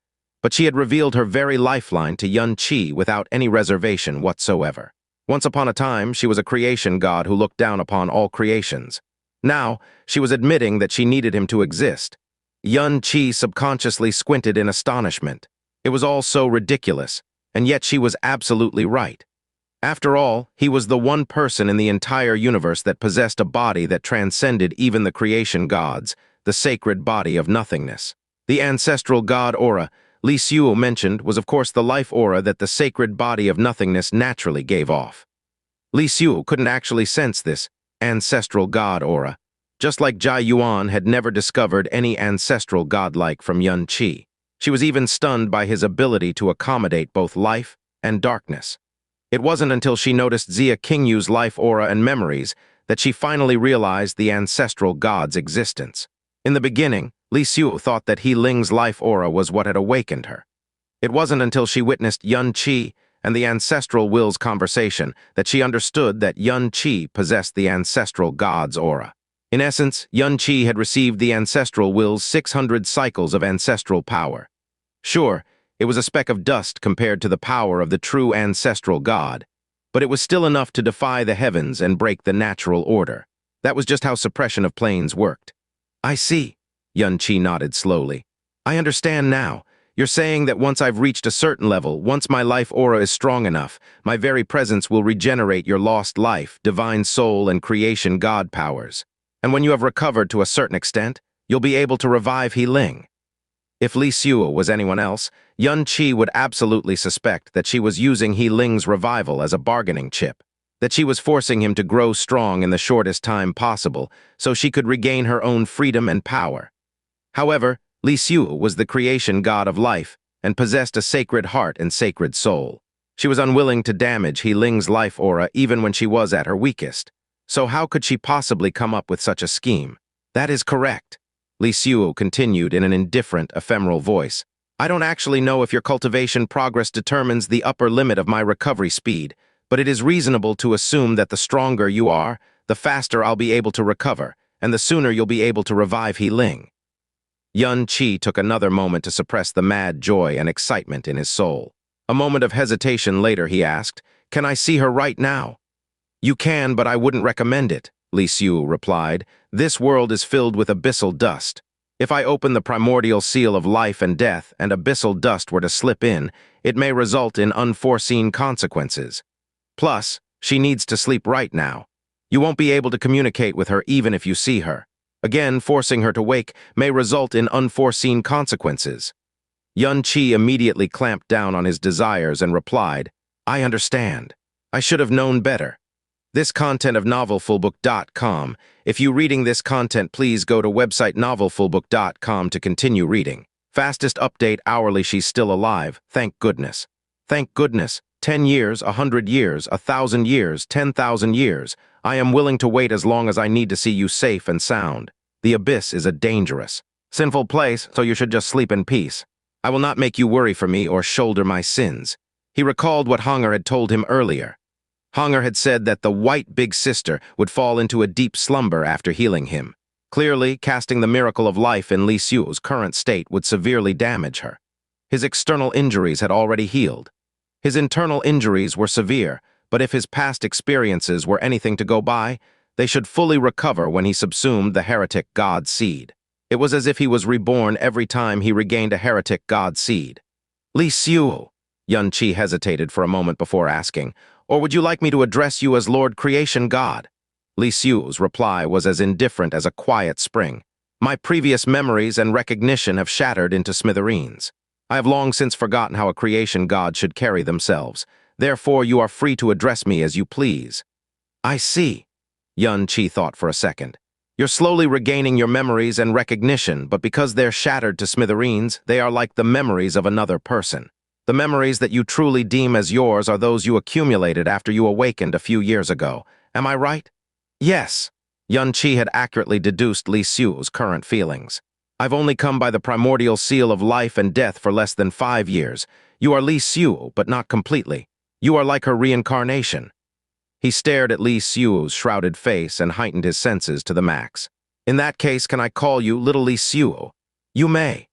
S1: But she had revealed her very lifeline to Qi without any reservation whatsoever. Once upon a time, she was a creation god who looked down upon all creations. Now, she was admitting that she needed him to exist. Qi subconsciously squinted in astonishment. It was all so ridiculous, and yet she was absolutely right. After all, he was the one person in the entire universe that possessed a body that transcended even the creation gods, the sacred body of nothingness. The ancestral god aura, Li Xiu mentioned, was of course the life aura that the sacred body of nothingness naturally gave off. Li Xiu couldn't actually sense this ancestral god aura, just like Jia Yuan had never discovered any ancestral godlike from Qi. She was even stunned by his ability to accommodate both life and darkness. It wasn't until she noticed Xia Qingyu's life aura and memories that she finally realized the ancestral god's existence. In the beginning, Li Xiu thought that He Ling's life aura was what had awakened her. It wasn't until she witnessed Qi and the ancestral will's conversation that she understood that Qi possessed the ancestral god's aura. In essence, Qi had received the ancestral will's 600 cycles of ancestral power. Sure, It was a speck of dust compared to the power of the true ancestral god, but it was still enough to defy the heavens and break the natural order. That was just how suppression of planes worked. I see. Xianxia nodded slowly. I understand now. You're saying that once I've reached a certain level, once my life aura is strong enough, my very presence will regenerate your lost life, divine soul, and creation god powers. And when you have recovered to a certain extent, you'll be able to revive Healing. If Xianxia was anyone else, Xianxia would absolutely suspect that she was using Healing's revival as a bargaining chip, that she was forcing him to grow strong in the shortest time possible so she could regain her own freedom and power. However, Xianxia was the creation god of life and possessed a sacred heart and sacred soul. She was unwilling to damage Healing's life aura even when she was at her weakest. So how could she possibly come up with such a scheme? That is correct. Xianxia continued in an indifferent, ephemeral voice. I don't actually know if your cultivation progress determines the upper limit of my recovery speed, but it is reasonable to assume that the stronger you are, the faster I'll be able to recover, and the sooner you'll be able to revive Healing. Xianxia took another moment to suppress the mad joy and excitement in his soul. A moment of hesitation later he asked, Can I see her right now? You can, but I wouldn't recommend it, Xianxia replied. This world is filled with abyssal dust. If I open the primordial seal of life and death and abyssal dust were to slip in, it may result in unforeseen consequences. Plus, she needs to sleep right now. You won't be able to communicate with her even if you see her. Again, forcing her to wake may result in unforeseen consequences. Xianxia immediately clamped down on his desires and replied, I understand. I should have known better. This content of novelfullbook.com. If you reading this content, please go to website novelfullbook.com to continue reading. Fastest update hourly. She's still alive. Thank goodness. Thank goodness. 10 years, 100 years, 1,000 years, 10,000 years. I am willing to wait as long as I need to see you safe and sound. The abyss is a dangerous, sinful place, so you should just sleep in peace. I will not make you worry for me or shoulder my sins. He recalled what Hanger had told him earlier. Hanger had said that the white big sister would fall into a deep slumber after healing him. Clearly, casting the miracle of life in Xianxia's current state would severely damage her. His external injuries had already healed. His internal injuries were severe, but if his past experiences were anything to go by, they should fully recover when he subsumed the heretic god seed. It was as if he was reborn every time he regained a heretic god seed. Xianxia, Xianxia hesitated for a moment before asking, or would you like me to address you as Lord Creation God? Xianxia's reply was as indifferent as a quiet spring. My previous memories and recognition have shattered into smithereens. I have long since forgotten how a creation god should carry themselves. Therefore, you are free to address me as you please. I see. Xianxia thought for a second. You're slowly regaining your memories and recognition, but because they're shattered to smithereens, they are like the memories of another person. The memories that you truly deem as yours are those you accumulated after you awakened a few years ago. Am I right? Yes. Xianxia had accurately deduced Xianxia's current feelings. I've only come by the primordial seal of life and death for less than 5 years. You are Xianxia, but not completely. You are like her reincarnation. He stared at Xianxia's shrouded face and heightened his senses to the max. In that case, can I call you Little Xianxia? You may.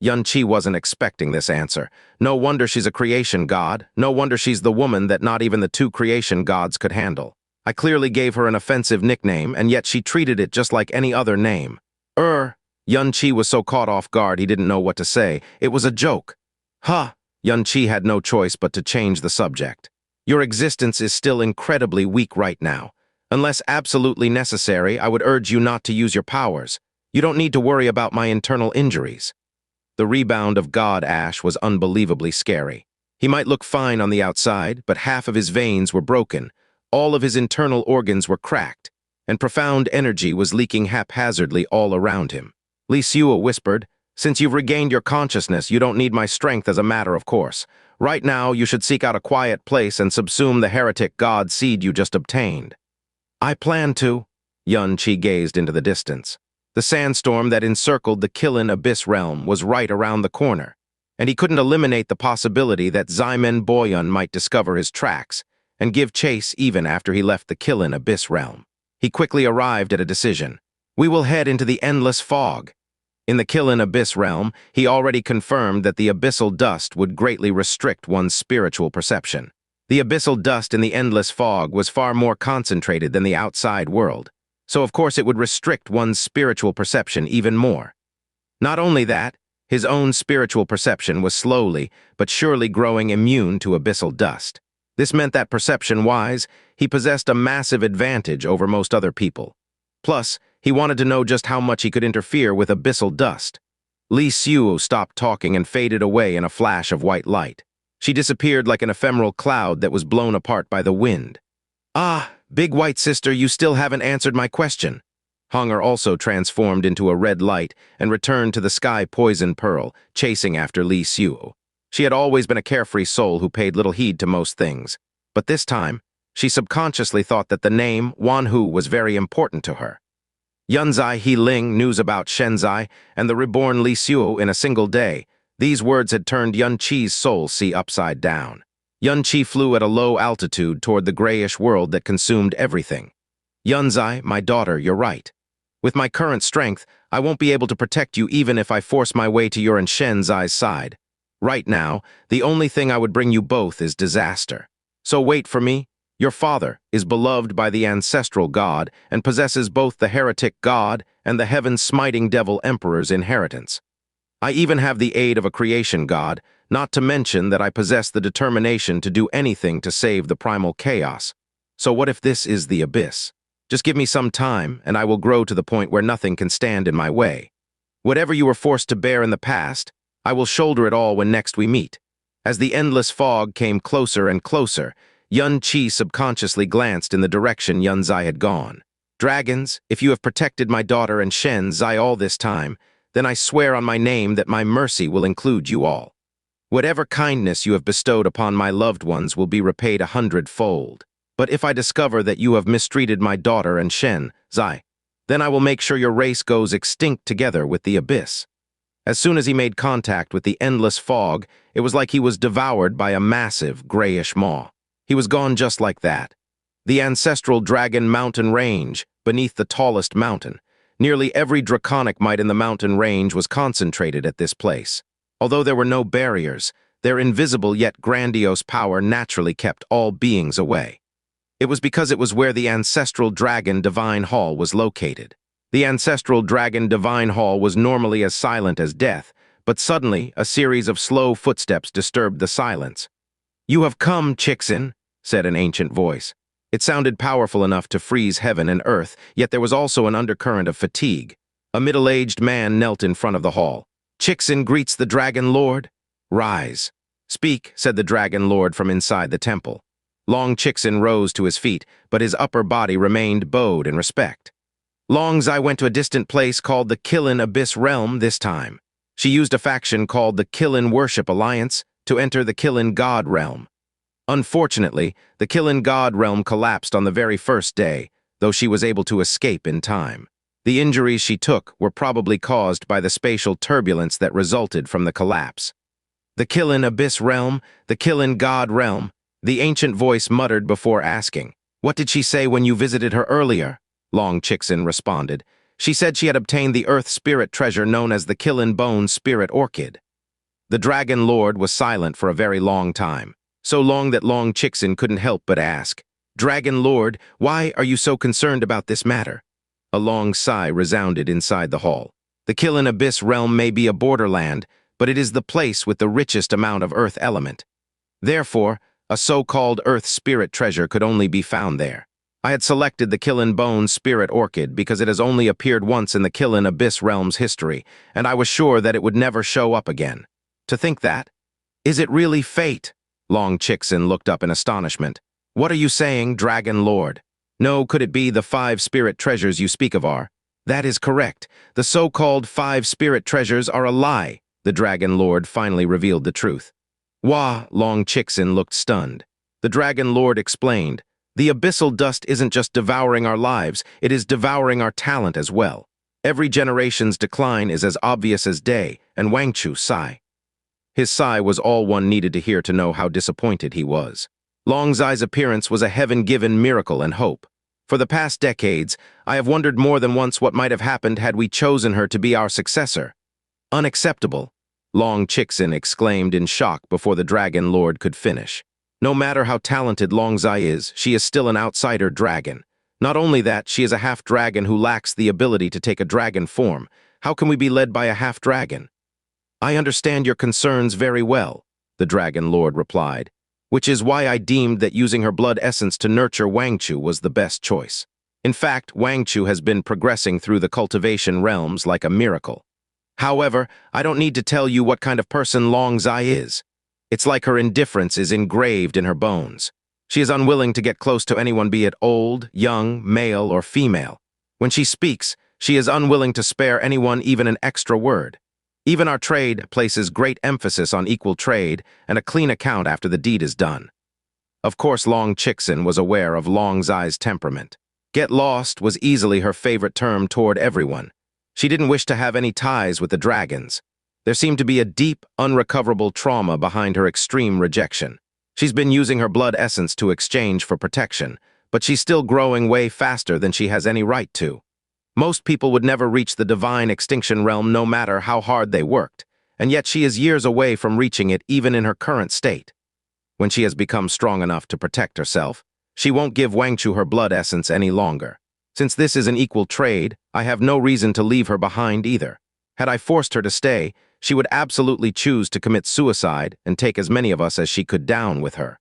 S1: Xianxia wasn't expecting this answer. No wonder she's a creation god. No wonder she's the woman that not even the two creation gods could handle. I clearly gave her an offensive nickname, and yet she treated it just like any other name. Xianxia was so caught off guard he didn't know what to say. It was a joke. Huh. Xianxia had no choice but to change the subject. Your existence is still incredibly weak right now. Unless absolutely necessary, I would urge you not to use your powers. You don't need to worry about my internal injuries. The rebound of God Ash was unbelievably scary. He might look fine on the outside, but half of his veins were broken, all of his internal organs were cracked, and profound energy was leaking haphazardly all around him. Xianxia whispered, Since you've regained your consciousness, you don't need my strength as a matter of course. Right now, you should seek out a quiet place and subsume the heretic god seed you just obtained. I plan to. Xianxia gazed into the distance. The sandstorm that encircled the Qilin Abyss realm was right around the corner, and he couldn't eliminate the possibility that Ximen Boyun might discover his tracks and give chase even after he left the Qilin Abyss realm. He quickly arrived at a decision. We will head into the endless fog. In the Qilin Abyss realm, he already confirmed that the abyssal dust would greatly restrict one's spiritual perception. The abyssal dust in the endless fog was far more concentrated than the outside world, so of course it would restrict one's spiritual perception even more. Not only that, his own spiritual perception was slowly but surely growing immune to abyssal dust. This meant that perception-wise, he possessed a massive advantage over most other people. Plus, he wanted to know just how much he could interfere with abyssal dust. Li Xiu stopped talking and faded away in a flash of white light. She disappeared like an ephemeral cloud that was blown apart by the wind. "Ah, big white sister, you still haven't answered my question." Hunger also transformed into a red light and returned to the sky poison pearl, chasing after Li Xiu. She had always been a carefree soul who paid little heed to most things, but this time, she subconsciously thought that the name Wanhu was very important to her. Yunzai He Ling news about Shenzai and the reborn Li Xiu in a single day. These words had turned Yun Qi's soul see upside down. Yun Qi flew at a low altitude toward the grayish world that consumed everything. "Yunzai, my daughter, you're right. With my current strength, I won't be able to protect you even if I force my way to your and Shenzai's side. Right now, the only thing I would bring you both is disaster. So wait for me. Your father is beloved by the ancestral god and possesses both the heretic god and the heaven-smiting devil emperor's inheritance. I even have the aid of a creation god, not to mention that I possess the determination to do anything to save the primal chaos. So what if this is the abyss? Just give me some time, and I will grow to the point where nothing can stand in my way. Whatever you were forced to bear in the past, I will shoulder it all when next we meet." As the endless fog came closer and closer, Yun Qi subconsciously glanced in the direction Yunzai had gone. "Dragons, if you have protected my daughter and Shenzai all this time, then I swear on my name that my mercy will include you all. Whatever kindness you have bestowed upon my loved ones will be repaid 100-fold. But if I discover that you have mistreated my daughter and Shenzai, then I will make sure your race goes extinct together with the abyss." As soon as he made contact with the endless fog, it was like he was devoured by a massive, grayish maw. He was gone just like that. The ancestral Dragon Mountain Range, beneath the tallest mountain. Nearly every draconic might in the mountain range was concentrated at this place. Although there were no barriers, their invisible yet grandiose power naturally kept all beings away. It was because it was where the ancestral Dragon Divine Hall was located. The ancestral Dragon Divine Hall was normally as silent as death, but suddenly a series of slow footsteps disturbed the silence. "You have come, Qixin," said an ancient voice. It sounded powerful enough to freeze heaven and earth, yet there was also an undercurrent of fatigue. A middle-aged man knelt in front of the hall. "Qixin greets the Dragon Lord." "Rise." "Speak," said the Dragon Lord from inside the temple. Long Qixin rose to his feet, but his upper body remained bowed in respect. "Longzai went to a distant place called the Qilin Abyss Realm this time. She used a faction called the Qilin Worship Alliance to enter the Qilin God Realm. Unfortunately, the Qilin God Realm collapsed on the very first day, though she was able to escape in time. The injuries she took were probably caused by the spatial turbulence that resulted from the collapse." "The Qilin Abyss Realm, the Qilin God Realm," the ancient voice muttered before asking. "What did she say when you visited her earlier?" Long Qixin responded. "She said she had obtained the earth spirit treasure known as the Qilin Bone Spirit Orchid." The Dragon Lord was silent for a very long time, so long that Long Qixin couldn't help but ask, "Dragon Lord, why are you so concerned about this matter?" A long sigh resounded inside the hall. "The Qilin Abyss Realm may be a borderland, but it is the place with the richest amount of earth element. Therefore, a so-called earth spirit treasure could only be found there. I had selected the Qilin Bone Spirit Orchid because it has only appeared once in the Qilin Abyss Realm's history, and I was sure that it would never show up again. To think that? Is it really fate?" Long Qixin looked up in astonishment. "What are you saying, Dragon Lord? No, could it be the 5 spirit treasures you speak of are?" "That is correct. The so-called 5 spirit treasures are a lie." The Dragon Lord finally revealed the truth. "Wah," Long Qixin looked stunned. The Dragon Lord explained, "The abyssal dust isn't just devouring our lives, it is devouring our talent as well. Every generation's decline is as obvious as day," and Wangchu sighed. His sigh was all one needed to hear to know how disappointed he was. Longzai's appearance was a heaven-given miracle and hope. For the past decades, I have wondered more than once what might have happened had we chosen her to be our successor. Unacceptable, Long Qixin exclaimed in shock before the Dragon Lord could finish. No matter how talented Longzai is, she is still an outsider dragon. Not only that, she is a half-dragon who lacks the ability to take a dragon form. How can we be led by a half-dragon? I understand your concerns very well, the Dragon Lord replied, which is why I deemed that using her blood essence to nurture Wangchu was the best choice. In fact, Wangchu has been progressing through the cultivation realms like a miracle. However, I don't need to tell you what kind of person Longzai is. It's like her indifference is engraved in her bones. She is unwilling to get close to anyone, be it old, young, male, or female. When she speaks, she is unwilling to spare anyone even an extra word. Even our trade places great emphasis on equal trade and a clean account after the deed is done. Of course, Long Qixin was aware of Longzai's temperament. Get lost was easily her favorite term toward everyone. She didn't wish to have any ties with the dragons. There seemed to be a deep, unrecoverable trauma behind her extreme rejection. She's been using her blood essence to exchange for protection, but she's still growing way faster than she has any right to. Most people would never reach the divine extinction realm no matter how hard they worked, and yet she is years away from reaching it even in her current state. When she has become strong enough to protect herself, she won't give Wangchu her blood essence any longer. Since this is an equal trade, I have no reason to leave her behind either. Had I forced her to stay, she would absolutely choose to commit suicide and take as many of us as she could down with her.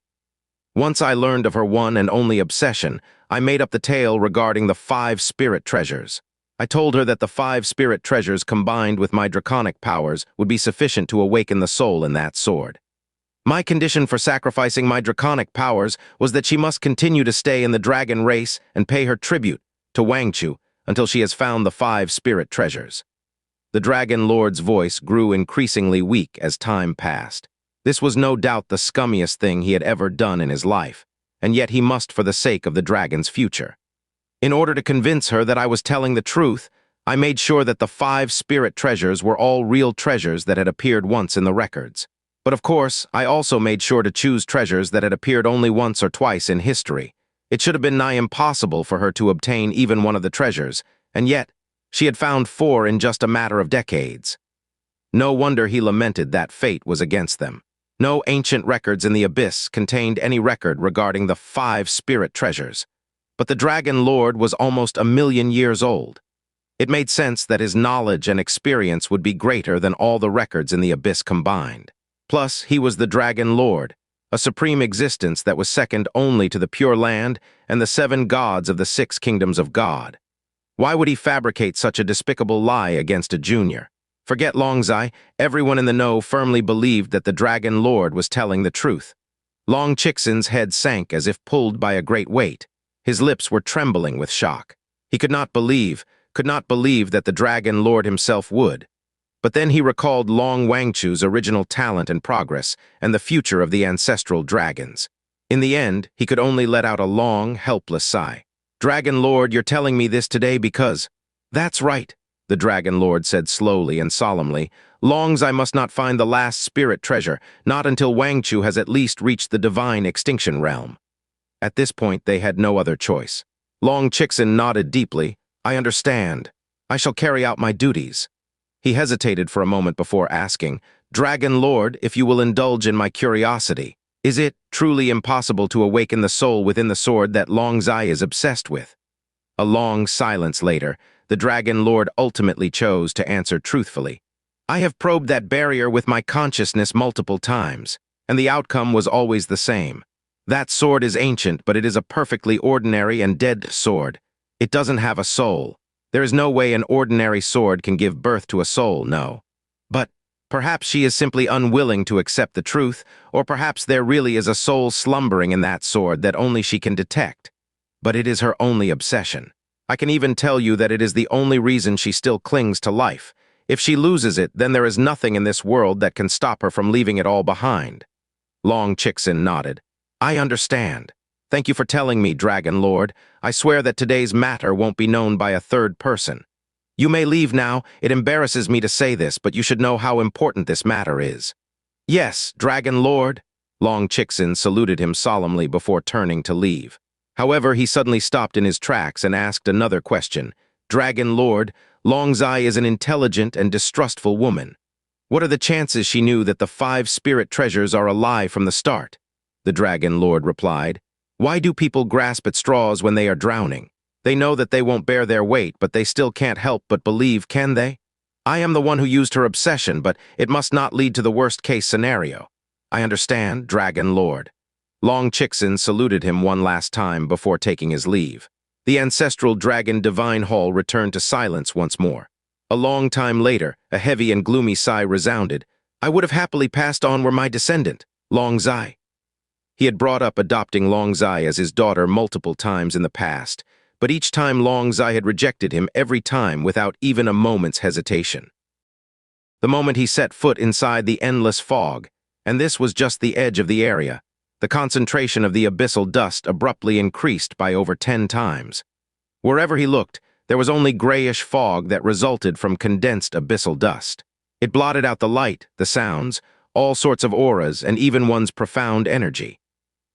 S1: Once I learned of her one and only obsession, I made up the tale regarding the 5 spirit treasures. I told her that the 5 spirit treasures combined with my draconic powers would be sufficient to awaken the soul in that sword. My condition for sacrificing my draconic powers was that she must continue to stay in the dragon race and pay her tribute to Wangchu until she has found the 5 spirit treasures. The Dragon Lord's voice grew increasingly weak as time passed. This was no doubt the scummiest thing he had ever done in his life, and yet he must for the sake of the dragon's future. In order to convince her that I was telling the truth, I made sure that the 5 spirit treasures were all real treasures that had appeared once in the records. But of course, I also made sure to choose treasures that had appeared only once or twice in history. It should have been nigh impossible for her to obtain even one of the treasures, and yet she had found 4 in just a matter of decades. No wonder he lamented that fate was against them. No ancient records in the Abyss contained any record regarding the 5 spirit treasures. But the Dragon Lord was almost 1,000,000 years old. It made sense that his knowledge and experience would be greater than all the records in the Abyss combined. Plus, he was the Dragon Lord, a supreme existence that was second only to the Pure Land and the 7 gods of the 6 kingdoms of God. Why would he fabricate such a despicable lie against a junior? Forget Longzai, everyone in the know firmly believed that the Dragon Lord was telling the truth. Long Qixin's head sank as if pulled by a great weight. His lips were trembling with shock. He could not believe that the Dragon Lord himself would. But then he recalled Long Wangchu's original talent and progress and the future of the ancestral dragons. In the end, he could only let out a long, helpless sigh. Dragon Lord, you're telling me this today because— That's right, the Dragon Lord said slowly and solemnly. Longzai must not find the last spirit treasure, not until Wangchu has at least reached the divine extinction realm. At this point, they had no other choice. Long Qixin nodded deeply. I understand. I shall carry out my duties. He hesitated for a moment before asking, Dragon Lord, if you will indulge in my curiosity, is it truly impossible to awaken the soul within the sword that Longzai is obsessed with? A long silence later, the Dragon Lord ultimately chose to answer truthfully. I have probed that barrier with my consciousness multiple times, and the outcome was always the same. That sword is ancient, but it is a perfectly ordinary and dead sword. It doesn't have a soul. There is no way an ordinary sword can give birth to a soul, no. But perhaps she is simply unwilling to accept the truth, or perhaps there really is a soul slumbering in that sword that only she can detect. But it is her only obsession. I can even tell you that it is the only reason she still clings to life. If she loses it, then there is nothing in this world that can stop her from leaving it all behind. Long Qixin nodded. I understand. Thank you for telling me, Dragon Lord. I swear that today's matter won't be known by a third person. You may leave now. It embarrasses me to say this, but you should know how important this matter is. Yes, Dragon Lord. Long Qixin saluted him solemnly before turning to leave. However, he suddenly stopped in his tracks and asked another question. Dragon Lord, Longzai is an intelligent and distrustful woman. What are the chances she knew that the 5 spirit treasures are a lie from the start? The Dragon Lord replied. Why do people grasp at straws when they are drowning? They know that they won't bear their weight, but they still can't help but believe, can they? I am the one who used her obsession, but it must not lead to the worst-case scenario. I understand, Dragon Lord. Long Chixin saluted him one last time before taking his leave. The ancestral dragon divine hall returned to silence once more. A long time later, a heavy and gloomy sigh resounded. I would have happily passed on were my descendant, Longzai. He had brought up adopting Longzai as his daughter multiple times in the past, but each time Longzai had rejected him every time without even a moment's hesitation. The moment he set foot inside the endless fog, and this was just the edge of the area, the concentration of the abyssal dust abruptly increased by over 10 times. Wherever he looked, there was only grayish fog that resulted from condensed abyssal dust. It blotted out the light, the sounds, all sorts of auras, and even one's profound energy.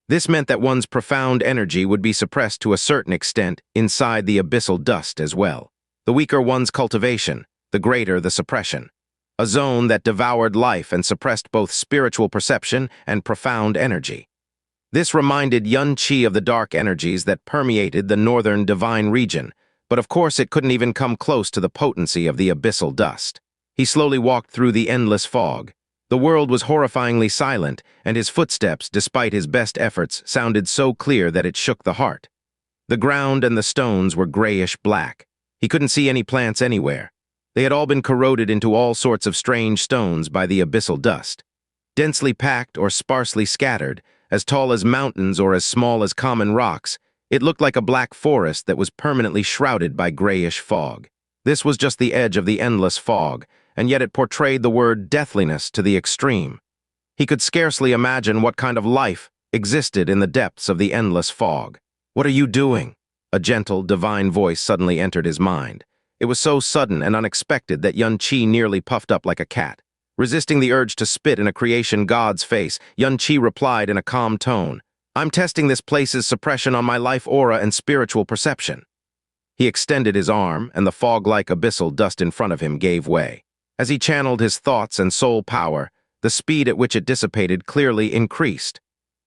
S1: This meant that one's profound energy would be suppressed to a certain extent inside the abyssal dust as well. The weaker one's cultivation, the greater the suppression. A zone that devoured life and suppressed both spiritual perception and profound energy. This reminded Xianxia of the dark energies that permeated the northern divine region, but of course it couldn't even come close to the potency of the abyssal dust. He slowly walked through the endless fog. The world was horrifyingly silent, and his footsteps, despite his best efforts, sounded so clear that it shook the heart. The ground and the stones were grayish-black. He couldn't see any plants anywhere. They had all been corroded into all sorts of strange stones by the abyssal dust. Densely packed or sparsely scattered, as tall as mountains or as small as common rocks, it looked like a black forest that was permanently shrouded by grayish fog. This was just the edge of the endless fog, and yet it portrayed the word deathliness to the extreme. He could scarcely imagine what kind of life existed in the depths of the endless fog. What are you doing? A gentle, divine voice suddenly entered his mind. It was so sudden and unexpected that Xianxia nearly puffed up like a cat. Resisting the urge to spit in a creation god's face, Xianxia replied in a calm tone, I'm testing this place's suppression on my life aura and spiritual perception. He extended his arm, and the fog-like abyssal dust in front of him gave way. As he channeled his thoughts and soul power, the speed at which it dissipated clearly increased.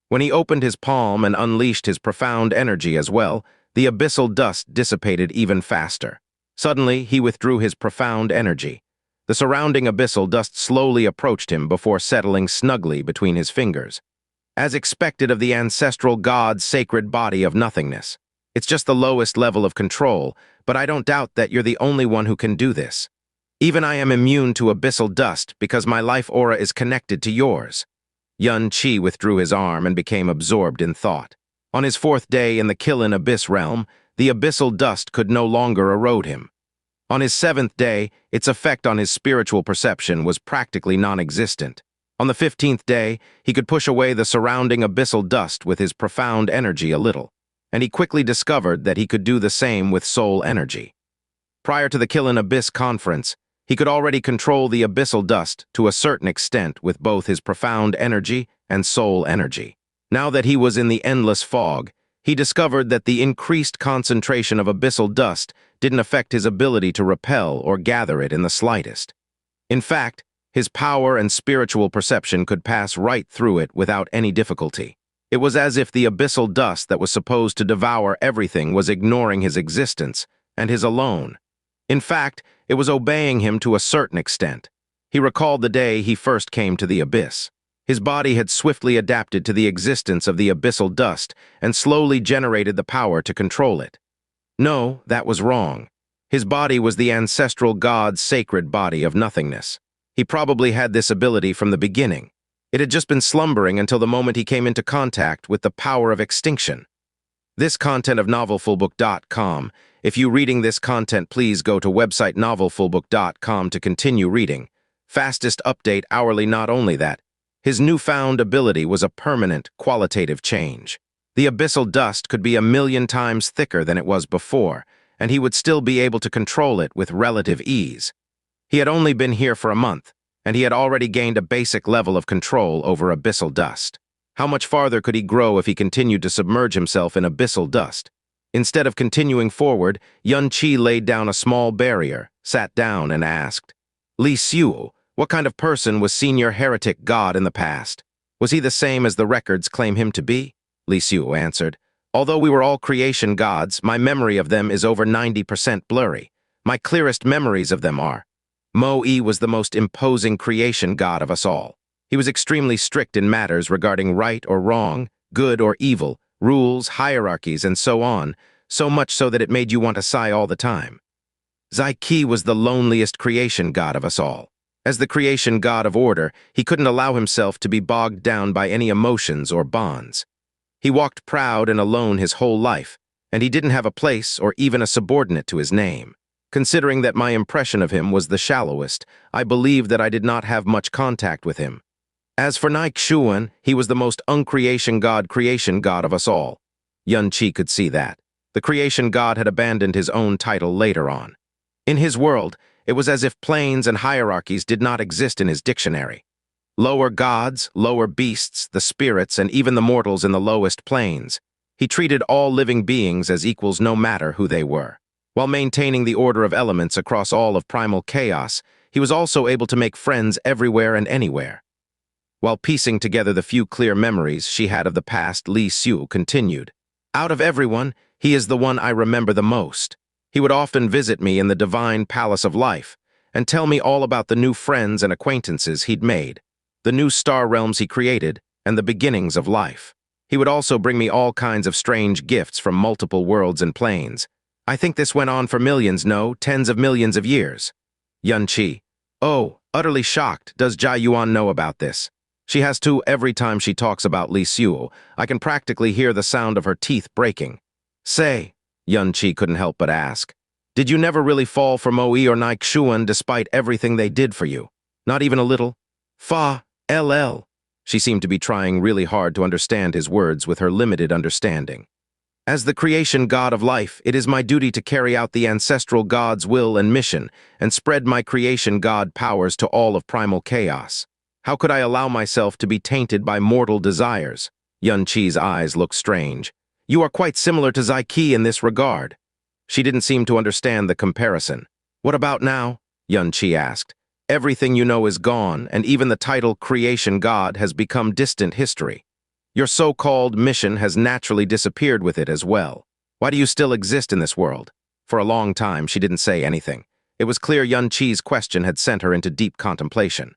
S1: When he opened his palm and unleashed his profound energy as well, the abyssal dust dissipated even faster. Suddenly, he withdrew his profound energy. The surrounding abyssal dust slowly approached him before settling snugly between his fingers. As expected of the ancestral god's sacred body of nothingness. It's just the lowest level of control, but I don't doubt that you're the only one who can do this. Even I am immune to abyssal dust because my life aura is connected to yours. Xianxia withdrew his arm and became absorbed in thought. On his 4th day in the Qilin Abyss realm, the abyssal dust could no longer erode him. On his 7th day, its effect on his spiritual perception was practically non-existent. On the 15th day, he could push away the surrounding abyssal dust with his profound energy a little, and he quickly discovered that he could do the same with soul energy. Prior to the Qilin Abyss conference, he could already control the abyssal dust to a certain extent with both his profound energy and soul energy. Now that he was in the endless fog, he discovered that the increased concentration of abyssal dust didn't affect his ability to repel or gather it in the slightest. In fact, his power and spiritual perception could pass right through it without any difficulty. It was as if the abyssal dust that was supposed to devour everything was ignoring his existence, and his alone. In fact, it was obeying him to a certain extent. He recalled the day he first came to the abyss. His body had swiftly adapted to the existence of the abyssal dust and slowly generated the power to control it. No, that was wrong. His body was the ancestral god's sacred body of nothingness. He probably had this ability from the beginning. It had just been slumbering until the moment he came into contact with the power of extinction. This content of novelfullbook.com. If you reading this content, please go to website novelfullbook.com to continue reading. Fastest update hourly. Not only that, his newfound ability was a permanent, qualitative change. The abyssal dust could be 1,000,000 times thicker than it was before, and he would still be able to control it with relative ease. He had only been here for a month, and he had already gained a basic level of control over abyssal dust. How much farther could he grow if he continued to submerge himself in abyssal dust? Instead of continuing forward, Xianxia laid down a small barrier, sat down, and asked, Li Xiu, what kind of person was Senior Heretic God in the past? Was he the same as the records claim him to be? Li Xiu answered, Although we were all creation gods, my memory of them is over 90% blurry. My clearest memories of them are. Mo-E was the most imposing creation god of us all. He was extremely strict in matters regarding right or wrong, good or evil, rules, hierarchies, and so on, so much so that it made you want to sigh all the time. Xianxia was the loneliest creation god of us all. As the creation god of order, he couldn't allow himself to be bogged down by any emotions or bonds. He walked proud and alone his whole life, and he didn't have a place or even a subordinate to his name. Considering that my impression of him was the shallowest, I believed that I did not have much contact with him. As for Xianxia, he was the most creation god of us all. Xianxia could see that. The creation god had abandoned his own title later on. In his world, it was as if planes and hierarchies did not exist in his dictionary. Lower gods, lower beasts, the spirits, and even the mortals in the lowest planes. He treated all living beings as equals no matter who they were. While maintaining the order of elements across all of primal chaos, he was also able to make friends everywhere and anywhere. While piecing together the few clear memories she had of the past, Li Xiu continued, Out of everyone, he is the one I remember the most. He would often visit me in the divine palace of life and tell me all about the new friends and acquaintances he'd made, the new star realms he created, and the beginnings of life. He would also bring me all kinds of strange gifts from multiple worlds and planes. I think this went on for millions, no, tens of millions of years. Xianxia, oh, utterly shocked, does Jia Yuan know about this? She has to every time she talks about Li Xiu. I can practically hear the sound of her teeth breaking. Say, Xianxia couldn't help but ask, did you never really fall for Mo-E or Xianxia despite everything they did for you? Not even a little? Fa, LL. She seemed to be trying really hard to understand his words with her limited understanding. As the creation god of life, it is my duty to carry out the ancestral god's will and mission and spread my creation god powers to all of primal chaos. How could I allow myself to be tainted by mortal desires? Xianxia's eyes looked strange. You are quite similar to Xianxia in this regard. She didn't seem to understand the comparison. What about now? Xianxia asked. Everything you know is gone, and even the title creation god has become distant history. Your so-called mission has naturally disappeared with it as well. Why do you still exist in this world? For a long time, she didn't say anything. It was clear Xianxia's question had sent her into deep contemplation.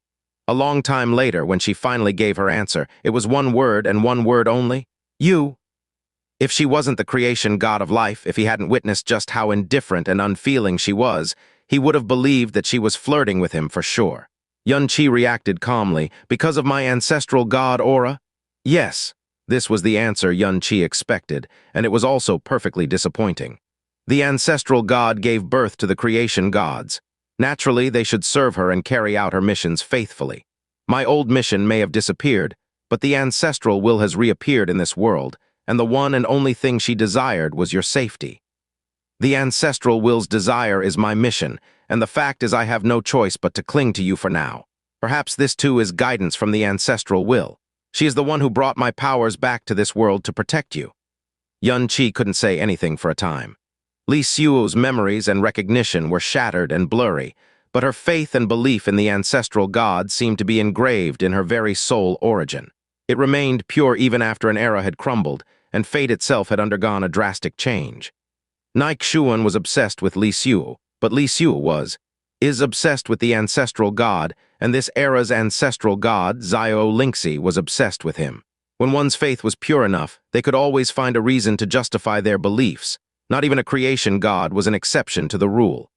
S1: A long time later, when she finally gave her answer, it was one word and one word only. You. If she wasn't the creation god of life, if he hadn't witnessed just how indifferent and unfeeling she was, he would have believed that she was flirting with him for sure. Xianxia reacted calmly, because of my ancestral god aura? Yes. This was the answer Xianxia expected, and it was also perfectly disappointing. The ancestral god gave birth to the creation gods. Naturally, they should serve her and carry out her missions faithfully. My old mission may have disappeared, but the ancestral will has reappeared in this world, and the one and only thing she desired was your safety. The ancestral will's desire is my mission, and the fact is I have no choice but to cling to you for now. Perhaps this too is guidance from the ancestral will. She is the one who brought my powers back to this world to protect you. Xianxia couldn't say anything for a time. Li Xiu's memories and recognition were shattered and blurry, but her faith and belief in the ancestral god seemed to be engraved in her very soul origin. It remained pure even after an era had crumbled, and fate itself had undergone a drastic change. Xianxia was obsessed with Li Xiu, but Li Xiu is obsessed with the ancestral god, and this era's ancestral god, Xianxia, was obsessed with him. When one's faith was pure enough, they could always find a reason to justify their beliefs. Not even a creation god was an exception to the rule.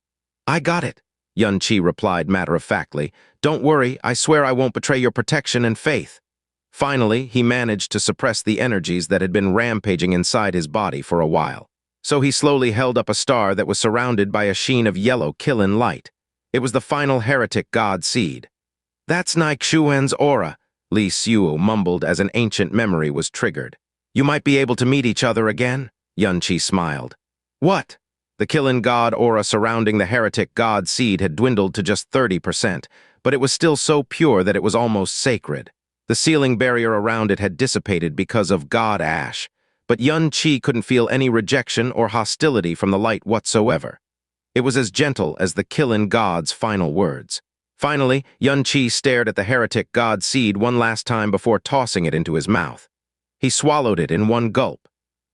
S1: I got it, Xianxia replied matter-of-factly. Don't worry, I swear I won't betray your protection and faith. Finally, he managed to suppress the energies that had been rampaging inside his body for a while. So he slowly held up a star that was surrounded by a sheen of yellow Qilin light. It was the final heretic god seed. That's Xianxia's aura, Li Xiu mumbled as an ancient memory was triggered. You might be able to meet each other again? Xianxia smiled. What? The Qilin god aura surrounding the heretic god seed had dwindled to just 30%, but it was still so pure that it was almost sacred. The sealing barrier around it had dissipated because of God Ash, but Yun Qi couldn't feel any rejection or hostility from the light whatsoever. It was as gentle as the Qilin God's final words. Finally, Yun Qi stared at the heretic god seed one last time before tossing it into his mouth. He swallowed it in one gulp.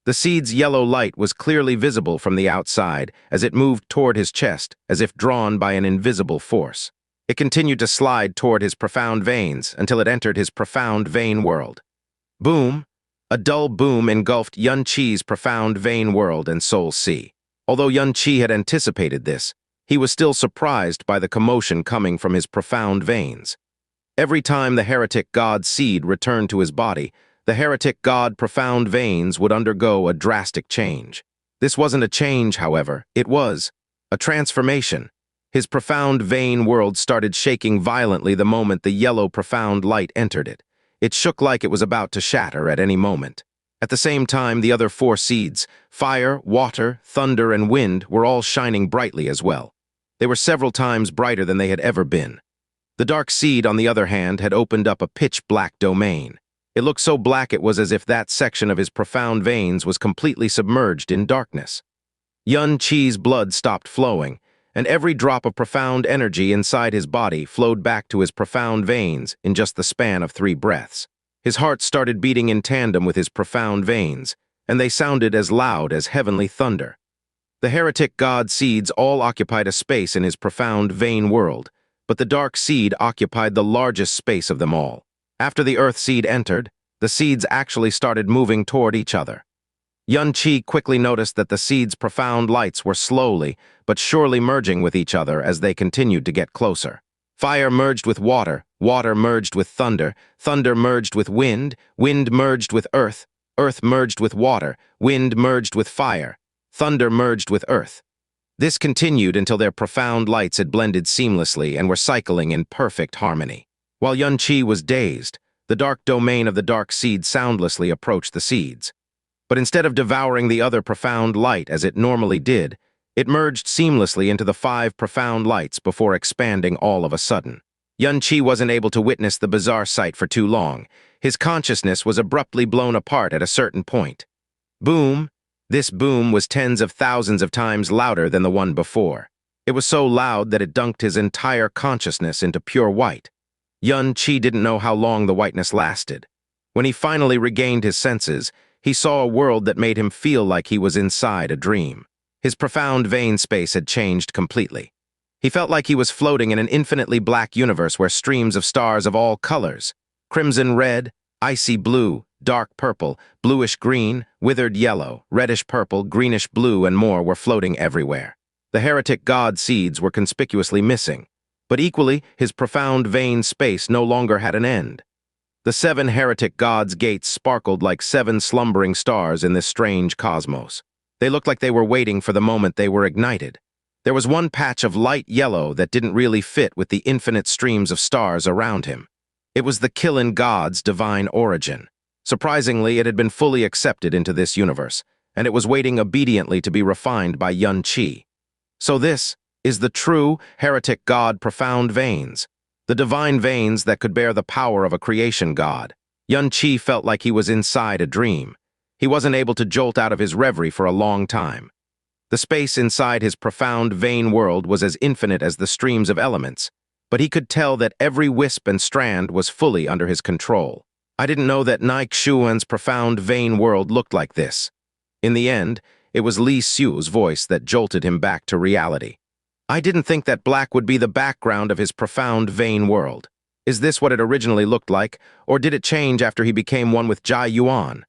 S1: The seed's yellow light was clearly visible from the outside as it moved toward his chest, as if drawn by an invisible force. It continued to slide toward his profound veins until it entered his profound vein world. Boom! A dull boom engulfed Yun Qi's profound vein world and soul sea. Although Yun Qi had anticipated this, he was still surprised by the commotion coming from his profound veins. Every time the heretic god seed returned to his body, the heretic god profound veins would undergo a drastic change. This wasn't a change, however, it was a transformation. His profound vein world started shaking violently the moment the yellow profound light entered it. It shook like it was about to shatter at any moment. At the same time, the other 4 seeds, fire, water, thunder, and wind, were all shining brightly as well. They were several times brighter than they had ever been. The dark seed, on the other hand, had opened up a pitch-black domain. It looked so black it was as if that section of his profound veins was completely submerged in darkness. Yun Qi's blood stopped flowing, and every drop of profound energy inside his body flowed back to his profound veins in just the span of 3 breaths. His heart started beating in tandem with his profound veins, and they sounded as loud as heavenly thunder. The heretic god seeds all occupied a space in his profound vein world, but the dark seed occupied the largest space of them all. After the earth seed entered, the seeds actually started moving toward each other. Yun Qi quickly noticed that the seeds' profound lights were slowly but surely merging with each other as they continued to get closer. Fire merged with water, water merged with thunder, thunder merged with wind, wind merged with earth, earth merged with water, wind merged with fire, thunder merged with earth. This continued until their profound lights had blended seamlessly and were cycling in perfect harmony. While Yun Qi was dazed, the dark domain of the dark seed soundlessly approached the seeds. But instead of devouring the other profound light as it normally did, it merged seamlessly into the 5 profound lights before expanding all of a sudden. Yun Qi wasn't able to witness the bizarre sight for too long. His consciousness was abruptly blown apart at a certain point. Boom! This boom was tens of thousands of times louder than the one before. It was so loud that it dunked his entire consciousness into pure white. Yun Qi didn't know how long the whiteness lasted. When he finally regained his senses, he saw a world that made him feel like he was inside a dream. His profound vein space had changed completely. He felt like he was floating in an infinitely black universe where streams of stars of all colors, crimson red, icy blue, dark purple, bluish green, withered yellow, reddish purple, greenish blue, and more were floating everywhere. The heretic god seeds were conspicuously missing, but equally, his profound vein space no longer had an end. The 7 heretic gods' gates sparkled like 7 slumbering stars in this strange cosmos. They looked like they were waiting for the moment they were ignited. There was one patch of light yellow that didn't really fit with the infinite streams of stars around him. It was the Qilin God's divine origin. Surprisingly, it had been fully accepted into this universe, and it was waiting obediently to be refined by Yun Qi. So this is the true heretic god profound veins, the divine veins that could bear the power of a creation god. Yun Qi felt like he was inside a dream. He wasn't able to jolt out of his reverie for a long time. The space inside his profound vein world was as infinite as the streams of elements, but he could tell that every wisp and strand was fully under his control. I didn't know that Xuan's profound vein world looked like this. In the end, it was Li Xu's voice that jolted him back to reality. I didn't think that black would be the background of his profound vein world. Is this what it originally looked like, or did it change after he became one with Jai Yuan?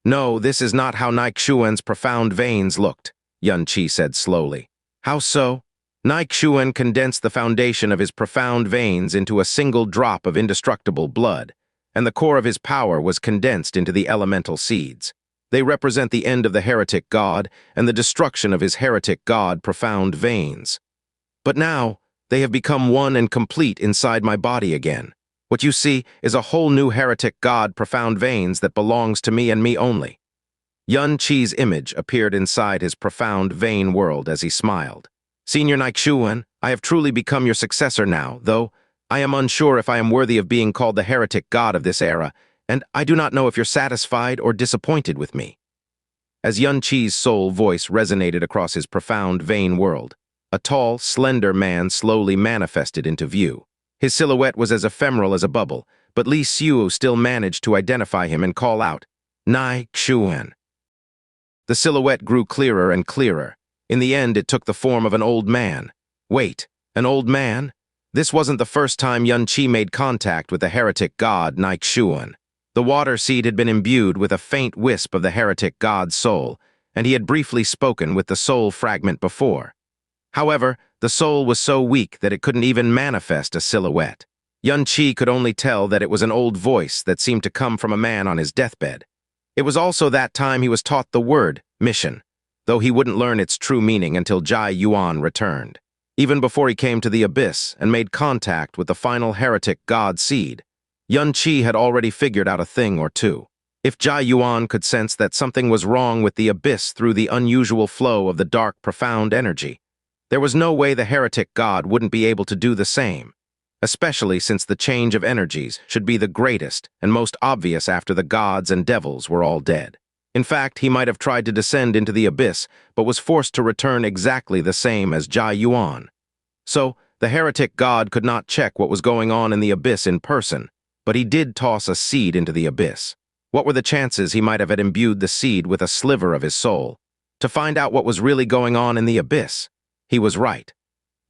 S1: No, this is not how Xuan's profound veins looked, Yun Qi said slowly. How so? Xuan condensed the foundation of his profound veins into a single drop of indestructible blood, and the core of his power was condensed into the elemental seeds. They represent the end of the heretic god and the destruction of his heretic god profound veins. But now, they have become one and complete inside my body again. What you see is a whole new heretic god profound veins that belongs to me and me only. Yun Qi's image appeared inside his profound vein world as he smiled. Senior Xuan, I have truly become your successor now, though I am unsure if I am worthy of being called the heretic god of this era, and I do not know if you're satisfied or disappointed with me." As Xianxia's soul voice resonated across his profound, vain world, a tall, slender man slowly manifested into view. His silhouette was as ephemeral as a bubble, but Li Xiu still managed to identify him and call out, "Nai Xuan." The silhouette grew clearer and clearer. In the end, it took the form of an old man. Wait, an old man? This wasn't the first time Xianxia made contact with the heretic god Nai Xuan. The water seed had been imbued with a faint wisp of the heretic god's soul, and he had briefly spoken with the soul fragment before. However, the soul was so weak that it couldn't even manifest a silhouette. Xianxia could only tell that it was an old voice that seemed to come from a man on his deathbed. It was also that time he was taught the word, mission, though he wouldn't learn its true meaning until Jai Yuan returned. Even before he came to the Abyss and made contact with the final heretic god seed, Xianxia had already figured out a thing or two. If Jai Yuan could sense that something was wrong with the Abyss through the unusual flow of the dark, profound energy, there was no way the heretic god wouldn't be able to do the same, especially since the change of energies should be the greatest and most obvious after the gods and devils were all dead. In fact, he might have tried to descend into the Abyss, but was forced to return exactly the same as Jai Yuan. So, the heretic god could not check what was going on in the Abyss in person, but he did toss a seed into the Abyss. What were the chances he might have had imbued the seed with a sliver of his soul? To find out what was really going on in the Abyss? He was right.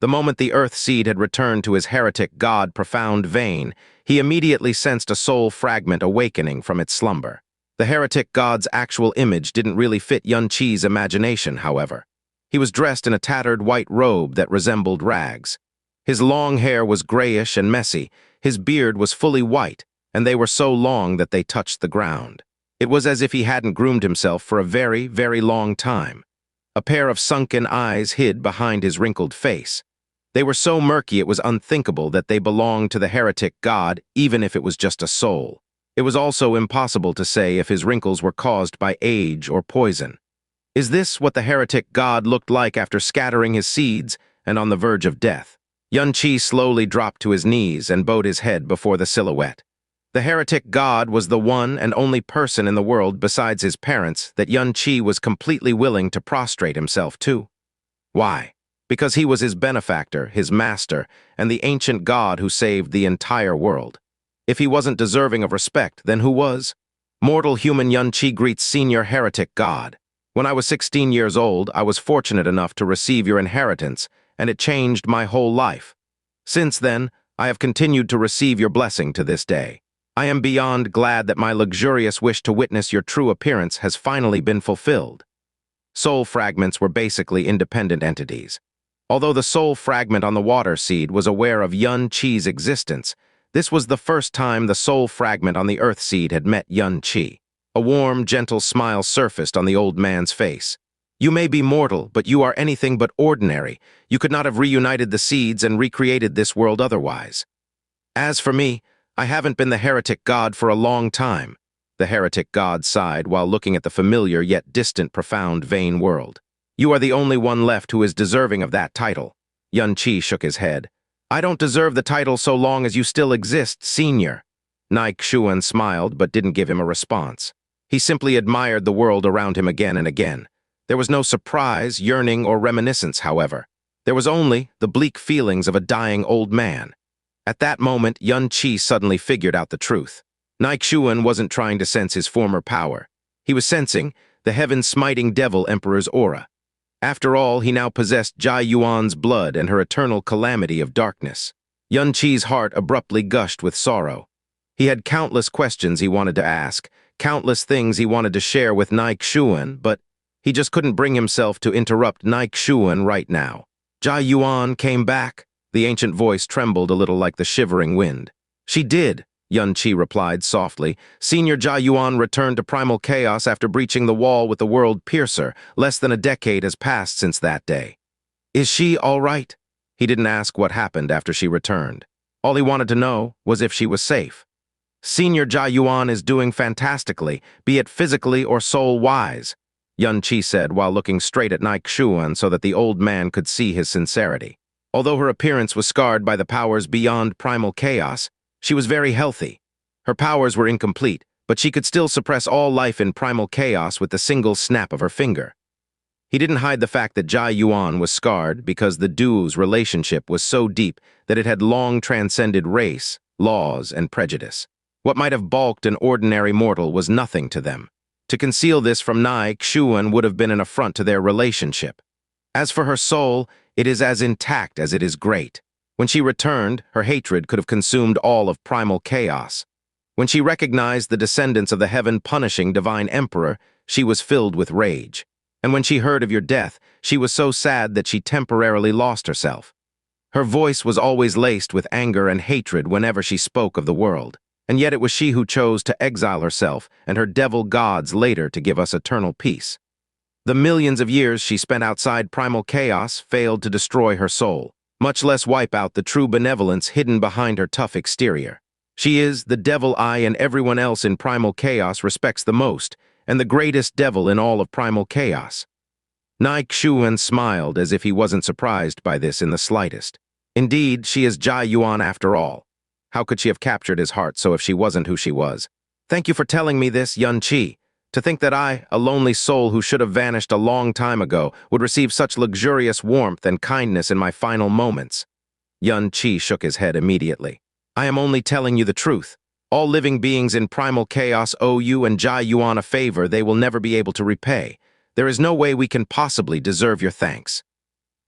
S1: The moment the earth seed had returned to his heretic god profound vein, he immediately sensed a soul fragment awakening from its slumber. The heretic god's actual image didn't really fit Xianxia's imagination, however. He was dressed in a tattered white robe that resembled rags. His long hair was grayish and messy, his beard was fully white, and they were so long that they touched the ground. It was as if he hadn't groomed himself for a very, very long time. A pair of sunken eyes hid behind his wrinkled face. They were so murky it was unthinkable that they belonged to the heretic god, even if it was just a soul. It was also impossible to say if his wrinkles were caused by age or poison. Is this what the heretic god looked like after scattering his seeds and on the verge of death? Xianxia slowly dropped to his knees and bowed his head before the silhouette. The heretic god was the one and only person in the world besides his parents that Xianxia was completely willing to prostrate himself to. Why? Because he was his benefactor, his master, and the ancient god who saved the entire world. If he wasn't deserving of respect, then who was? Mortal human Xianxia greets senior heretic god. When I was 16 years old, I was fortunate enough to receive your inheritance, and it changed my whole life. Since then, I have continued to receive your blessing to this day. I am beyond glad that my luxurious wish to witness your true appearance has finally been fulfilled. Soul fragments were basically independent entities. Although the soul fragment on the water seed was aware of Xianxia's existence, this was the first time the soul fragment on the earth seed had met Xianxia. A warm, gentle smile surfaced on the old man's face. You may be mortal, but you are anything but ordinary. You could not have reunited the seeds and recreated this world otherwise. As for me, I haven't been the heretic god for a long time. The heretic god sighed while looking at the familiar yet distant profound vain world. You are the only one left who is deserving of that title. Xianxia shook his head. I don't deserve the title so long as you still exist, senior. Nai Xuan smiled but didn't give him a response. He simply admired the world around him again and again. There was no surprise, yearning, or reminiscence, however. There was only the bleak feelings of a dying old man. At that moment, Xianxia suddenly figured out the truth. Nai Xuan wasn't trying to sense his former power. He was sensing the heaven-smiting devil emperor's aura. After all, he now possessed Jai Yuan's blood and her eternal calamity of darkness. Xianxia's heart abruptly gushed with sorrow. He had countless questions he wanted to ask, countless things he wanted to share with Nai Xuan, but he just couldn't bring himself to interrupt Nai Xuan right now. Jai Yuan came back. The ancient voice trembled a little like the shivering wind. She did, Xianxia replied softly. Senior Jai Yuan returned to primal chaos after breaching the wall with the world piercer. Less than a decade has passed since that day. Is she all right? He didn't ask what happened after she returned. All he wanted to know was if she was safe. Senior Jai Yuan is doing fantastically, be it physically or soul-wise, Xianxia said while looking straight at Nai Xuan so that the old man could see his sincerity. Although her appearance was scarred by the powers beyond primal chaos, she was very healthy. Her powers were incomplete, but she could still suppress all life in primal chaos with the single snap of her finger. He didn't hide the fact that Jia Yuan was scarred because the duo's relationship was so deep that it had long transcended race, laws, and prejudice. What might have balked an ordinary mortal was nothing to them. To conceal this from Nai Xuan would have been an affront to their relationship. As for her soul, it is as intact as it is great. When she returned, her hatred could have consumed all of primal chaos. When she recognized the descendants of the heaven-punishing divine emperor, she was filled with rage. And when she heard of your death, she was so sad that she temporarily lost herself. Her voice was always laced with anger and hatred whenever she spoke of the world. And yet it was she who chose to exile herself and her devil gods later to give us eternal peace. The millions of years she spent outside primal chaos failed to destroy her soul, much less wipe out the true benevolence hidden behind her tough exterior. She is the devil I and everyone else in primal chaos respects the most, and the greatest devil in all of primal chaos. Nai Xuan smiled as if he wasn't surprised by this in the slightest. Indeed, she is Jia Yuan after all. How could she have captured his heart so if she wasn't who she was? Thank you for telling me this, Yun Qi. To think that I, a lonely soul who should have vanished a long time ago, would receive such luxurious warmth and kindness in my final moments. Yun Qi shook his head immediately. I am only telling you the truth. All living beings in primal chaos owe you and Jia Yuan a favor they will never be able to repay. There is no way we can possibly deserve your thanks.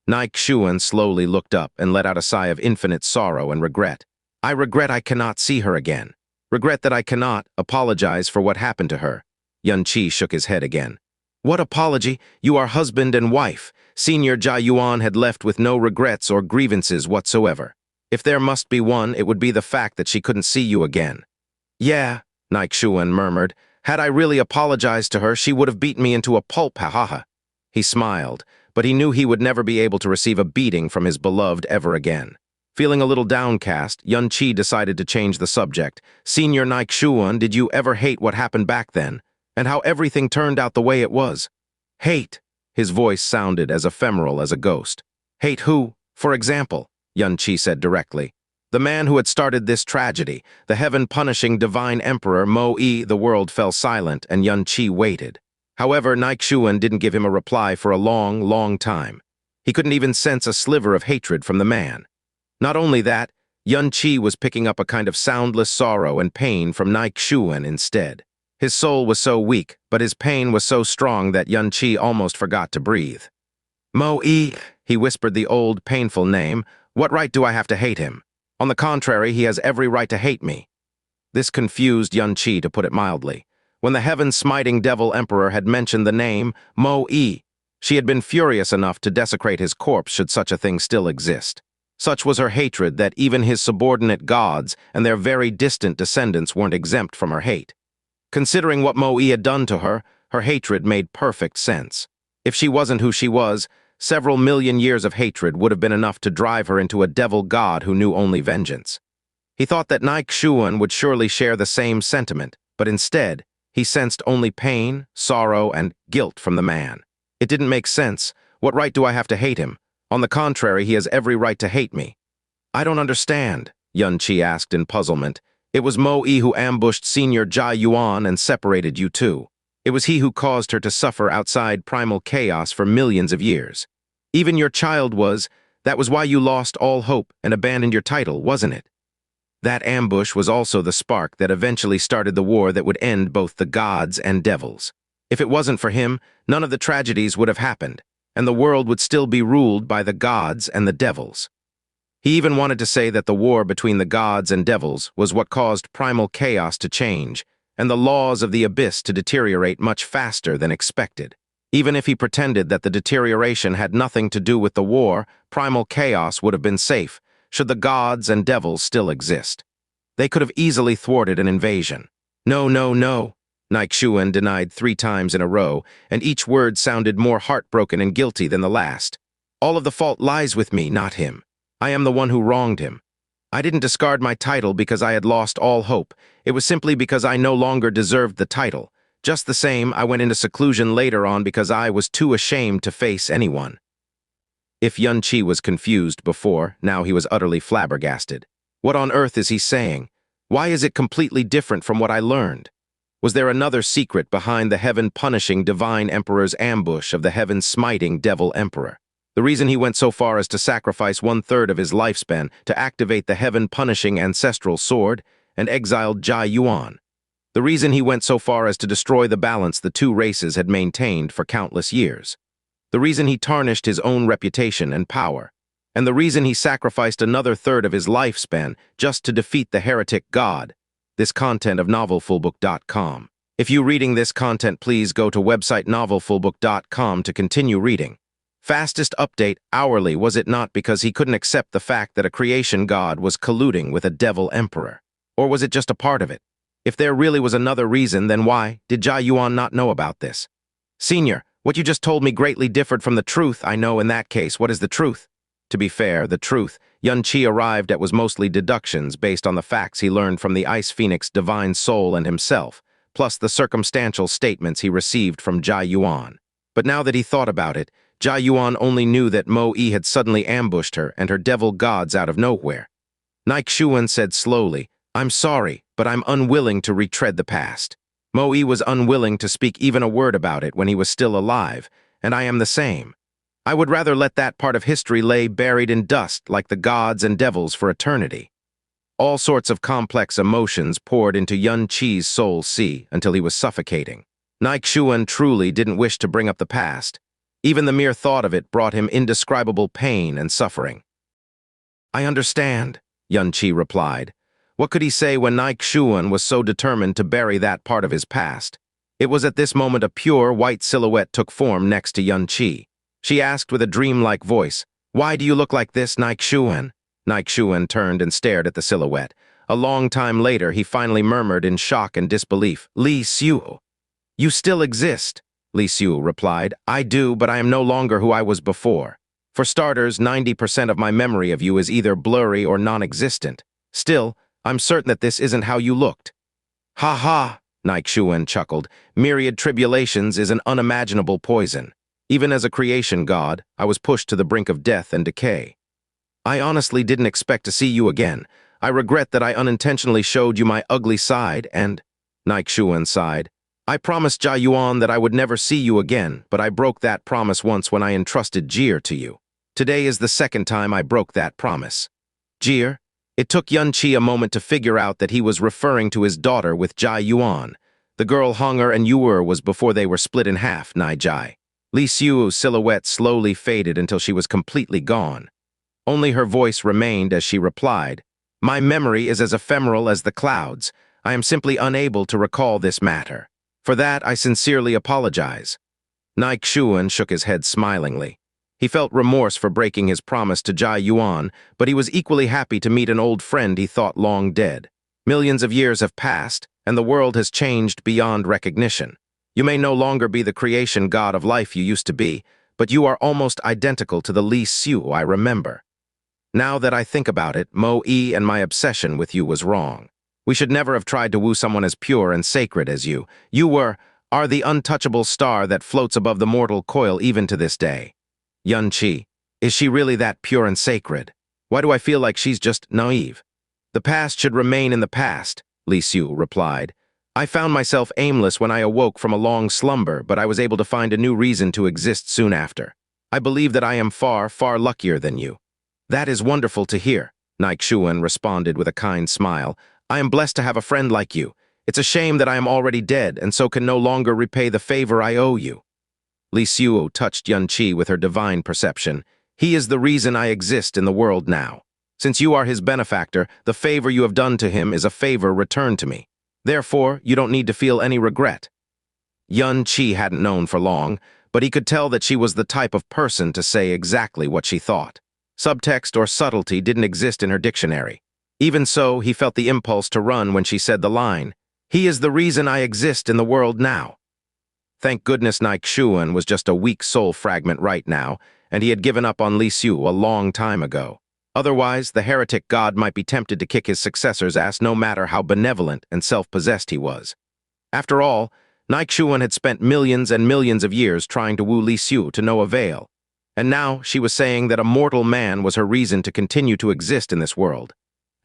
S1: Nai Xuan slowly looked up and let out a sigh of infinite sorrow and regret. I regret I cannot see her again. Regret that I cannot apologize for what happened to her. Yun Qi shook his head again. What apology? You are husband and wife. Senior Jia Yuan had left with no regrets or grievances whatsoever. If there must be one, it would be the fact that she couldn't see you again. Yeah, Nai Xuan murmured. Had I really apologized to her, she would have beaten me into a pulp, ha-ha-ha. He smiled, but he knew he would never be able to receive a beating from his beloved ever again. Feeling a little downcast, Yun Qi decided to change the subject. Senior Nai Xuan, did you ever hate what happened back then? And how everything turned out the way it was? Hate. His voice sounded as ephemeral as a ghost. Hate who? For example, Yun Qi said directly. The man who had started this tragedy, the heaven-punishing divine emperor Mo-E. The world fell silent and Yun Qi waited. However, Nai Xuan didn't give him a reply for a long, long time. He couldn't even sense a sliver of hatred from the man. Not only that, Yun Qi was picking up a kind of soundless sorrow and pain from Nai Xuan instead. His soul was so weak, but his pain was so strong that Yun Qi almost forgot to breathe. Mo-E, he whispered the old, painful name. What right do I have to hate him? On the contrary, he has every right to hate me. This confused Yun Qi, to put it mildly. When the heaven-smiting devil emperor had mentioned the name Mo-E, she had been furious enough to desecrate his corpse should such a thing still exist. Such was her hatred that even his subordinate gods and their very distant descendants weren't exempt from her hate. Considering what Mo-E had done to her, her hatred made perfect sense. If she wasn't who she was, several million years of hatred would have been enough to drive her into a devil god who knew only vengeance. He thought that Nai Xuan would surely share the same sentiment, but instead, he sensed only pain, sorrow, and guilt from the man. It didn't make sense. What right do I have to hate him? On the contrary, he has every right to hate me. I don't understand, Yun Qi asked in puzzlement. It was Mo-E who ambushed Senior Jia Yuan and separated you two. It was he who caused her to suffer outside primal chaos for millions of years. Even your child that was why you lost all hope and abandoned your title, wasn't it? That ambush was also the spark that eventually started the war that would end both the gods and devils. If it wasn't for him, none of the tragedies would have happened, and the world would still be ruled by the gods and the devils. He even wanted to say that the war between the gods and devils was what caused primal chaos to change, and the laws of the abyss to deteriorate much faster than expected. Even if he pretended that the deterioration had nothing to do with the war, primal chaos would have been safe, should the gods and devils still exist. They could have easily thwarted an invasion. No, no, no, Nai Xuan denied 3 times in a row, and each word sounded more heartbroken and guilty than the last. All of the fault lies with me, not him. I am the one who wronged him. I didn't discard my title because I had lost all hope. It was simply because I no longer deserved the title. Just the same, I went into seclusion later on because I was too ashamed to face anyone. If Xianxia was confused before, now he was utterly flabbergasted. What on earth is he saying? Why is it completely different from what I learned? Was there another secret behind the heaven-punishing divine emperor's ambush of the heaven-smiting devil emperor? The reason he went so far as to sacrifice 1/3 of his lifespan to activate the heaven-punishing ancestral sword and exiled Jia Yuan. The reason he went so far as to destroy the balance the two races had maintained for countless years. The reason he tarnished his own reputation and power. And the reason he sacrificed another third of his lifespan just to defeat the heretic god. This content of novelfullbook.com. If you're reading this content, please go to website novelfullbook.com to continue reading. Fastest update hourly, was it not because he couldn't accept the fact that a creation god was colluding with a devil emperor? Or was it just a part of it? If there really was another reason, then why did Jia Yuan not know about this? Senior, what you just told me greatly differed from the truth. I know in that case, what is the truth? To be fair, the truth Xianxia arrived at was mostly deductions based on the facts he learned from the Ice Phoenix divine soul and himself, plus the circumstantial statements he received from Jia Yuan. But now that he thought about it, Jia Yuan only knew that Mo-yi had suddenly ambushed her and her devil gods out of nowhere. Xianxia said slowly, "I'm sorry, but I'm unwilling to retread the past. Mo-yi was unwilling to speak even a word about it when he was still alive, and I am the same. I would rather let that part of history lay buried in dust like the gods and devils for eternity." All sorts of complex emotions poured into Xianxia's soul sea until he was suffocating. Xianxia truly didn't wish to bring up the past. Even the mere thought of it brought him indescribable pain and suffering. "I understand," Xianxia replied. What could he say when Xianxia was so determined to bury that part of his past? It was at this moment a pure white silhouette took form next to Xianxia. She asked with a dreamlike voice, "Why do you look like this, Xianxia?" Xianxia turned and stared at the silhouette. A long time later, he finally murmured in shock and disbelief, "Li Xiu." "You still exist," Li Xiu replied. "I do, but I am no longer who I was before. For starters, 90% of my memory of you is either blurry or non-existent. Still, I'm certain that this isn't how you looked." "Ha ha," Xianxia chuckled. "Myriad tribulations is an unimaginable poison. Even as a creation god, I was pushed to the brink of death and decay. I honestly didn't expect to see you again. I regret that I unintentionally showed you my ugly side and..." Xianxia sighed. "I promised Jia Yuan that I would never see you again, but I broke that promise once when I entrusted Jir to you. Today is the second time I broke that promise." "Jir?" It took Xianxia a moment to figure out that he was referring to his daughter with Jia Yuan. The girl Honger and Yuer was before they were split in half, Nijai. Li Xiu's silhouette slowly faded until she was completely gone. Only her voice remained as she replied, "My memory is as ephemeral as the clouds. I am simply unable to recall this matter. For that, I sincerely apologize." Xianxia shook his head smilingly. He felt remorse for breaking his promise to Jia Yuan, but he was equally happy to meet an old friend he thought long dead. Millions of years have passed, and the world has changed beyond recognition. You may no longer be the creation god of life you used to be, but you are almost identical to the Li Xiu I remember. Now that I think about it, Mo-yi and my obsession with you was wrong. We should never have tried to woo someone as pure and sacred as you. You are the untouchable star that floats above the mortal coil even to this day. Xianxia, is she really that pure and sacred? Why do I feel like she's just naive? The past should remain in the past, Li Xiu replied. I found myself aimless when I awoke from a long slumber, but I was able to find a new reason to exist soon after. I believe that I am far, far luckier than you. That is wonderful to hear, Xianxia responded with a kind smile. I am blessed to have a friend like you. It's a shame that I am already dead and so can no longer repay the favor I owe you. Li Xiu touched Xianxia with her divine perception. He is the reason I exist in the world now. Since you are his benefactor, the favor you have done to him is a favor returned to me. Therefore, you don't need to feel any regret. Xianxia hadn't known for long, but he could tell that she was the type of person to say exactly what she thought. Subtext or subtlety didn't exist in her dictionary. Even so, he felt the impulse to run when she said the line, "He is the reason I exist in the world now." Thank goodness Xianxia was just a weak soul fragment right now, and he had given up on Li Xiu a long time ago. Otherwise, the heretic god might be tempted to kick his successor's ass no matter how benevolent and self-possessed he was. After all, Xianxia had spent millions and millions of years trying to woo Li Xiu to no avail. And now she was saying that a mortal man was her reason to continue to exist in this world.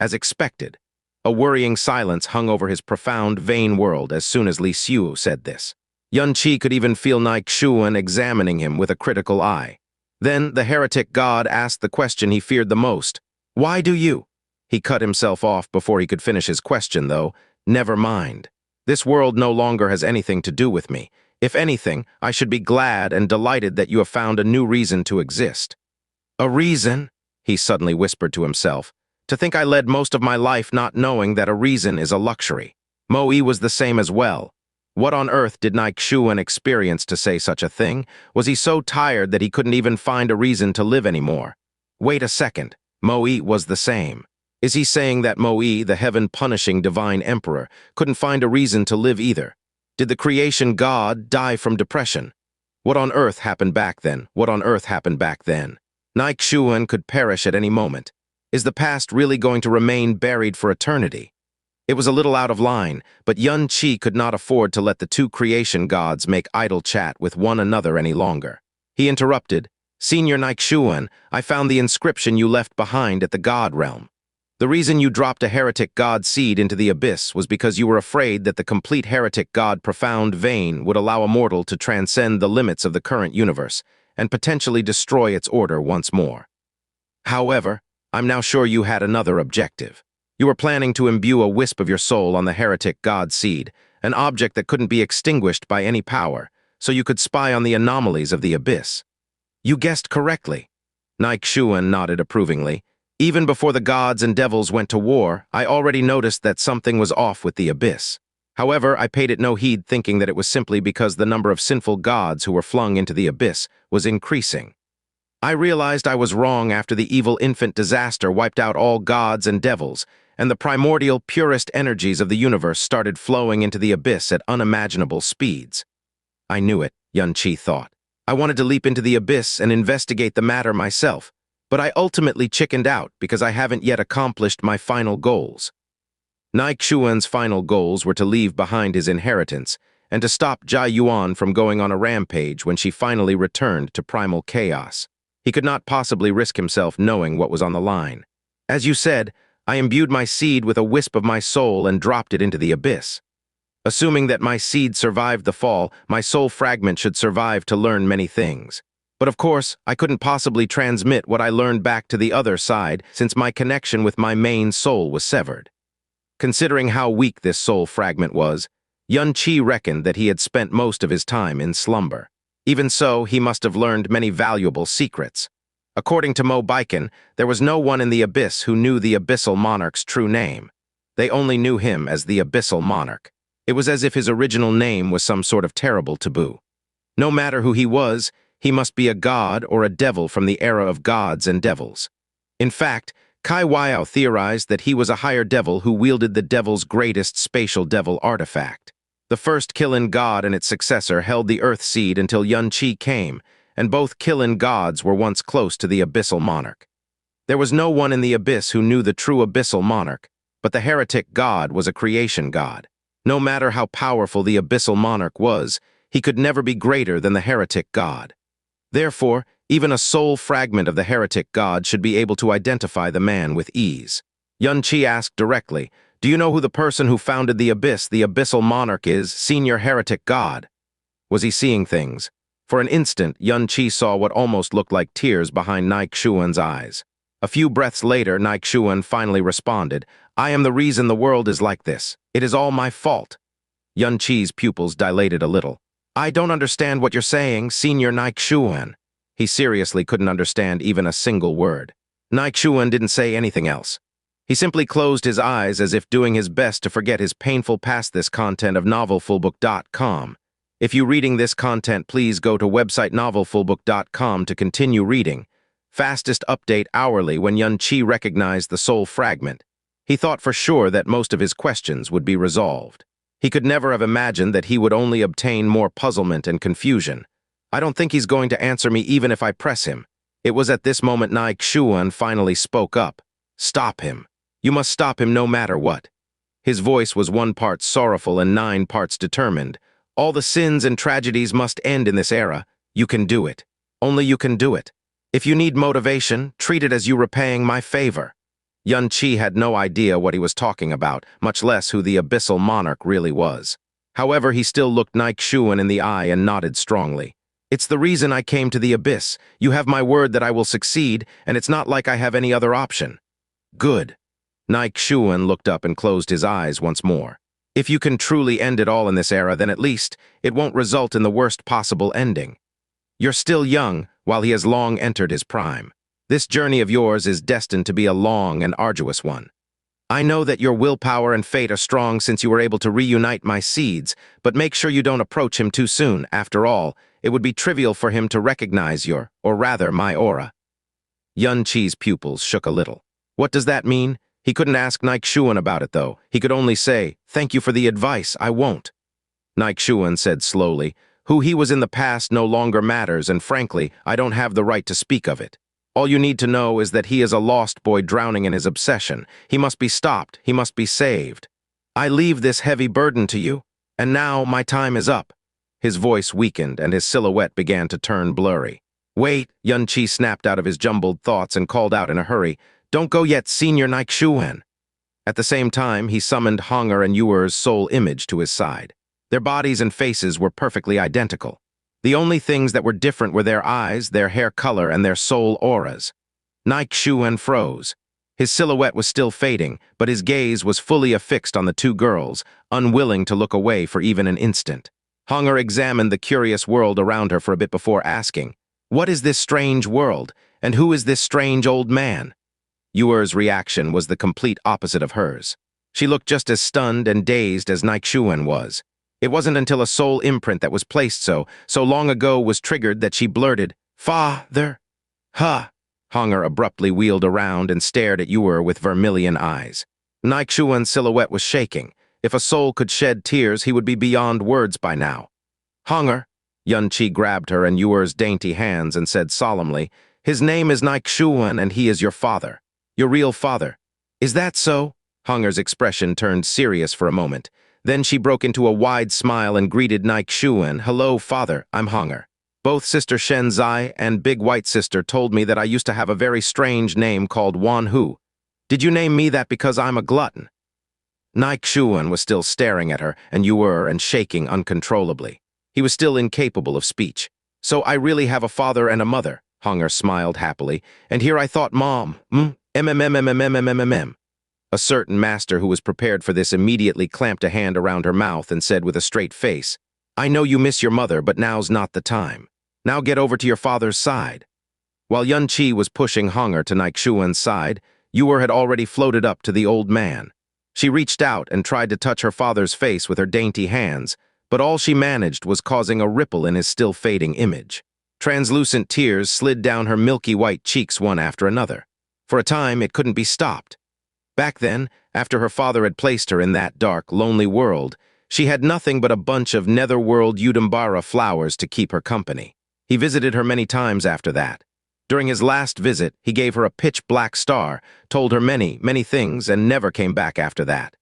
S1: As expected, a worrying silence hung over his profound, vain world as soon as Li Xiu said this. Yun-Chi could even feel Nike-Shuan examining him with a critical eye. Then the heretic god asked the question he feared the most. Why do you? He cut himself off before he could finish his question, though. Never mind. This world no longer has anything to do with me. If anything, I should be glad and delighted that you have found a new reason to exist. A reason? He suddenly whispered to himself. To think I led most of my life not knowing that a reason is a luxury. Mo-Yi was the same as well. What on earth did Nike-Shuan experience to say such a thing? Was he so tired that he couldn't even find a reason to live anymore? Wait a second. Mo-Yi was the same. Is he saying that Mo-Yi, the heaven-punishing divine emperor, couldn't find a reason to live either? Did the creation god die from depression? What on earth happened back then? What on earth happened back then? Nike-Shuan could perish at any moment. Is the past really going to remain buried for eternity? It was a little out of line, but Yun-Chi could not afford to let the two creation gods make idle chat with one another any longer. He interrupted, Senior Nike-Shuan, I found the inscription you left behind at the God Realm. The reason you dropped a heretic god seed into the abyss was because you were afraid that the complete heretic god profound vein would allow a mortal to transcend the limits of the current universe and potentially destroy its order once more. However, I'm now sure you had another objective. You were planning to imbue a wisp of your soul on the heretic god seed, an object that couldn't be extinguished by any power, so you could spy on the anomalies of the abyss. You guessed correctly. Nike-Shuan nodded approvingly. Even before the gods and devils went to war, I already noticed that something was off with the abyss. However, I paid it no heed, thinking that it was simply because the number of sinful gods who were flung into the abyss was increasing. I realized I was wrong after the evil infant disaster wiped out all gods and devils, and the primordial, purest energies of the universe started flowing into the abyss at unimaginable speeds. I knew it, Yun-Chi thought. I wanted to leap into the abyss and investigate the matter myself, but I ultimately chickened out because I haven't yet accomplished my final goals. Nike-Shuan's final goals were to leave behind his inheritance and to stop Jia Yuan from going on a rampage when she finally returned to primal chaos. He could not possibly risk himself knowing what was on the line. As you said, I imbued my seed with a wisp of my soul and dropped it into the abyss. Assuming that my seed survived the fall, my soul fragment should survive to learn many things. But of course, I couldn't possibly transmit what I learned back to the other side since my connection with my main soul was severed. Considering how weak this soul fragment was, Yun-Chi reckoned that he had spent most of his time in slumber. Even so, he must have learned many valuable secrets. According to Mo Baiken, there was no one in the Abyss who knew the Abyssal Monarch's true name. They only knew him as the Abyssal Monarch. It was as if his original name was some sort of terrible taboo. No matter who he was, he must be a god or a devil from the era of gods and devils. In fact, Kai Weiao theorized that he was a higher devil who wielded the devil's greatest spatial devil artifact. The first Qilin god and its successor held the Earth Seed until Yun-Chi came, and both Qilin gods were once close to the Abyssal Monarch. There was no one in the Abyss who knew the true Abyssal Monarch, but the heretic god was a creation god. No matter how powerful the Abyssal Monarch was, he could never be greater than the heretic god. Therefore, even a soul fragment of the heretic god should be able to identify the man with ease. Yun-Chi asked directly, do you know who the person who founded the Abyss, the Abyssal Monarch is, senior heretic god? Was he seeing things? For an instant, Yun-Chi saw what almost looked like tears behind Nike-Shuan's eyes. A few breaths later, Nike-Shuan finally responded, I am the reason the world is like this. It is all my fault. Yun-Chi's pupils dilated a little. I don't understand what you're saying, Senior Nike-Shuan. He seriously couldn't understand even a single word. Nike-Shuan didn't say anything else. He simply closed his eyes as if doing his best to forget his painful past this content of novelfullbook.com. If you're reading this content, please go to website novelfullbook.com to continue reading. Fastest update hourly when Yun-Chi recognized the soul fragment. He thought for sure that most of his questions would be resolved. He could never have imagined that he would only obtain more puzzlement and confusion. I don't think he's going to answer me even if I press him. It was at this moment Nike-Shuan finally spoke up. Stop him. You must stop him no matter what. His voice was 1 part sorrowful and 9 parts determined. All the sins and tragedies must end in this era. You can do it. Only you can do it. If you need motivation, treat it as you repaying my favor. Xianxia had no idea what he was talking about, much less who the Abyssal monarch really was. However, he still looked Xuan in the eye and nodded strongly. It's the reason I came to the Abyss. You have my word that I will succeed, and it's not like I have any other option. Good. Xuan looked up and closed his eyes once more. If you can truly end it all in this era, then at least it won't result in the worst possible ending. You're still young, while he has long entered his prime. This journey of yours is destined to be a long and arduous one. I know that your willpower and fate are strong since you were able to reunite my seeds, but make sure you don't approach him too soon. After all, it would be trivial for him to recognize or rather, my aura. Xianxia's pupils shook a little. What does that mean? He couldn't ask Xuan about it, though. He could only say, "Thank you for the advice, I won't." Xuan said slowly, "Who he was in the past no longer matters, and frankly, I don't have the right to speak of it. All you need to know is that he is a lost boy drowning in his obsession. He must be stopped. He must be saved. I leave this heavy burden to you, and now my time is up." His voice weakened, and his silhouette began to turn blurry. "Wait," Xianxia snapped out of his jumbled thoughts and called out in a hurry, "Don't go yet, Senior Xuan." At the same time, he summoned Honger and Yuer's soul image to his side. Their bodies and faces were perfectly identical. The only things that were different were their eyes, their hair color, and their soul auras. Xuan froze. His silhouette was still fading, but his gaze was fully affixed on the two girls, unwilling to look away for even an instant. Honger examined the curious world around her for a bit before asking, "What is this strange world, and who is this strange old man?" Yuer's reaction was the complete opposite of hers. She looked just as stunned and dazed as Xuan was. It wasn't until a soul imprint that was placed so long ago was triggered that she blurted, "Father." "Huh." Honger abruptly wheeled around and stared at Yuer with vermilion eyes. Xuan's silhouette was shaking. If a soul could shed tears, he would be beyond words by now. "Honger." Xianxia grabbed her in Yuer's dainty hands and said solemnly, "His name is Xuan, and he is your father. Your real father." "Is that so?" Honger's expression turned serious for a moment. Then she broke into a wide smile and greeted Xuan. "Hello, father, I'm Honger. Both Sister Xianxia and Big White Sister told me that I used to have a very strange name called Wanhu. Did you name me that because I'm a glutton?" Xuan was still staring at her and Yuer and shaking uncontrollably. He was still incapable of speech. "So I really have a father and a mother," Honger smiled happily, "and here I thought Mom, A certain master who was prepared for this immediately clamped a hand around her mouth and said with a straight face, "I know you miss your mother, but now's not the time. Now get over to your father's side." While Xianxia was pushing Honger to Xuan's side, Yuer had already floated up to the old man. She reached out and tried to touch her father's face with her dainty hands, but all she managed was causing a ripple in his still fading image. Translucent tears slid down her milky white cheeks one after another. For a time, it couldn't be stopped. Back then, after her father had placed her in that dark, lonely world, she had nothing but a bunch of netherworld Udambara flowers to keep her company. He visited her many times after that. During his last visit, he gave her a pitch-black star, told her many, many things, and never came back after that.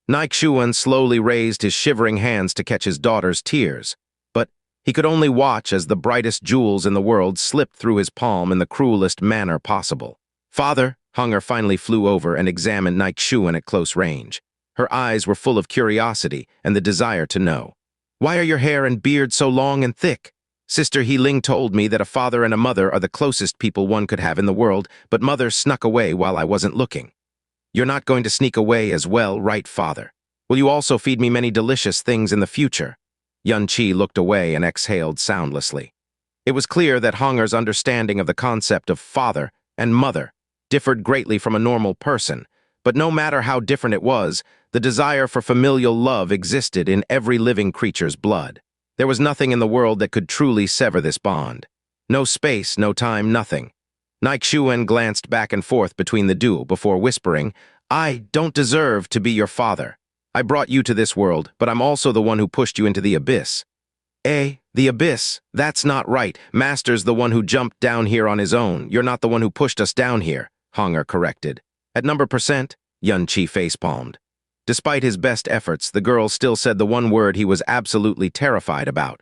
S1: Xuan slowly raised his shivering hands to catch his daughter's tears, but he could only watch as the brightest jewels in the world slipped through his palm in the cruelest manner possible. "Father," Honger finally flew over and examined Xuan at close range. Her eyes were full of curiosity and the desire to know. "Why are your hair and beard so long and thick? Sister Healing told me that a father and a mother are the closest people one could have in the world, but mother snuck away while I wasn't looking." "You're not going to sneak away as well, right, father? Will you also feed me many delicious things in the future?" Xianxia looked away and exhaled soundlessly. It was clear that Honger's understanding of the concept of father and mother differed greatly from a normal person, but no matter how different it was, the desire for familial love existed in every living creature's blood. There was nothing in the world that could truly sever this bond. No space, no time, nothing. Xuan glanced back and forth between the duo before whispering, "I don't deserve to be your father. I brought you to this world, but I'm also the one who pushed you into the abyss." The abyss? That's not right. Master's the one who jumped down here on his own. You're not the one who pushed us down here," Honger corrected. "At number percent," Xianxia facepalmed. Despite his best efforts, the girl still said the one word he was absolutely terrified about.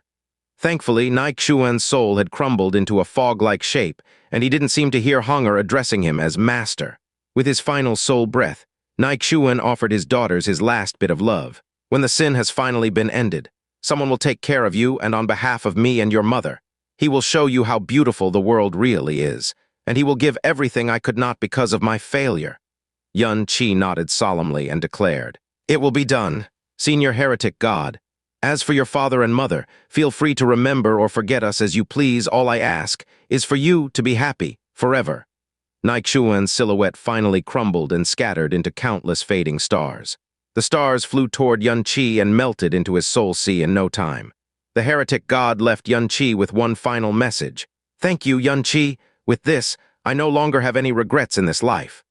S1: Thankfully, Nike-Xuan's soul had crumbled into a fog-like shape, and he didn't seem to hear Hunger addressing him as master. With his final soul breath, Nike-Xuan offered his daughters his last bit of love. When the sin has finally been ended, someone will take care of you, and on behalf of me and your mother, he will show you how beautiful the world really is, and he will give everything I could not because of my failure. Xianxia nodded solemnly and declared, "It will be done, Senior Heretic God. As for your father and mother, feel free to remember or forget us as you please. All I ask is for you to be happy, forever." Nike-Xuan's silhouette finally crumbled and scattered into countless fading stars. The stars flew toward Xianxia and melted into his soul sea in no time. The heretic god left Xianxia with one final message. "Thank you, Xianxia. With this, I no longer have any regrets in this life."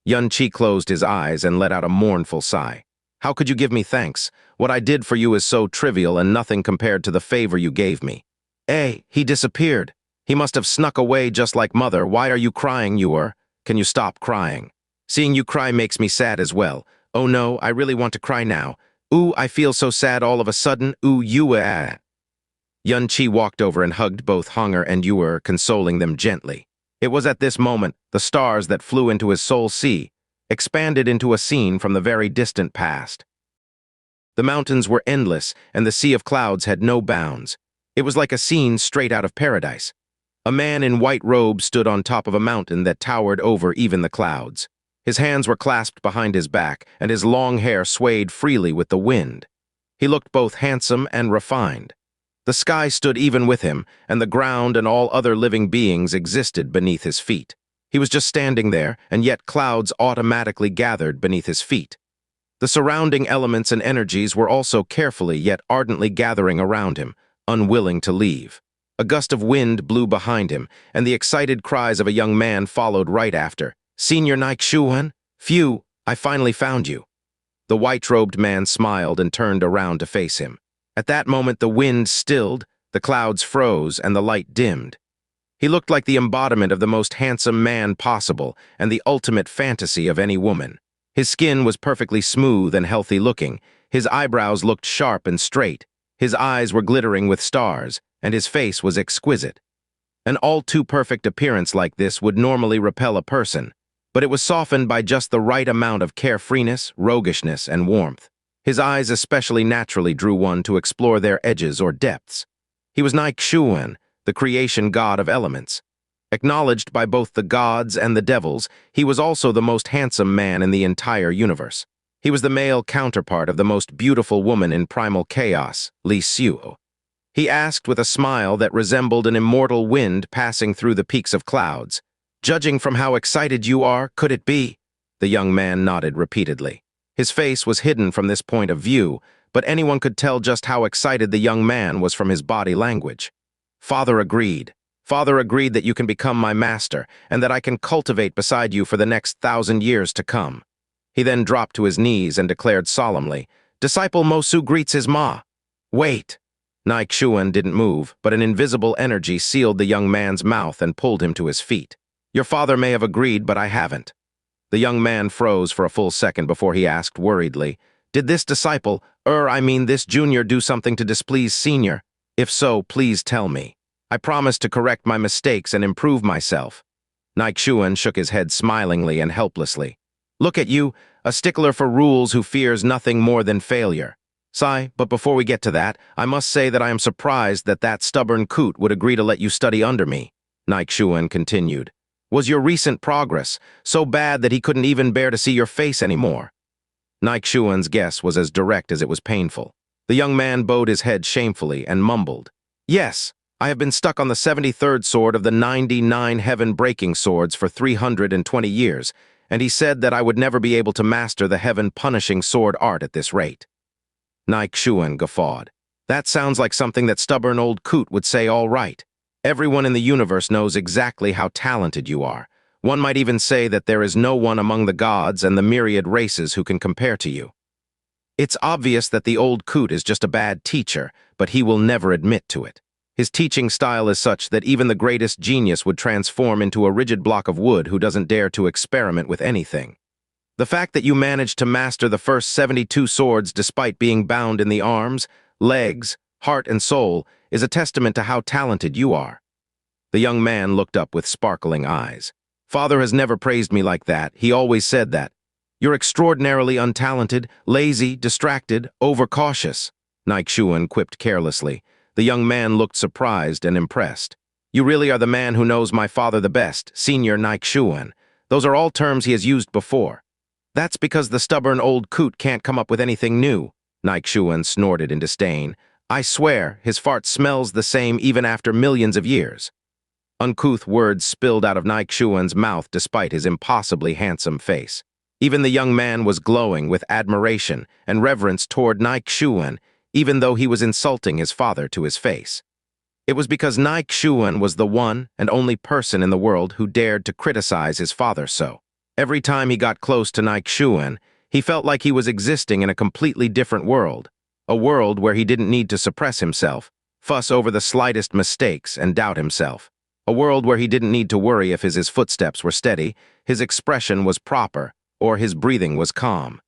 S1: Xianxia closed his eyes and let out a mournful sigh. "How could you give me thanks? What I did for you is so trivial and nothing compared to the favor you gave me." He disappeared. He must have snuck away just like mother. Why are you crying, Yuer? Can you stop crying? Seeing you cry makes me sad as well. Oh no, I really want to cry now. Ooh, I feel so sad all of a sudden. Ooh, Yuer. Xianxia walked over and hugged both Hunger and Yuer, consoling them gently. It was at this moment the stars that flew into his soul sea expanded into a scene from the very distant past. The mountains were endless, and the sea of clouds had no bounds. It was like a scene straight out of paradise. A man in white robes stood on top of a mountain that towered over even the clouds. His hands were clasped behind his back, and his long hair swayed freely with the wind. He looked both handsome and refined. The sky stood even with him, and the ground and all other living beings existed beneath his feet. He was just standing there, and yet clouds automatically gathered beneath his feet. The surrounding elements and energies were also carefully yet ardently gathering around him, unwilling to leave. A gust of wind blew behind him, and the excited cries of a young man followed right after. "Senior Nike-Xuan? Phew, I finally found you." The white-robed man smiled and turned around to face him. At that moment, the wind stilled, the clouds froze, and the light dimmed. He looked like the embodiment of the most handsome man possible and the ultimate fantasy of any woman. His skin was perfectly smooth and healthy-looking. His eyebrows looked sharp and straight. His eyes were glittering with stars, and his face was exquisite. An all-too-perfect appearance like this would normally repel a person, but it was softened by just the right amount of carefreeness, roguishness, and warmth. His eyes especially naturally drew one to explore their edges or depths. He was Nike-Xuan, the creation god of elements. Acknowledged by both the gods and the devils, he was also the most handsome man in the entire universe. He was the male counterpart of the most beautiful woman in primal chaos, Li Xiu. He asked with a smile that resembled an immortal wind passing through the peaks of clouds. "Judging from how excited you are, could it be?" The young man nodded repeatedly. His face was hidden from this point of view, but anyone could tell just how excited the young man was from his body language. Father agreed. Father agreed that you can become my master, and that I can cultivate beside you for the next 1,000 years to come. He then dropped to his knees and declared solemnly, "Disciple Mosu greets his ma." "Wait." Nike-Xuan didn't move, but an invisible energy sealed the young man's mouth and pulled him to his feet. "Your father may have agreed, but I haven't." The young man froze for a full second before he asked worriedly, "Did this disciple, this junior, do something to displease senior? If so, please tell me. I promise to correct my mistakes and improve myself." Nike-Xuan shook his head smilingly and helplessly. "Look at you, a stickler for rules who fears nothing more than failure. Sigh, but before we get to that, I must say that I am surprised that that stubborn coot would agree to let you study under me." Nike-Xuan continued. "Was your recent progress so bad that he couldn't even bear to see your face anymore?" Nike-Xuan's guess was as direct as it was painful. The young man bowed his head shamefully and mumbled, "Yes, I have been stuck on the 73rd sword of the 99 heaven-breaking swords for 320 years, and he said that I would never be able to master the heaven-punishing sword art at this rate." Nike-Xuan guffawed. "That sounds like something that stubborn old coot would say all right. Everyone in the universe knows exactly how talented you are. One might even say that there is no one among the gods and the myriad races who can compare to you. It's obvious that the old coot is just a bad teacher, but he will never admit to it. His teaching style is such that even the greatest genius would transform into a rigid block of wood who doesn't dare to experiment with anything. The fact that you managed to master the first 72 swords despite being bound in the arms, legs, heart and soul, is a testament to how talented you are." The young man looked up with sparkling eyes. "Father has never praised me like that. He always said that. You're extraordinarily untalented, lazy, distracted, overcautious," Nike-Shuan quipped carelessly. The young man looked surprised and impressed. "You really are the man who knows my father the best, Senior Nike-Shuan. Those are all terms he has used before." "That's because the stubborn old coot can't come up with anything new," Nike-Shuan snorted in disdain. "I swear, his fart smells the same even after millions of years." Uncouth words spilled out of Nike-Shuan's mouth despite his impossibly handsome face. Even the young man was glowing with admiration and reverence toward Nike-Shuan, even though he was insulting his father to his face. It was because Nike-Shuan was the one and only person in the world who dared to criticize his father so. Every time he got close to Nike-Shuan, he felt like he was existing in a completely different world, a world where he didn't need to suppress himself, fuss over the slightest mistakes, and doubt himself. A world where he didn't need to worry if his footsteps were steady, his expression was proper, or his breathing was calm.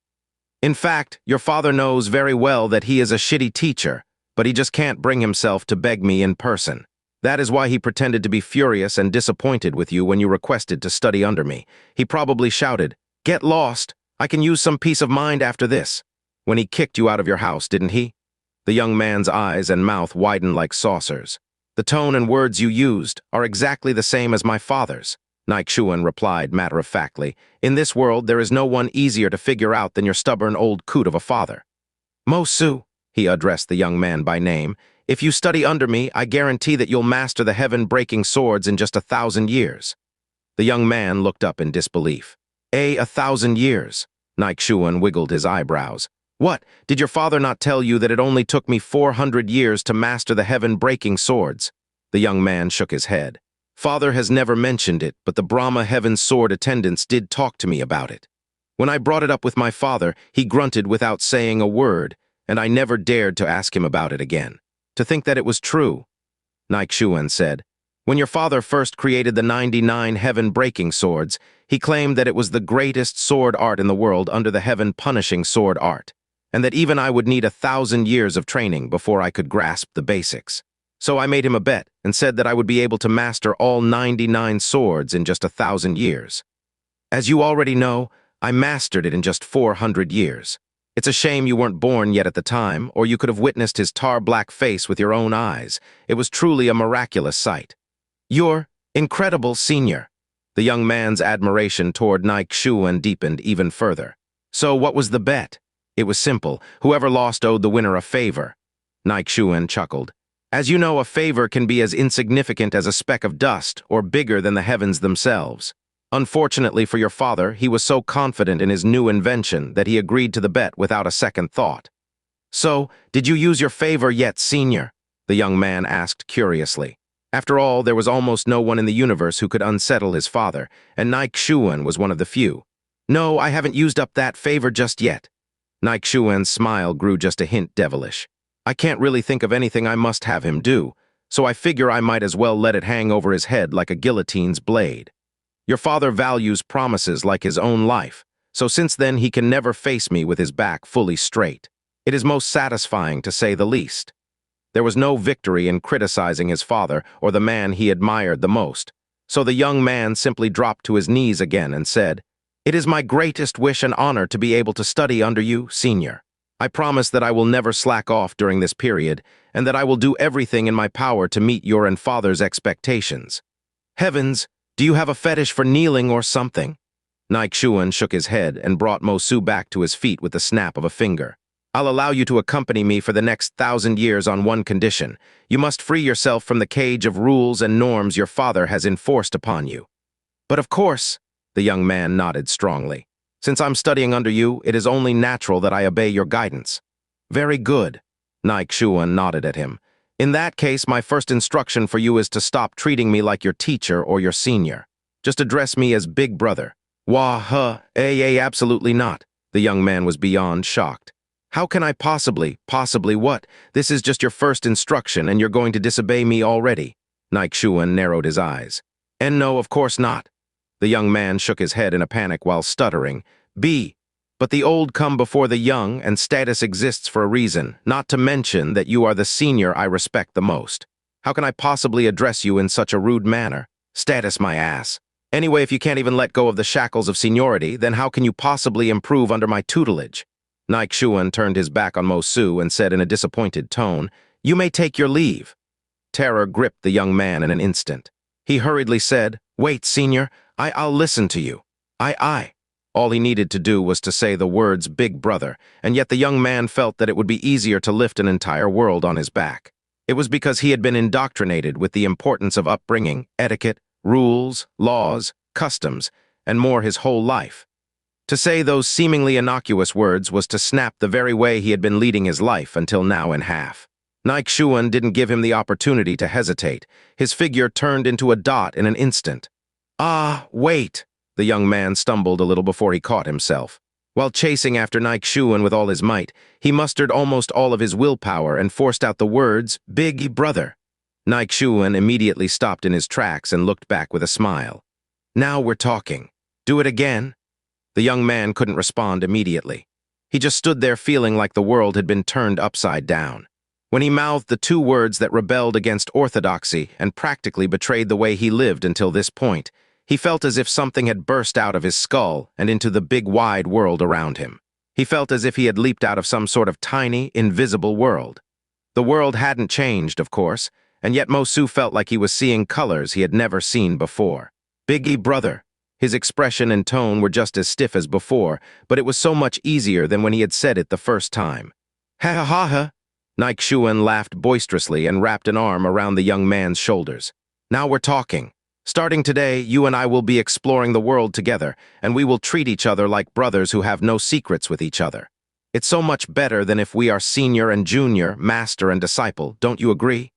S1: In fact, your father knows very well that he is a shitty teacher, but he just can't bring himself to beg me in person. That is why he pretended to be furious and disappointed with you when you requested to study under me. He probably shouted, "Get lost! I can use some peace of mind after this," when he kicked you out of your house, didn't he? The young man's eyes and mouth widened like saucers. "The tone and words you used are exactly the same as my father's," Nike-Shuan replied matter-of-factly. "In this world, there is no one easier to figure out than your stubborn old coot of a father." "Mosu," he addressed the young man by name, "if you study under me, I guarantee that you'll master the heaven-breaking swords in just 1,000 years." The young man looked up in disbelief. 1,000 years?" Nike-Shuan wiggled his eyebrows. "What, did your father not tell you that it only took me 400 years to master the heaven-breaking swords?" The young man shook his head. "Father has never mentioned it, but the Brahma Heaven Sword attendants did talk to me about it. When I brought it up with my father, he grunted without saying a word, and I never dared to ask him about it again. To think that it was true," Nike-Shuan said. "When your father first created the 99 heaven-breaking swords, he claimed that it was the greatest sword art in the world under the heaven-punishing sword art, and that even I would need 1,000 years of training before I could grasp the basics. So I made him a bet and said that I would be able to master all 99 swords in just 1,000 years. As you already know, I mastered it in just 400 years. It's a shame you weren't born yet at the time, or you could have witnessed his tar-black face with your own eyes. It was truly a miraculous sight." "You're incredible, Senior." The young man's admiration toward Nike-Shuan deepened even further. "So what was the bet?" "It was simple. Whoever lost owed the winner a favor." Nike-Shuan chuckled. "As you know, a favor can be as insignificant as a speck of dust or bigger than the heavens themselves. Unfortunately for your father, he was so confident in his new invention that he agreed to the bet without a second thought." "So, did you use your favor yet, Senior?" the young man asked curiously. After all, there was almost no one in the universe who could unsettle his father, and Nike-Shuan was one of the few. "No, I haven't used up that favor just yet." Nike-Shuan's smile grew just a hint devilish. "I can't really think of anything I must have him do, so I figure I might as well let it hang over his head like a guillotine's blade. Your father values promises like his own life, so since then he can never face me with his back fully straight. It is most satisfying, to say the least." There was no victory in criticizing his father or the man he admired the most, so the young man simply dropped to his knees again and said, "It is my greatest wish and honor to be able to study under you, Senior. I promise that I will never slack off during this period, and that I will do everything in my power to meet your and father's expectations." "Heavens, do you have a fetish for kneeling or something?" Nike-Shuan shook his head and brought Mosu back to his feet with the snap of a finger. "I'll allow you to accompany me for the next 1,000 years on one condition. You must free yourself from the cage of rules and norms your father has enforced upon you." "But of course," the young man nodded strongly. "Since I'm studying under you, it is only natural that I obey your guidance." "Very good," Nike-Shuan nodded at him. "In that case, my first instruction for you is to stop treating me like your teacher or your senior. Just address me as Big Brother." Absolutely not." The young man was beyond shocked. "How can I possibly what? This is just your first instruction and you're going to disobey me already." Nike-Shuan narrowed his eyes. "And no, of course not." The young man shook his head in a panic while stuttering. But the old come before the young, and status exists for a reason, not to mention that you are the senior I respect the most. How can I possibly address you in such a rude manner? Status my ass. Anyway, if you can't even let go of the shackles of seniority, then how can you possibly improve under my tutelage? Xianxia turned his back on Mosu and said in a disappointed tone, "You may take your leave." Terror gripped the young man in an instant. He hurriedly said, "Wait, senior, I'll listen to you. I. All he needed to do was to say the words "big brother," and yet the young man felt that it would be easier to lift an entire world on his back. It was because he had been indoctrinated with the importance of upbringing, etiquette, rules, laws, customs, and more his whole life. To say those seemingly innocuous words was to snap the very way he had been leading his life until now in half. Xianxia didn't give him the opportunity to hesitate. His figure turned into a dot in an instant. "Ah, wait!" The young man stumbled a little before he caught himself. While chasing after Xianxia with all his might, he mustered almost all of his willpower and forced out the words, "Big brother." Xianxia immediately stopped in his tracks and looked back with a smile. "Now we're talking. Do it again." The young man couldn't respond immediately. He just stood there feeling like the world had been turned upside down. When he mouthed the two words that rebelled against orthodoxy and practically betrayed the way he lived until this point, he felt as if something had burst out of his skull and into the big wide world around him. He felt as if he had leaped out of some sort of tiny, invisible world. The world hadn't changed, of course, and yet Mosu felt like he was seeing colors he had never seen before. "Biggie brother." His expression and tone were just as stiff as before, but it was so much easier than when he had said it the first time. "Ha ha ha ha!" Xianxia laughed boisterously and wrapped an arm around the young man's shoulders. "Now we're talking. Starting today, you and I will be exploring the world together, and we will treat each other like brothers who have no secrets with each other. It's so much better than if we are senior and junior, master and disciple, don't you agree?"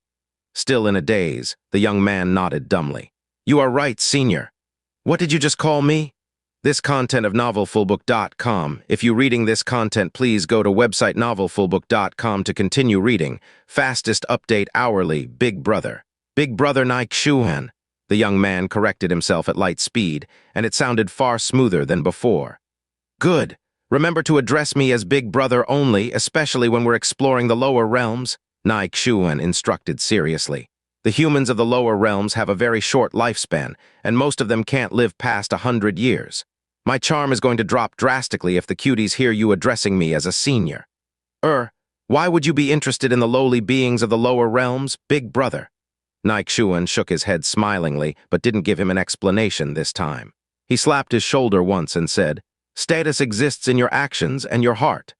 S1: Still in a daze, the young man nodded dumbly. "You are right, senior." "What did you just call me?" This content of novelfullbook.com. If you're reading this content, please go to website novelfullbook.com to continue reading. Fastest update hourly, Big Brother. Big Brother Xianxia. The young man corrected himself at light speed, and it sounded far smoother than before. "Good. Remember to address me as Big Brother only, especially when we're exploring the lower realms," Xianxia instructed seriously. "The humans of the lower realms have a very short lifespan, and most of them can't live past 100 years. My charm is going to drop drastically if the cuties hear you addressing me as a senior." Why would you be interested in the lowly beings of the lower realms, Big Brother?" Xianxia shook his head smilingly, but didn't give him an explanation this time. He slapped his shoulder once and said, "Status exists in your actions and your heart.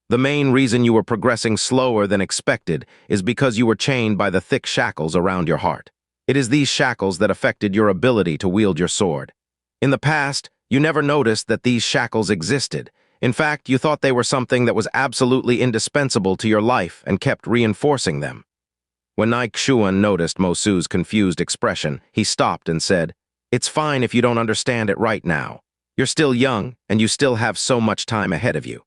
S1: The main reason you were progressing slower than expected is because you were chained by the thick shackles around your heart. It is these shackles that affected your ability to wield your sword. In the past, you never noticed that these shackles existed. In fact, you thought they were something that was absolutely indispensable to your life and kept reinforcing them." When Xianxia noticed Mosu's confused expression, he stopped and said, "It's fine if you don't understand it right now. You're still young, and you still have so much time ahead of you.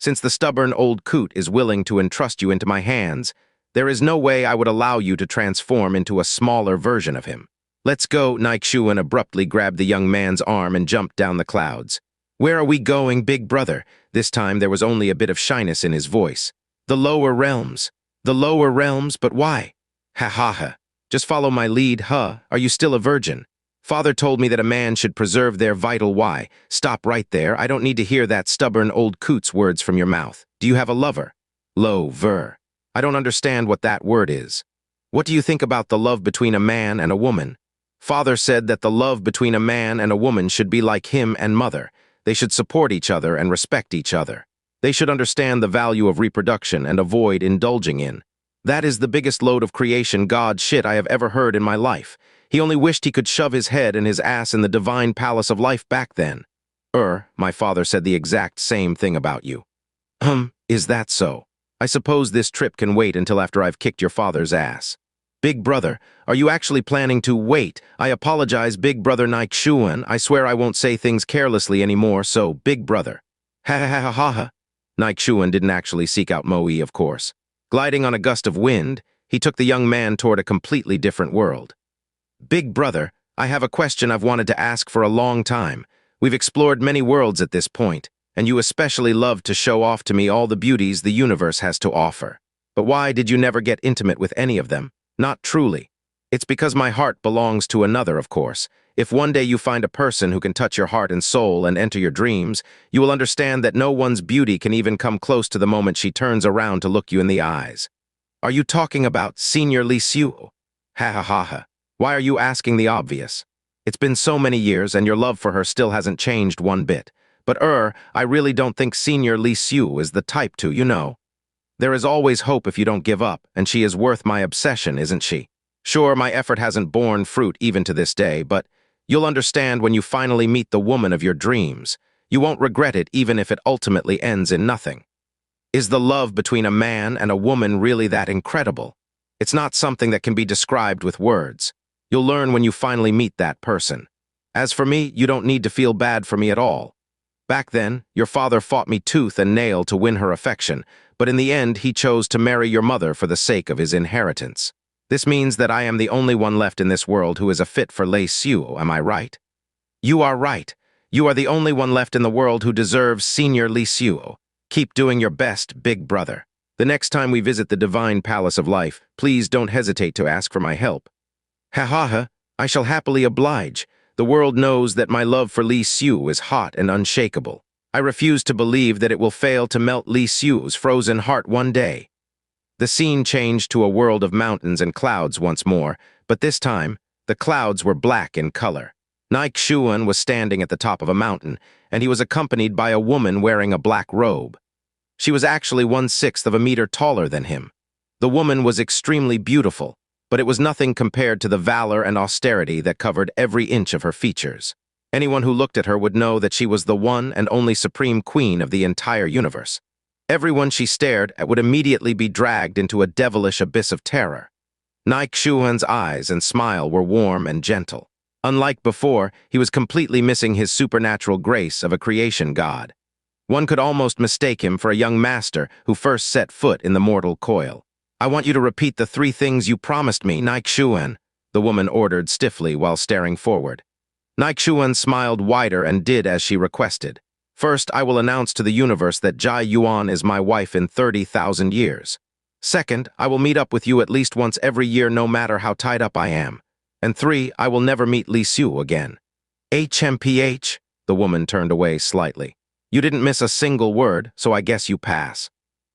S1: Since the stubborn old coot is willing to entrust you into my hands, there is no way I would allow you to transform into a smaller version of him. Let's go." Xianxia abruptly grabbed the young man's arm and jumped down the clouds. "Where are we going, Big Brother?" This time there was only a bit of shyness in his voice. "The lower realms. The lower realms, but why?" "Ha ha ha. Just follow my lead, huh? Are you still a virgin? Father told me that a man should preserve their vital why. Stop right there. I don't need to hear that stubborn old coot's words from your mouth. Do you have a lover?" "Ver. I don't understand what that word is. What do you think about the love between a man and a woman?" "Father said that the love between a man and a woman should be like him and mother. They should support each other and respect each other. They should understand the value of reproduction and avoid indulging in. That is the biggest load of creation God shit I have ever heard in my life. He only wished he could shove his head and his ass in the divine palace of life back then." My father said the exact same thing about you." Is that so? I suppose this trip can wait until after I've kicked your father's ass." "Big Brother, are you actually planning to wait? I apologize, Big Brother Xianxia. I swear I won't say things carelessly anymore, so, Big Brother." "Ha ha ha ha ha." Xianxia didn't actually seek out Moe, of course. Gliding on a gust of wind, he took the young man toward a completely different world. "Big Brother, I have a question I've wanted to ask for a long time. We've explored many worlds at this point. and you especially loved to show off to me all the beauties the universe has to offer. But why did you never get intimate with any of them? Not truly. It's because my heart belongs to another, of course. If one day you find a person who can touch your heart and soul and enter your dreams, you will understand that no one's beauty can even come close to the moment she turns around to look you in the eyes. Are you talking about Senior Li Xiu? Ha ha ha ha. Why are you asking the obvious? It's been so many years and your love for her still hasn't changed one bit. But I really don't think Senior Li Xiu is the type to, you know. There is always hope if you don't give up, and she is worth my obsession, isn't she? Sure, my effort hasn't borne fruit even to this day, but you'll understand when you finally meet the woman of your dreams. You won't regret it even if it ultimately ends in nothing. Is the love between a man and a woman really that incredible? It's not something that can be described with words. You'll learn when you finally meet that person. As for me, you don't need to feel bad for me at all. Back then, your father fought me tooth and nail to win her affection, but in the end he chose to marry your mother for the sake of his inheritance. This means that I am the only one left in this world who is a fit for Lei Xiu, am I right? You are right. You are the only one left in the world who deserves Senior Li Xiu. Keep doing your best, big brother. The next time we visit the Divine Palace of Life, please don't hesitate to ask for my help. Ha ha ha, I shall happily oblige. The world knows that my love for Li Xiu is hot and unshakable. I refuse to believe that it will fail to melt Li Xiu's frozen heart one day. The scene changed to a world of mountains and clouds once more, but this time, the clouds were black in color. Xuan was standing at the top of a mountain, and he was accompanied by a woman wearing a black robe. She was actually 1/6 of a meter taller than him. The woman was extremely beautiful, but it was nothing compared to the valor and austerity that covered every inch of her features. Anyone who looked at her would know that she was the one and only supreme queen of the entire universe. Everyone she stared at would immediately be dragged into a devilish abyss of terror. Xuan's eyes and smile were warm and gentle. Unlike before, he was completely missing his supernatural grace of a creation god. One could almost mistake him for a young master who first set foot in the mortal coil. I want you to repeat the 3 things you promised me, Xuan, the woman ordered stiffly while staring forward. Xuan smiled wider and did as she requested. First, I will announce to the universe that Jai Yuan is my wife in 30,000 years. Second, I will meet up with you at least once every year no matter how tied up I am. And 3, I will never meet Li Xiu again. HMPH, the woman turned away slightly. You didn't miss a single word, so I guess you pass.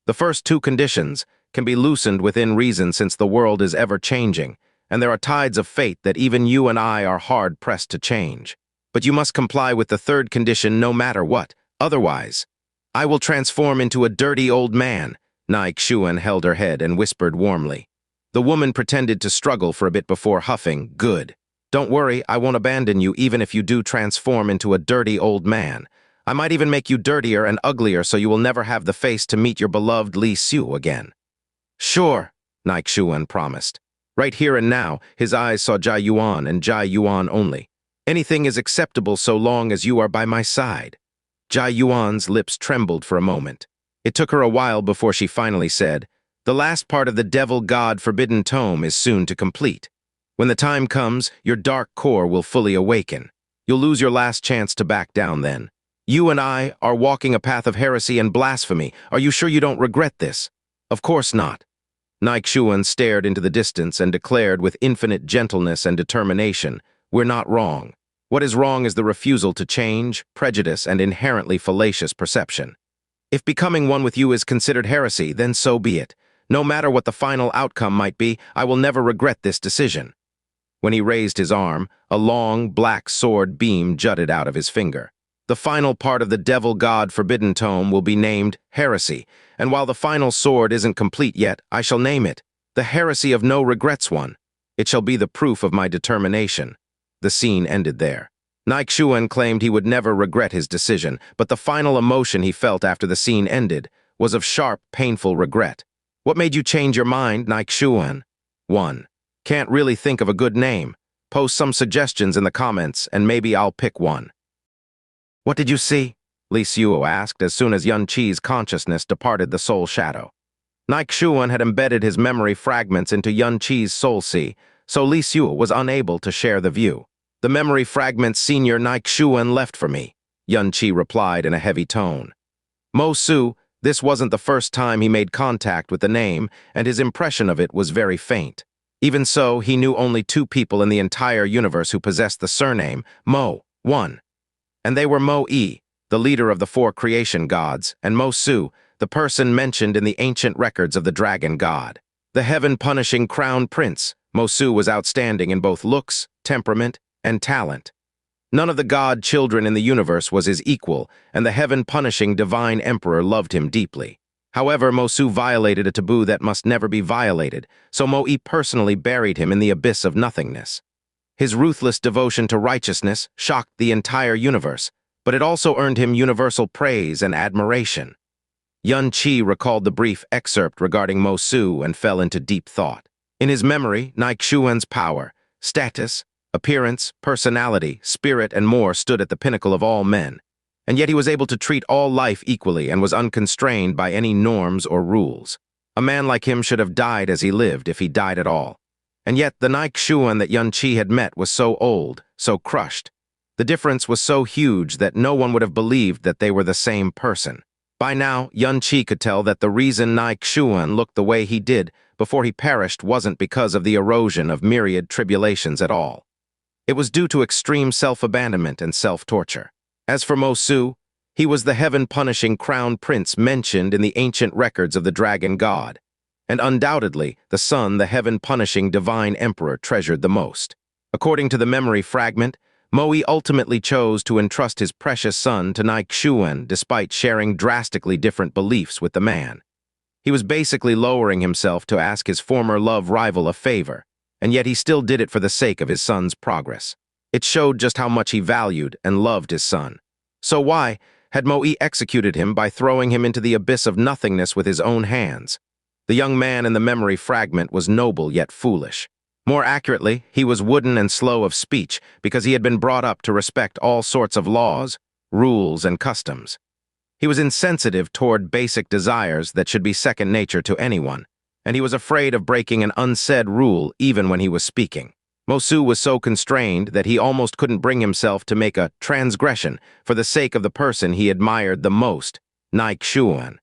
S1: The first 2 conditions can be loosened within reason since the world is ever-changing, and there are tides of fate that even you and I are hard-pressed to change. But you must comply with the 3rd condition no matter what. Otherwise, I will transform into a dirty old man. Xuan held her head and whispered warmly. The woman pretended to struggle for a bit before huffing, Good. Don't worry, I won't abandon you even if you do transform into a dirty old man. I might even make you dirtier and uglier so you will never have the face to meet your beloved Li Xiu again. Sure, Xuan promised. Right here and now, his eyes saw Jai Yuan and Jai Yuan only. Anything is acceptable so long as you are by my side. Jai Yuan's lips trembled for a moment. It took her a while before she finally said, The last part of the Devil God Forbidden Tome is soon to complete. When the time comes, your dark core will fully awaken. You'll lose your last chance to back down then. You and I are walking a path of heresy and blasphemy. Are you sure you don't regret this? Of course not. Xuan stared into the distance and declared with infinite gentleness and determination, We're not wrong. What is wrong is the refusal to change, prejudice, and inherently fallacious perception. If becoming one with you is considered heresy, then so be it. No matter what the final outcome might be, I will never regret this decision. When he raised his arm, a long, black sword beam jutted out of his finger. The final part of the Devil God Forbidden Tome will be named Heresy, and while the final sword isn't complete yet, I shall name it the Heresy of No Regrets One. It shall be the proof of my determination. The scene ended there. Xuan claimed he would never regret his decision, but the final emotion he felt after the scene ended was of sharp, painful regret. What made you change your mind, Xuan? 1. Can't really think of a good name. Post some suggestions in the comments, and maybe I'll pick one. What did you see? Li Xiu asked as soon as Yun Qi's consciousness departed the soul shadow. Xuan had embedded his memory fragments into Yun Qi's soul sea, so Li Xiu was unable to share the view. The memory fragments Senior Xuan left for me. Xianxia replied in a heavy tone. Mo Su, this wasn't the first time he made contact with the name, and his impression of it was very faint. Even so, he knew only two people in the entire universe who possessed the surname Mo, one. And they were Mo-E, the leader of the four creation gods, and Mo Su, the person mentioned in the ancient records of the dragon god. The heaven-punishing crown prince, Mo Su was outstanding in both looks, temperament, and talent. None of the god children in the universe was his equal, and the heaven-punishing divine emperor loved him deeply. However, Mo Su violated a taboo that must never be violated, so Mo-E personally buried him in the abyss of nothingness. His ruthless devotion to righteousness shocked the entire universe, but it also earned him universal praise and admiration. Xianxia recalled the brief excerpt regarding Mo Su and fell into deep thought. In his memory, Xuan's power, status, appearance, personality, spirit, and more stood at the pinnacle of all men, and yet he was able to treat all life equally and was unconstrained by any norms or rules. A man like him should have died as he lived if he died at all. And yet the Xuan that Xianxia had met was so old, so crushed. The difference was so huge that no one would have believed that they were the same person. By now, Xianxia could tell that the reason Xuan looked the way he did before he perished wasn't because of the erosion of myriad tribulations at all. It was due to extreme self-abandonment and self-torture. As for Mo Su, he was the heaven-punishing crown prince mentioned in the ancient records of the dragon god, and undoubtedly the son the heaven-punishing divine emperor treasured the most. According to the memory fragment, Mo-E ultimately chose to entrust his precious son to Xuan despite sharing drastically different beliefs with the man. He was basically lowering himself to ask his former love rival a favor, and yet he still did it for the sake of his son's progress. It showed just how much he valued and loved his son. So why had Mo-E executed him by throwing him into the abyss of nothingness with his own hands? The young man in the memory fragment was noble yet foolish. More accurately, he was wooden and slow of speech because he had been brought up to respect all sorts of laws, rules, and customs. He was insensitive toward basic desires that should be second nature to anyone, and he was afraid of breaking an unsaid rule even when he was speaking. Mo Su was so constrained that he almost couldn't bring himself to make a transgression for the sake of the person he admired the most, Xuan.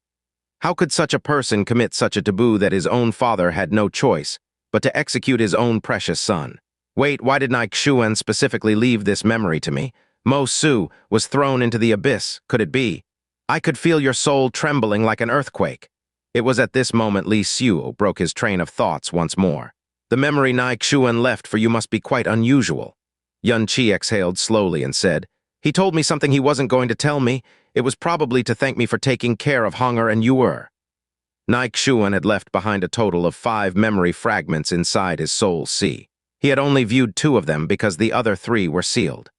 S1: How could such a person commit such a taboo that his own father had no choice but to execute his own precious son? Wait, why did Xuan specifically leave this memory to me? Mo Su was thrown into the abyss, could it be? I could feel your soul trembling like an earthquake. It was at this moment Li Xiu broke his train of thoughts once more. The memory Xuan left for you must be quite unusual. Xianxia exhaled slowly and said, he told me something he wasn't going to tell me. It was probably to thank me for taking care of Honger and Yuer. Xuan had left behind a total of 5 memory fragments inside his soul sea. He had only viewed 2 of them because the other 3 were sealed.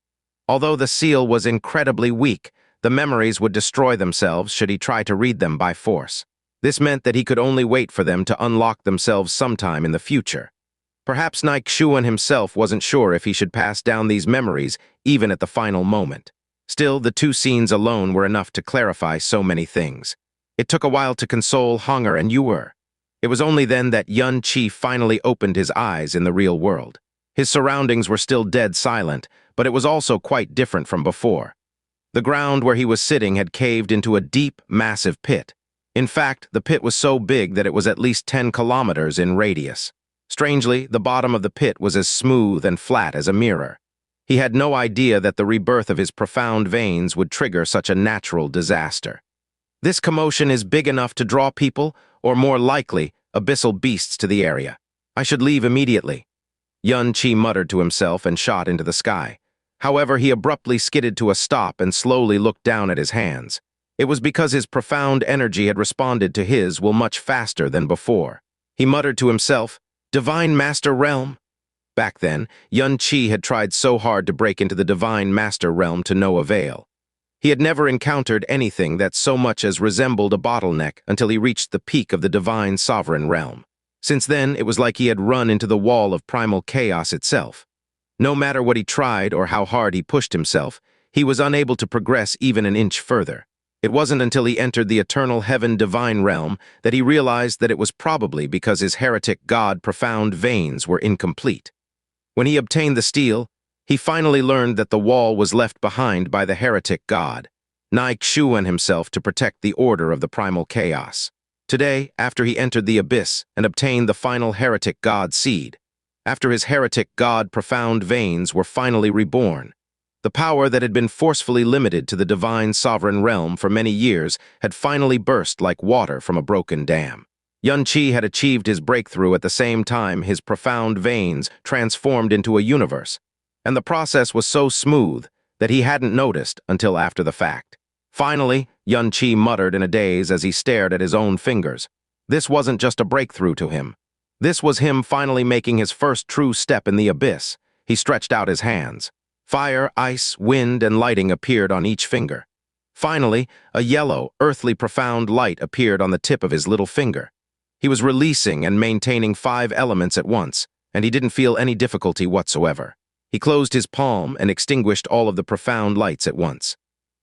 S1: Although the seal was incredibly weak, the memories would destroy themselves should he try to read them by force. This meant that he could only wait for them to unlock themselves sometime in the future. Perhaps Xuan himself wasn't sure if he should pass down these memories even at the final moment. Still, the 2 scenes alone were enough to clarify so many things. It took a while to console Honger and Yuer. It was only then that Xianxia finally opened his eyes in the real world. His surroundings were still dead silent, but it was also quite different from before. The ground where he was sitting had caved into a deep, massive pit. In fact, the pit was so big that it was at least 10 kilometers in radius. Strangely, the bottom of the pit was as smooth and flat as a mirror. He had no idea that the rebirth of his profound veins would trigger such a natural disaster. This commotion is big enough to draw people, or more likely, abyssal beasts to the area. I should leave immediately. Xianxia muttered to himself and shot into the sky. However, he abruptly skidded to a stop and slowly looked down at his hands. It was because his profound energy had responded to his will much faster than before. He muttered to himself, Divine Master Realm? Back then, Xianxia had tried so hard to break into the Divine Master Realm to no avail. He had never encountered anything that so much as resembled a bottleneck until he reached the peak of the Divine Sovereign Realm. Since then, it was like he had run into the wall of primal chaos itself. No matter what he tried or how hard he pushed himself, he was unable to progress even an inch further. It wasn't until he entered the eternal Heaven-Defying realm that he realized that it was probably because his heretic god profound veins were incomplete. When he obtained the steel, He finally learned that the wall was left behind by the heretic god, Qilin himself, to protect the order of the primal chaos. Today, after he entered the abyss and obtained the final heretic god seed, after his heretic god profound veins were finally reborn, the power that had been forcefully limited to the divine sovereign realm for many years had finally burst like water from a broken dam. Xianxia had achieved his breakthrough at the same time his profound veins transformed into a universe, and the process was so smooth that he hadn't noticed until after the fact. Finally, Xianxia muttered in a daze as he stared at his own fingers. This wasn't just a breakthrough to him. This was him finally making his first true step in the abyss. He stretched out his hands. Fire, ice, wind, and lighting appeared on each finger. Finally, a yellow, earthly profound light appeared on the tip of his little finger. He was releasing and maintaining 5 elements at once, and he didn't feel any difficulty whatsoever. He closed his palm and extinguished all of the profound lights at once.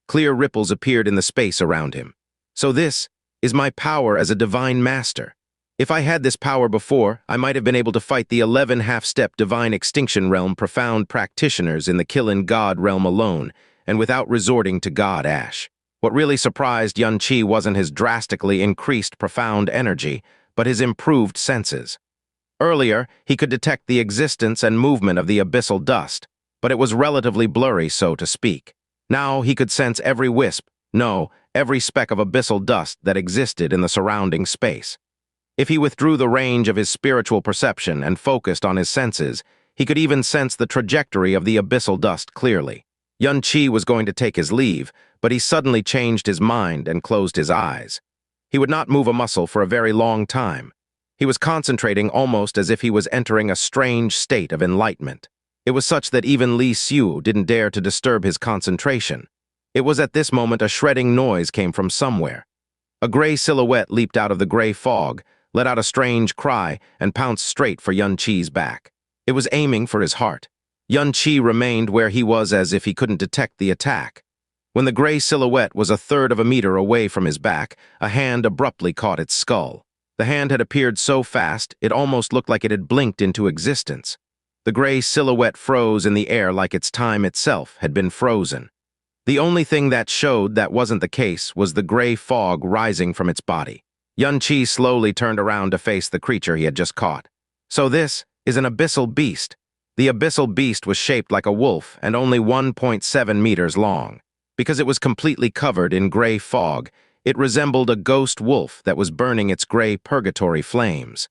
S1: Clear ripples appeared in the space around him. So this is my power as a divine master. If I had this power before, I might have been able to fight the 11 half-step divine extinction realm profound practitioners in the Qilin God Realm alone, and without resorting to God Ash. What really surprised Xianxia wasn't his drastically increased profound energy, but his improved senses. Earlier, he could detect the existence and movement of the abyssal dust, but it was relatively blurry, so to speak. Now he could sense every wisp, no, every speck of abyssal dust that existed in the surrounding space. If he withdrew the range of his spiritual perception and focused on his senses, he could even sense the trajectory of the abyssal dust clearly. Xianxia was going to take his leave, but he suddenly changed his mind and closed his eyes. He would not move a muscle for a very long time. He was concentrating almost as if he was entering a strange state of enlightenment. It was such that even Li Xiu didn't dare to disturb his concentration. It was at this moment a shredding noise came from somewhere. A gray silhouette leaped out of the gray fog, let out a strange cry, and pounced straight for Xianxia's back. It was aiming for his heart. Xianxia remained where he was as if he couldn't detect the attack. When the gray silhouette was 1/3 of a meter away from his back, a hand abruptly caught its skull. The hand had appeared so fast, it almost looked like it had blinked into existence. The gray silhouette froze in the air like its time itself had been frozen. The only thing that showed that wasn't the case was the gray fog rising from its body. Xianxia slowly turned around to face the creature he had just caught. So this is an abyssal beast. The abyssal beast was shaped like a wolf and only 1.7 meters long. Because it was completely covered in gray fog, it resembled a ghost wolf that was burning its gray purgatory flames.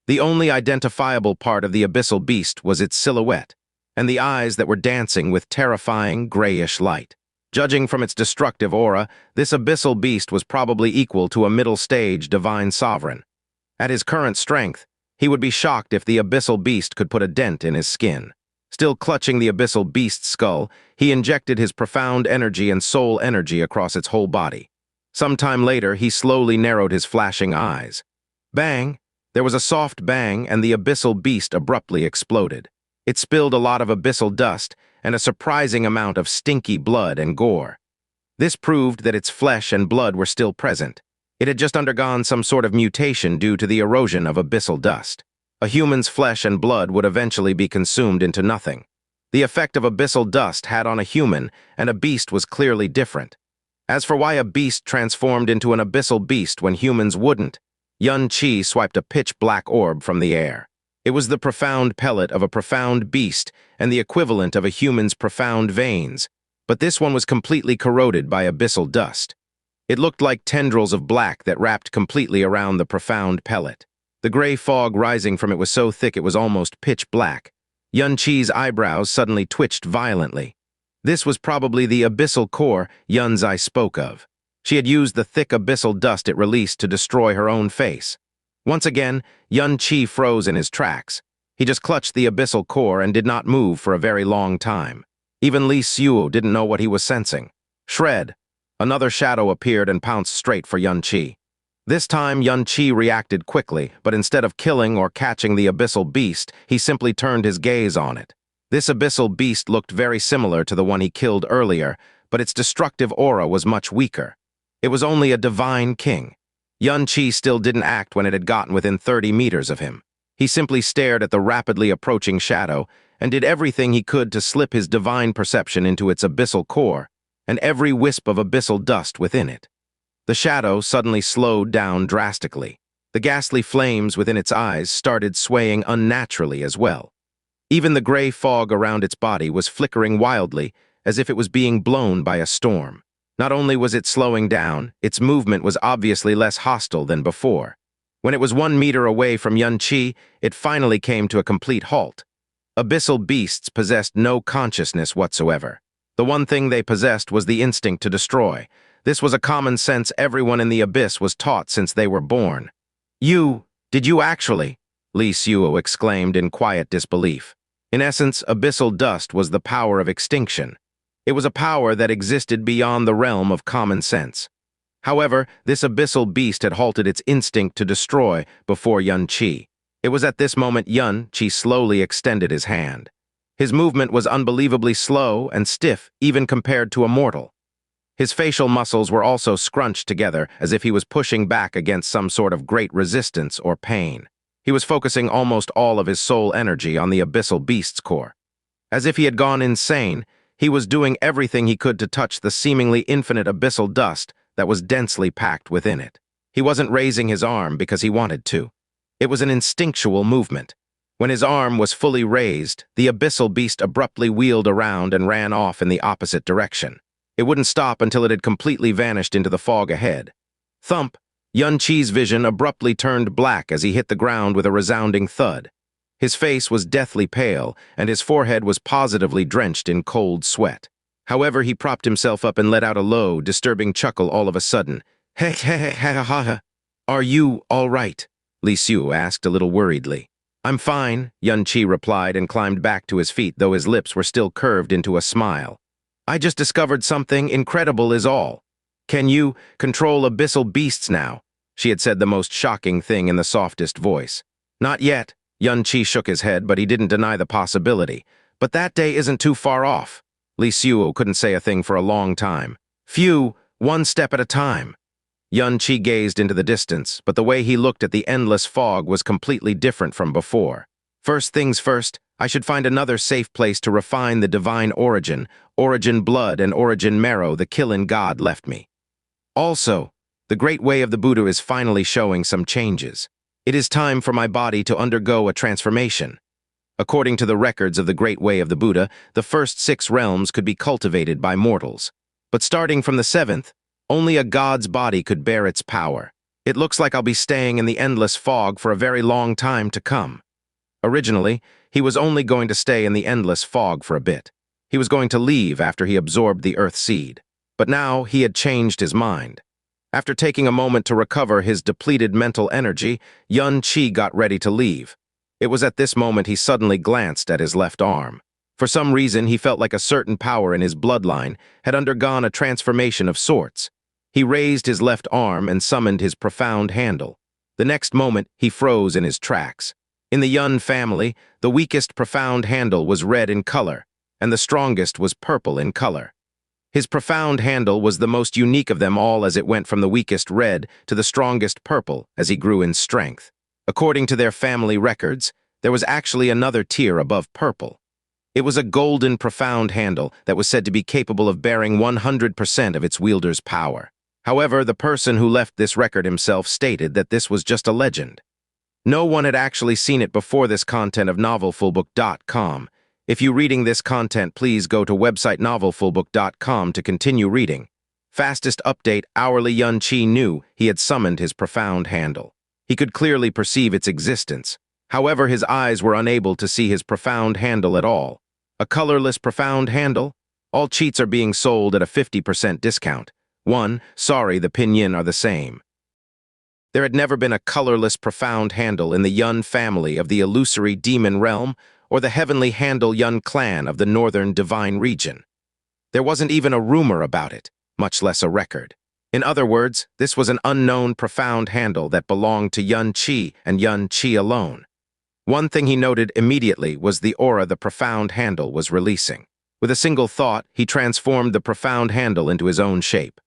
S1: The only identifiable part of the abyssal beast was its silhouette, and the eyes that were dancing with terrifying grayish light. Judging from its destructive aura, this abyssal beast was probably equal to a middle-stage divine sovereign. At his current strength, he would be shocked if the abyssal beast could put a dent in his skin. Still clutching the abyssal beast's skull, he injected his profound energy and soul energy across its whole body. Sometime later, he slowly narrowed his flashing eyes. Bang! There was a soft bang, and the abyssal beast abruptly exploded. It spilled a lot of abyssal dust and a surprising amount of stinky blood and gore. This proved that its flesh and blood were still present. It had just undergone some sort of mutation due to the erosion of abyssal dust. A human's flesh and blood would eventually be consumed into nothing. The effect of abyssal dust had on a human, and a beast was clearly different. As for why a beast transformed into an abyssal beast when humans wouldn't, Xianxia swiped a pitch-black orb from the air. It was the profound pellet of a profound beast and the equivalent of a human's profound veins, but this one was completely corroded by abyssal dust. It looked like tendrils of black that wrapped completely around the profound pellet. The gray fog rising from it was so thick it was almost pitch black. Xianxia's eyebrows suddenly twitched violently. This was probably the abyssal core Xianxia spoke of. She had used the thick abyssal dust it released to destroy her own face. Once again, Xianxia froze in his tracks. He just clutched the abyssal core and did not move for a very long time. Even Li Xiu didn't know what he was sensing. Shred! Another shadow appeared and pounced straight for Xianxia. This time, Xianxia reacted quickly, but instead of killing or catching the abyssal beast, he simply turned his gaze on it. This abyssal beast looked very similar to the one he killed earlier, but its destructive aura was much weaker. It was only a divine king. Xianxia still didn't act when it had gotten within 30 meters of him. He simply stared at the rapidly approaching shadow, and did everything he could to slip his divine perception into its abyssal core, and every wisp of abyssal dust within it. The shadow suddenly slowed down drastically. The ghastly flames within its eyes started swaying unnaturally as well. Even the gray fog around its body was flickering wildly, as if it was being blown by a storm. Not only was it slowing down, its movement was obviously less hostile than before. When it was 1 meter away from Xianxia, it finally came to a complete halt. Abyssal beasts possessed no consciousness whatsoever. The one thing they possessed was the instinct to destroy. This was a common sense everyone in the abyss was taught since they were born. Did you actually? Li Suo exclaimed in quiet disbelief. In essence, abyssal dust was the power of extinction. It was a power that existed beyond the realm of common sense. However, this abyssal beast had halted its instinct to destroy before Xianxia. It was at this moment Xianxia slowly extended his hand. His movement was unbelievably slow and stiff, even compared to a mortal. His facial muscles were also scrunched together, as if he was pushing back against some sort of great resistance or pain. He was focusing almost all of his soul energy on the abyssal beast's core. As if he had gone insane, he was doing everything he could to touch the seemingly infinite abyssal dust that was densely packed within it. He wasn't raising his arm because he wanted to. It was an instinctual movement. When his arm was fully raised, the abyssal beast abruptly wheeled around and ran off in the opposite direction. It wouldn't stop until it had completely vanished into the fog ahead. Thump! Xianxia's vision abruptly turned black as he hit the ground with a resounding thud. His face was deathly pale, and his forehead was positively drenched in cold sweat. However, he propped himself up and let out a low, disturbing chuckle all of a sudden. Heh heh heh ha ha. Are you all right? Li Suo asked a little worriedly. I'm fine, Xianxia replied and climbed back to his feet, though his lips were still curved into a smile. I just discovered something incredible is all. Can you control abyssal beasts now? She had said the most shocking thing in the softest voice. Not yet. Xianxia shook his head, but he didn't deny the possibility. But that day isn't too far off. Li Suo couldn't say a thing for a long time. Phew, one step at a time. Xianxia gazed into the distance, but the way he looked at the endless fog was completely different from before. First things first, I should find another safe place to refine the divine origin blood and origin marrow the Qilin God left me. Also, the great way of the Buddha is finally showing some changes. It is time for my body to undergo a transformation. According to the records of the great way of the Buddha, the first 6 realms could be cultivated by mortals. But starting from the 7th, only a god's body could bear its power. It looks like I'll be staying in the endless fog for a very long time to come. Originally, he was only going to stay in the endless fog for a bit. He was going to leave after he absorbed the earth seed. But now he had changed his mind. After taking a moment to recover his depleted mental energy, Xianxia got ready to leave. It was at this moment he suddenly glanced at his left arm. For some reason, he felt like a certain power in his bloodline had undergone a transformation of sorts. He raised his left arm and summoned his profound handle. The next moment, he froze in his tracks. In the Yun family, the weakest profound handle was red in color, and the strongest was purple in color. His profound handle was the most unique of them all, as it went from the weakest red to the strongest purple as he grew in strength. According to their family records, there was actually another tier above purple. It was a golden profound handle that was said to be capable of bearing 100% of its wielder's power. However, the person who left this record himself stated that this was just a legend. No one had actually seen it before this content of novelfullbook.com. If you're reading this content, please go to website novelfullbook.com to continue reading. Fastest update, hourly Xianxia knew he had summoned his profound handle. He could clearly perceive its existence. However, his eyes were unable to see his profound handle at all. A colorless profound handle? All cheats are being sold at a 50% discount. Sorry, the pinyin are the same. There had never been a colorless profound handle in the Yun family of the illusory demon realm or the heavenly handle Yun clan of the northern divine region. There wasn't even a rumor about it, much less a record. In other words, this was an unknown profound handle that belonged to Xianxia and Xianxia alone. One thing he noted immediately was the aura the profound handle was releasing. With a single thought, he transformed the profound handle into his own shape.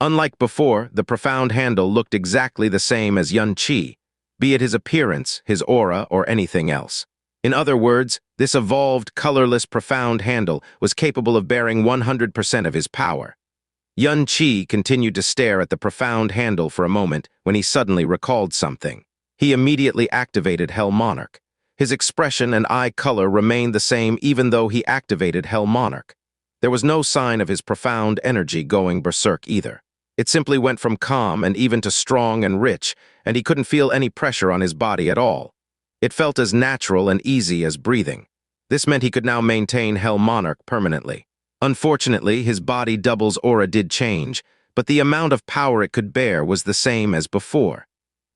S1: Unlike before, the profound handle looked exactly the same as Xianxia, be it his appearance, his aura, or anything else. In other words, this evolved, colorless, profound handle was capable of bearing 100% of his power. Xianxia continued to stare at the profound handle for a moment when he suddenly recalled something. He immediately activated Hell Monarch. His expression and eye color remained the same even though he activated Hell Monarch. There was no sign of his profound energy going berserk either. It simply went from calm and even to strong and rich, and he couldn't feel any pressure on his body at all. It felt as natural and easy as breathing. This meant he could now maintain Hell Monarch permanently. Unfortunately, his body double's aura did change, but the amount of power it could bear was the same as before.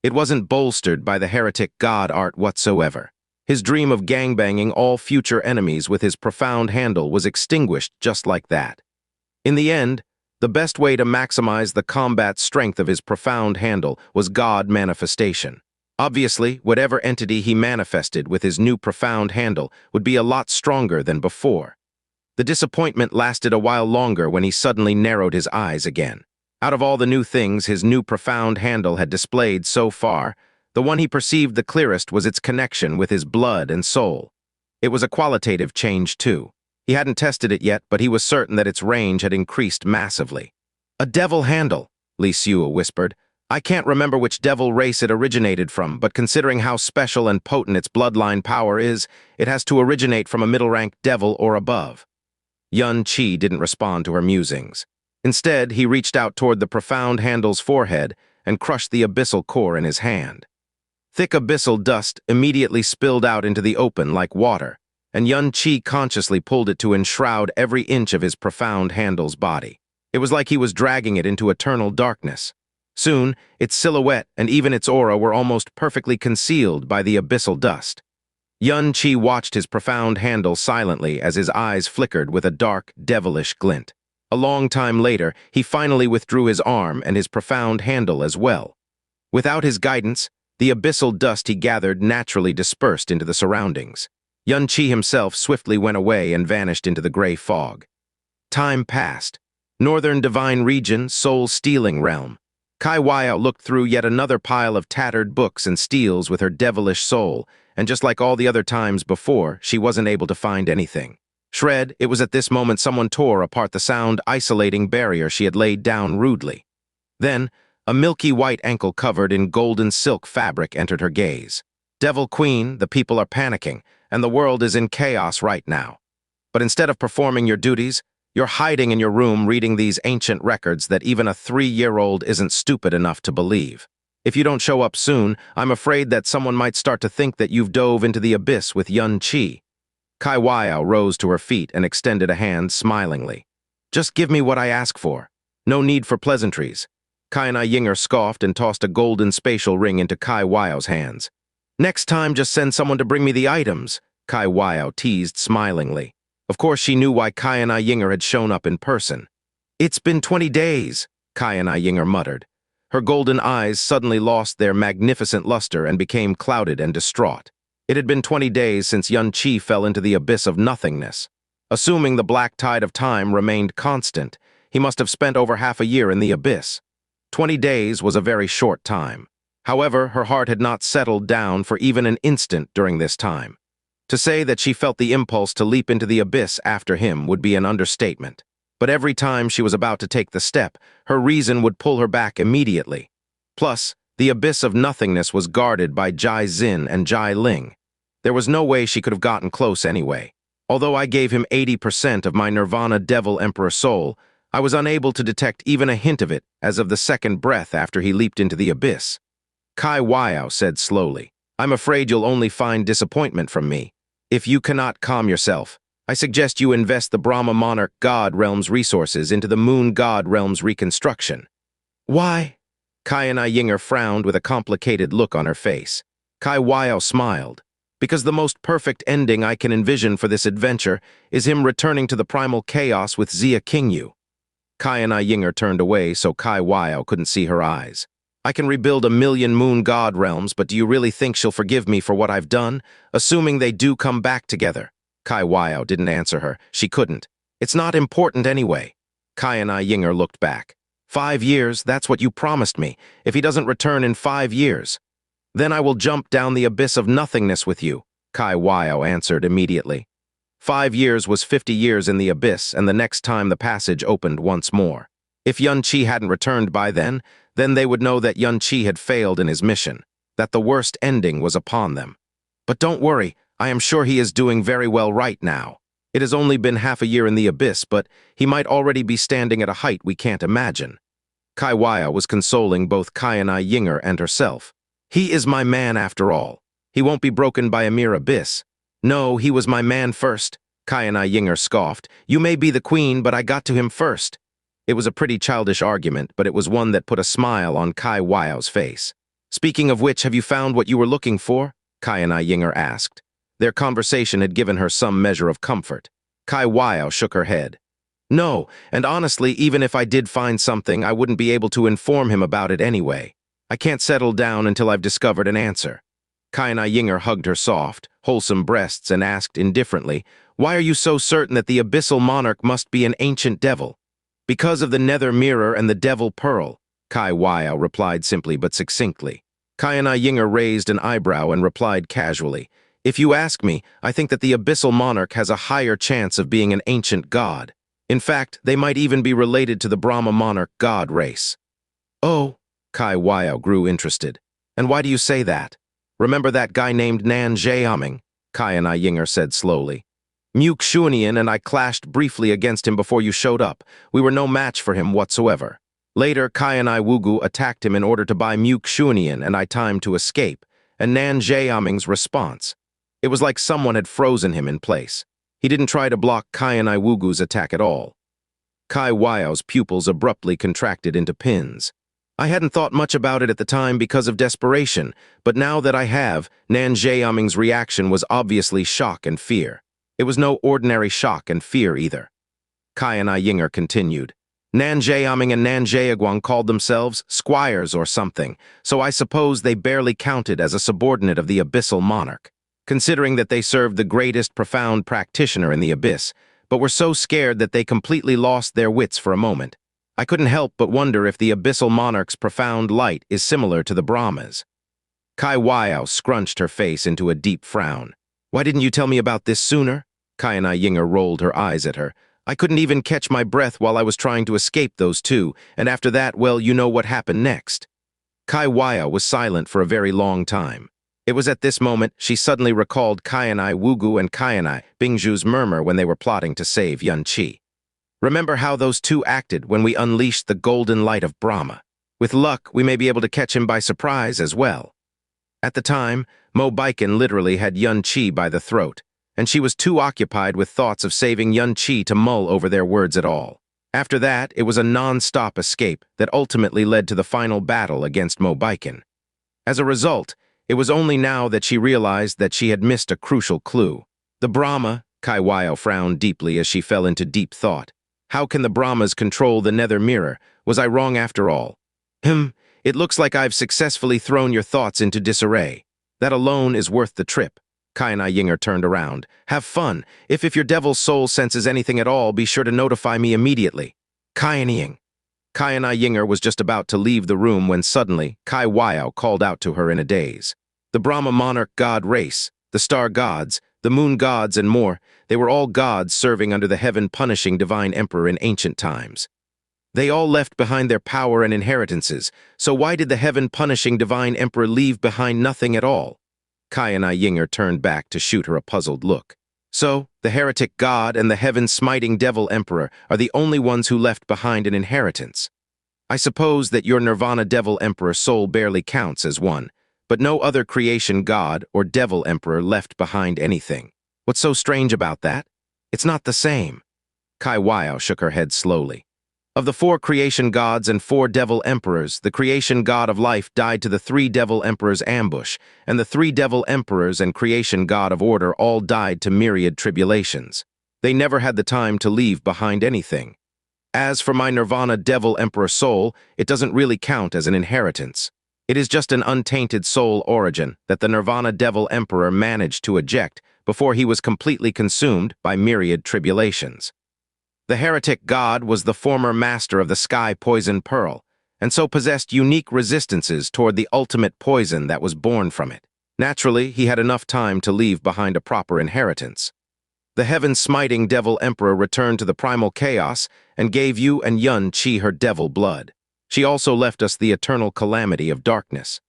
S1: It wasn't bolstered by the heretic god art whatsoever. His dream of gangbanging all future enemies with his profound handle was extinguished just like that. In the end, the best way to maximize the combat strength of his profound handle was God manifestation. Obviously, whatever entity he manifested with his new profound handle would be a lot stronger than before. The disappointment lasted a while longer when he suddenly narrowed his eyes again. Out of all the new things his new profound handle had displayed so far, the one he perceived the clearest was its connection with his blood and soul. It was a qualitative change too. He hadn't tested it yet, but he was certain that its range had increased massively. "A devil handle," Li Xue whispered. "I can't remember which devil race it originated from, but considering how special and potent its bloodline power is, it has to originate from a middle-ranked devil or above." Xianxia didn't respond to her musings. Instead, he reached out toward the profound handle's forehead and crushed the abyssal core in his hand. Thick abyssal dust immediately spilled out into the open like water, and Xianxia consciously pulled it to enshroud every inch of his profound handle's body. It was like he was dragging it into eternal darkness. Soon, its silhouette and even its aura were almost perfectly concealed by the abyssal dust. Xianxia watched his profound handle silently as his eyes flickered with a dark, devilish glint. A long time later, he finally withdrew his arm and his profound handle as well. Without his guidance, the abyssal dust he gathered naturally dispersed into the surroundings. Xianxia himself swiftly went away and vanished into the gray fog. Time passed. Northern Divine Region, Soul-Stealing Realm. Qilin looked through yet another pile of tattered books and steals with her devilish soul, and just like all the other times before, she wasn't able to find anything. Shred, it was at this moment someone tore apart the sound-isolating barrier she had laid down rudely. Then, a milky white ankle covered in golden silk fabric entered her gaze. "Devil Queen, the people are panicking, and the world is in chaos right now. But instead of performing your duties, you're hiding in your room reading these ancient records that even a 3-year-old isn't stupid enough to believe. If you don't show up soon, I'm afraid that someone might start to think that you've dove into the abyss with Xianxia." Qilin rose to her feet and extended a hand smilingly. "Just give me what I ask for. No need for pleasantries." Xianxia scoffed and tossed a golden spatial ring into Qilin's hands. "Next time, just send someone to bring me the items," Qilin teased smilingly. Of course, she knew why Xianxia had shown up in person. "It's been 20 days, Xianxia muttered. Her golden eyes suddenly lost their magnificent luster and became clouded and distraught. It had been 20 days since Xianxia fell into the abyss of nothingness. Assuming the black tide of time remained constant, he must have spent over half a year in the abyss. 20 days was a very short time. However, her heart had not settled down for even an instant during this time. To say that she felt the impulse to leap into the abyss after him would be an understatement. But every time she was about to take the step, her reason would pull her back immediately. Plus, the abyss of nothingness was guarded by Jai Xin and Jai Ling. There was no way she could have gotten close anyway. Although I gave him 80% of my Nirvana Devil Emperor soul, I was unable to detect even a hint of it as of the second breath after he leaped into the abyss. Qilin said slowly, "I'm afraid you'll only find disappointment from me. If you cannot calm yourself, I suggest you invest the Brahma Monarch God Realm's resources into the Moon God Realm's reconstruction." "Why?" Xianxia frowned with a complicated look on her face. Qilin smiled. "Because the most perfect ending I can envision for this adventure is him returning to the primal chaos with Xia Qingyu." Xianxia turned away so Qilin couldn't see her eyes. "I can rebuild 1,000,000 Moon God Realms, but do you really think she'll forgive me for what I've done, assuming they do come back together?" Qilin didn't answer her. She couldn't. "It's not important anyway." Xianxia looked back. 5 years, that's what you promised me, if he doesn't return in 5 years. Then I will jump down the abyss of nothingness with you. Kai Wyo answered immediately. 5 years was 50 years in the abyss, and the next time the passage opened once more. If Xianxia hadn't returned by then they would know that Xianxia had failed in his mission, that the worst ending was upon them. But don't worry, I am sure he is doing very well right now. It has only been half a year in the abyss, but he might already be standing at a height we can't imagine. Kai Wyo was consoling both Qianai Yinger and herself. He is my man after all. He won't be broken by a mere abyss. No, he was my man first. Qianai Yinger scoffed. You may be the queen, but I got to him first. It was a pretty childish argument, but it was one that put a smile on Kai Wyo's face. Speaking of which, have you found what you were looking for? Qianai Yinger asked. Their conversation had given her some measure of comfort. Kai Wyo shook her head. No, and honestly, even if I did find something, I wouldn't be able to inform him about it anyway. I can't settle down until I've discovered an answer. Qianai Yinger hugged her soft, wholesome breasts and asked indifferently, Why are you so certain that the Abyssal Monarch must be an ancient devil? Because of the Nether Mirror and the Devil Pearl, Kai Wyo replied simply but succinctly. Qianai Yinger raised an eyebrow and replied casually, If you ask me, I think that the Abyssal Monarch has a higher chance of being an ancient god. In fact, they might even be related to the Brahma Monarch god race. Oh, Kai Wyo grew interested. And why do you say that? Remember that guy named Nan Xiaoming? Qianai Yinger said slowly. Muke Xuanian and I clashed briefly against him before you showed up. We were no match for him whatsoever. Later, Qianai Wugu attacked him in order to buy Muke Xuanian and I timed to escape, and Nan Xiaoming's response. It was like someone had frozen him in place. He didn't try to block Qianai Wugu's attack at all. Kai Wyo's pupils abruptly contracted into pins. I hadn't thought much about it at the time because of desperation, but now that I have, Nan Xiaoming's reaction was obviously shock and fear. It was no ordinary shock and fear either. Qianai Yinger continued. Nan Xiaoming and Nan Xiaoguang called themselves squires or something, so I suppose they barely counted as a subordinate of the Abyssal Monarch, considering that they served the greatest profound practitioner in the abyss, but were so scared that they completely lost their wits for a moment. I couldn't help but wonder if the Abyssal Monarch's profound light is similar to the Brahma's. Kai Wyo scrunched her face into a deep frown. Why didn't you tell me about this sooner? Qianai Yinger rolled her eyes at her. I couldn't even catch my breath while I was trying to escape those two, and after that, well, you know what happened next. Kai Wyo was silent for a very long time. It was at this moment she suddenly recalled Qianai Wugu and Qianai Bingzhu's murmur when they were plotting to save Xianxia. Remember how those two acted when we unleashed the golden light of Brahma. With luck, we may be able to catch him by surprise as well. At the time, Mo Baiken literally had Xianxia by the throat, and she was too occupied with thoughts of saving Xianxia to mull over their words at all. After that, it was a non-stop escape that ultimately led to the final battle against Mo Baiken. As a result, it was only now that she realized that she had missed a crucial clue. The Brahma, Kai Wyo frowned deeply as she fell into deep thought. How can the Brahmas control the Nether Mirror? Was I wrong after all? It looks like I've successfully thrown your thoughts into disarray. That alone is worth the trip. Qianai Yinger turned around. Have fun. If your devil's soul senses anything at all, be sure to notify me immediately. Qianai Yinger was just about to leave the room when suddenly Kai Wyo called out to her in a daze. The Brahma Monarch god race, the star gods, the moon gods and more, they were all gods serving under the heaven-punishing divine emperor in ancient times. They all left behind their power and inheritances, so why did the heaven-punishing divine emperor leave behind nothing at all? Qianai Yinger turned back to shoot her a puzzled look. So, the heretic god and the heaven-smiting devil emperor are the only ones who left behind an inheritance. I suppose that your Nirvana devil emperor soul barely counts as one, but no other creation god or devil emperor left behind anything. What's so strange about that? It's not the same. Kai Wyo shook her head slowly. Of the 4 creation gods and 4 devil emperors, the creation god of life died to the 3 devil emperors' ambush, and the 3 devil emperors and creation god of order all died to myriad tribulations. They never had the time to leave behind anything. As for my Nirvana devil emperor soul, it doesn't really count as an inheritance. It is just an untainted soul origin that the Nirvana devil emperor managed to eject before he was completely consumed by myriad tribulations. The heretic god was the former master of the sky poison pearl, and so possessed unique resistances toward the ultimate poison that was born from it. Naturally, he had enough time to leave behind a proper inheritance. The heaven-smiting Devil Emperor returned to the primal chaos and gave you and Xianxia her devil blood. She also left us the eternal calamity of darkness.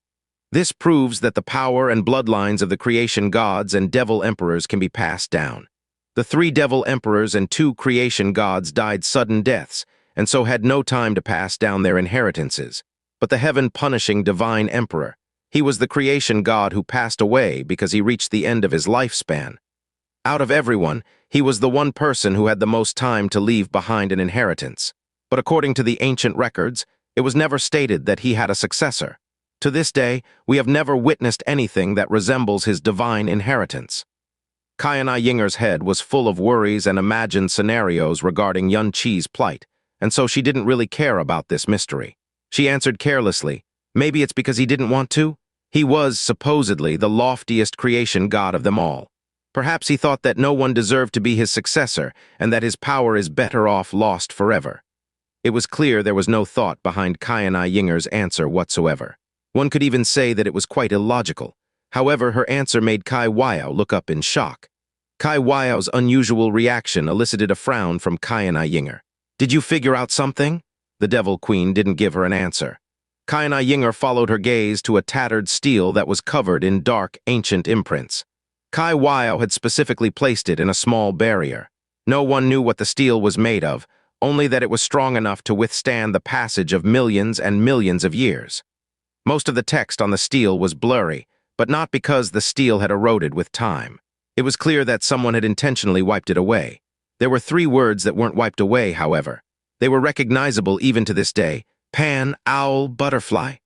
S1: This proves that the power and bloodlines of the creation gods and devil emperors can be passed down. The 3 devil emperors and 2 creation gods died sudden deaths, and so had no time to pass down their inheritances. But the heaven-punishing divine emperor, he was the creation god who passed away because he reached the end of his lifespan. Out of everyone, he was the one person who had the most time to leave behind an inheritance. But according to the ancient records, it was never stated that he had a successor. To this day, we have never witnessed anything that resembles his divine inheritance. Xianxia's head was full of worries and imagined scenarios regarding Xianxia's plight, and so she didn't really care about this mystery. She answered carelessly, maybe it's because he didn't want to? He was, supposedly, the loftiest creation god of them all. Perhaps he thought that no one deserved to be his successor and that his power is better off lost forever. It was clear there was no thought behind Xianxia's answer whatsoever. One could even say that it was quite illogical. However, her answer made Kai Weiao look up in shock. Kai Weiao's unusual reaction elicited a frown from Xianxia. Did you figure out something? The Devil Queen didn't give her an answer. Xianxia followed her gaze to a tattered stele that was covered in dark, ancient imprints. Kai Weiao had specifically placed it in a small barrier. No one knew what the stele was made of, only that it was strong enough to withstand the passage of millions and millions of years. Most of the text on the stele was blurry, but not because the stele had eroded with time. It was clear that someone had intentionally wiped it away. There were 3 words that weren't wiped away, however. They were recognizable even to this day: pan, owl, butterfly.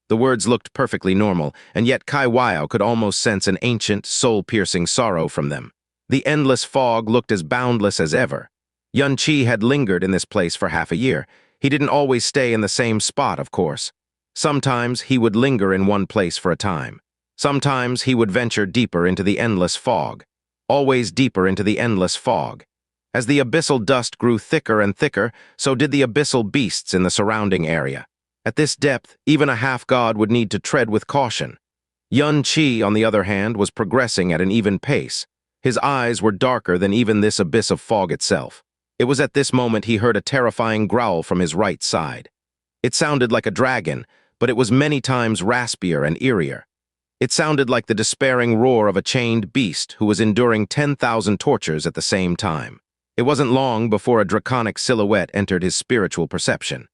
S1: The words looked perfectly normal, and yet Kai Weiao could almost sense an ancient, soul-piercing sorrow from them. The endless fog looked as boundless as ever. Xianxia had lingered in this place for half a year. He didn't always stay in the same spot, of course. Sometimes he would linger in one place for a time. Sometimes he would venture deeper into the endless fog. Always deeper into the endless fog. As the abyssal dust grew thicker and thicker, so did the abyssal beasts in the surrounding area. At this depth, even a half-god would need to tread with caution. Xianxia, on the other hand, was progressing at an even pace. His eyes were darker than even this abyss of fog itself. It was at this moment he heard a terrifying growl from his right side. It sounded like a dragon, but it was many times raspier and eerier. It sounded like the despairing roar of a chained beast who was enduring 10,000 tortures at the same time. It wasn't long before a draconic silhouette entered his spiritual perception.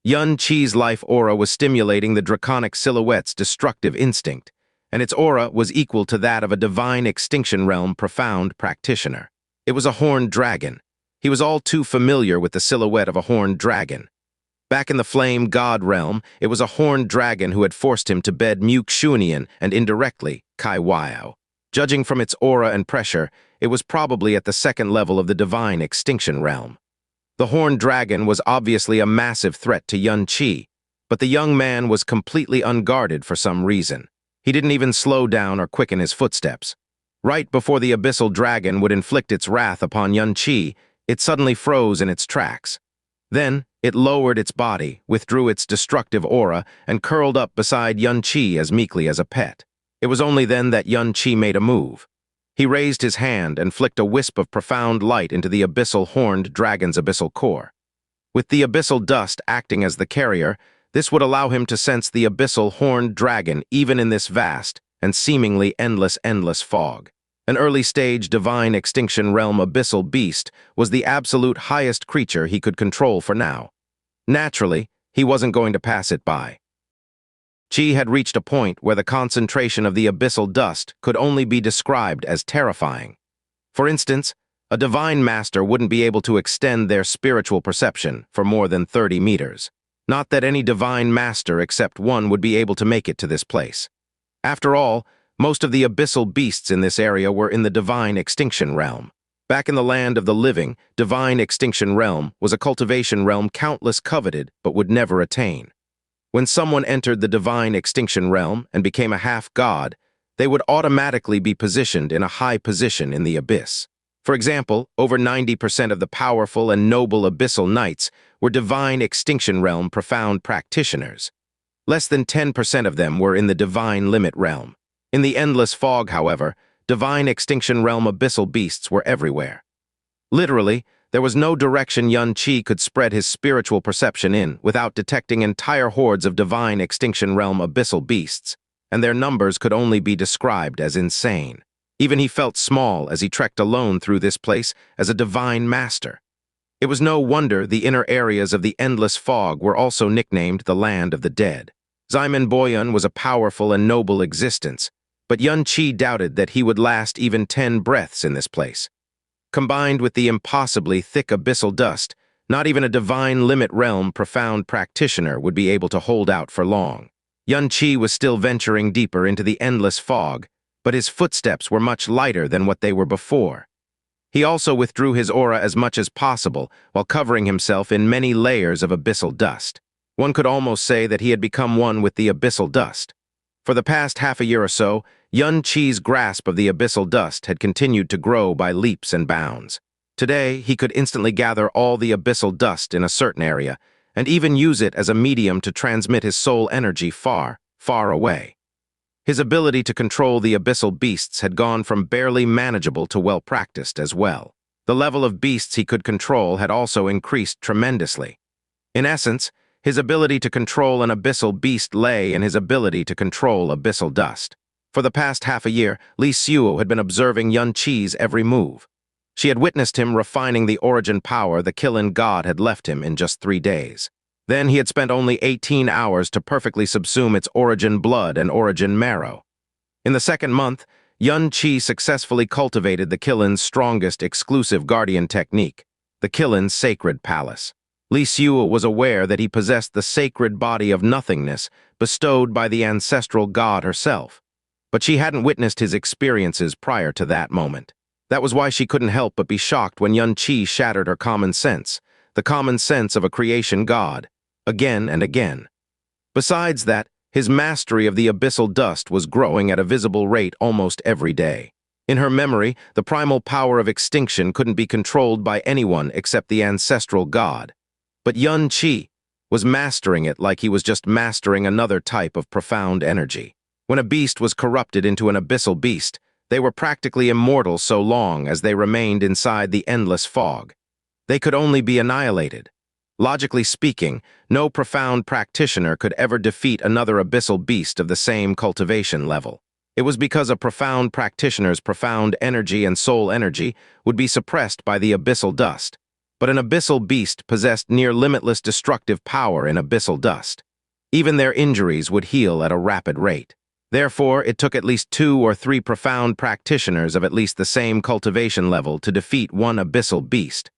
S1: Xianxia's life aura was stimulating the draconic silhouette's destructive instinct, and its aura was equal to that of a divine extinction realm profound practitioner. It was a horned dragon. He was all too familiar with the silhouette of a horned dragon. Back in the Flame God Realm, it was a horned dragon who had forced him to bed Xianxia and indirectly Kai Weiao. Judging from its aura and pressure, it was probably at the 2nd level of the divine extinction realm. The horned dragon was obviously a massive threat to Xianxia, but the young man was completely unguarded for some reason. He didn't even slow down or quicken his footsteps. Right before the abyssal dragon would inflict its wrath upon Xianxia, it suddenly froze in its tracks. Then, it lowered its body, withdrew its destructive aura, and curled up beside Xianxia as meekly as a pet. It was only then that Xianxia made a move. He raised his hand and flicked a wisp of profound light into the abyssal horned dragon's abyssal core. With the abyssal dust acting as the carrier, this would allow him to sense the abyssal horned dragon even in this vast and seemingly endless fog. An early-stage divine extinction realm abyssal beast was the absolute highest creature he could control for now. Naturally, he wasn't going to pass it by. Qi had reached a point where the concentration of the abyssal dust could only be described as terrifying. For instance, a divine master wouldn't be able to extend their spiritual perception for more than 30 meters. Not that any divine master except one would be able to make it to this place. After all, most of the abyssal beasts in this area were in the divine extinction realm. Back in the land of the living, divine extinction realm was a cultivation realm countless coveted but would never attain. When someone entered the divine extinction realm and became a half-god, they would automatically be positioned in a high position in the abyss. For example, over 90% of the powerful and noble abyssal knights were divine extinction realm profound practitioners. Less than 10% of them were in the divine limit realm. In the endless fog, however, divine extinction realm abyssal beasts were everywhere. Literally, there was no direction Xianxia could spread his spiritual perception in without detecting entire hordes of divine extinction realm abyssal beasts, and their numbers could only be described as insane. Even he felt small as he trekked alone through this place as a divine master. It was no wonder the inner areas of the endless fog were also nicknamed the Land of the Dead. Ximen Boyan was a powerful and noble existence, but Xianxia doubted that he would last even 10 breaths in this place. Combined with the impossibly thick abyssal dust, not even a divine limit realm profound practitioner would be able to hold out for long. Xianxia was still venturing deeper into the endless fog, but his footsteps were much lighter than what they were before. He also withdrew his aura as much as possible while covering himself in many layers of abyssal dust. One could almost say that he had become one with the abyssal dust. For the past half a year or so, Xianxia's grasp of the abyssal dust had continued to grow by leaps and bounds. Today, he could instantly gather all the abyssal dust in a certain area, and even use it as a medium to transmit his soul energy far, far away. His ability to control the abyssal beasts had gone from barely manageable to well-practiced as well. The level of beasts he could control had also increased tremendously. In essence, his ability to control an abyssal beast lay in his ability to control abyssal dust. For the past half a year, Xianxia had been observing Xianxia's every move. She had witnessed him refining the origin power the Qilin God had left him in just 3 days. Then he had spent only 18 hours to perfectly subsume its origin blood and origin marrow. In the second month, Xianxia successfully cultivated the Qilin's strongest exclusive guardian technique, the Qilin's sacred palace. Xianxia was aware that he possessed the sacred body of nothingness bestowed by the ancestral god herself. But she hadn't witnessed his experiences prior to that moment. That was why she couldn't help but be shocked when Xianxia shattered her common sense, the common sense of a creation god, again and again. Besides that, his mastery of the abyssal dust was growing at a visible rate almost every day. In her memory, the primal power of extinction couldn't be controlled by anyone except the ancestral god. But Xianxia was mastering it like he was just mastering another type of profound energy. When a beast was corrupted into an abyssal beast, they were practically immortal so long as they remained inside the endless fog. They could only be annihilated. Logically speaking, no profound practitioner could ever defeat another abyssal beast of the same cultivation level. It was because a profound practitioner's profound energy and soul energy would be suppressed by the abyssal dust. But an abyssal beast possessed near limitless destructive power in abyssal dust. Even their injuries would heal at a rapid rate. Therefore, it took at least 2 or 3 profound practitioners of at least the same cultivation level to defeat one abyssal beast.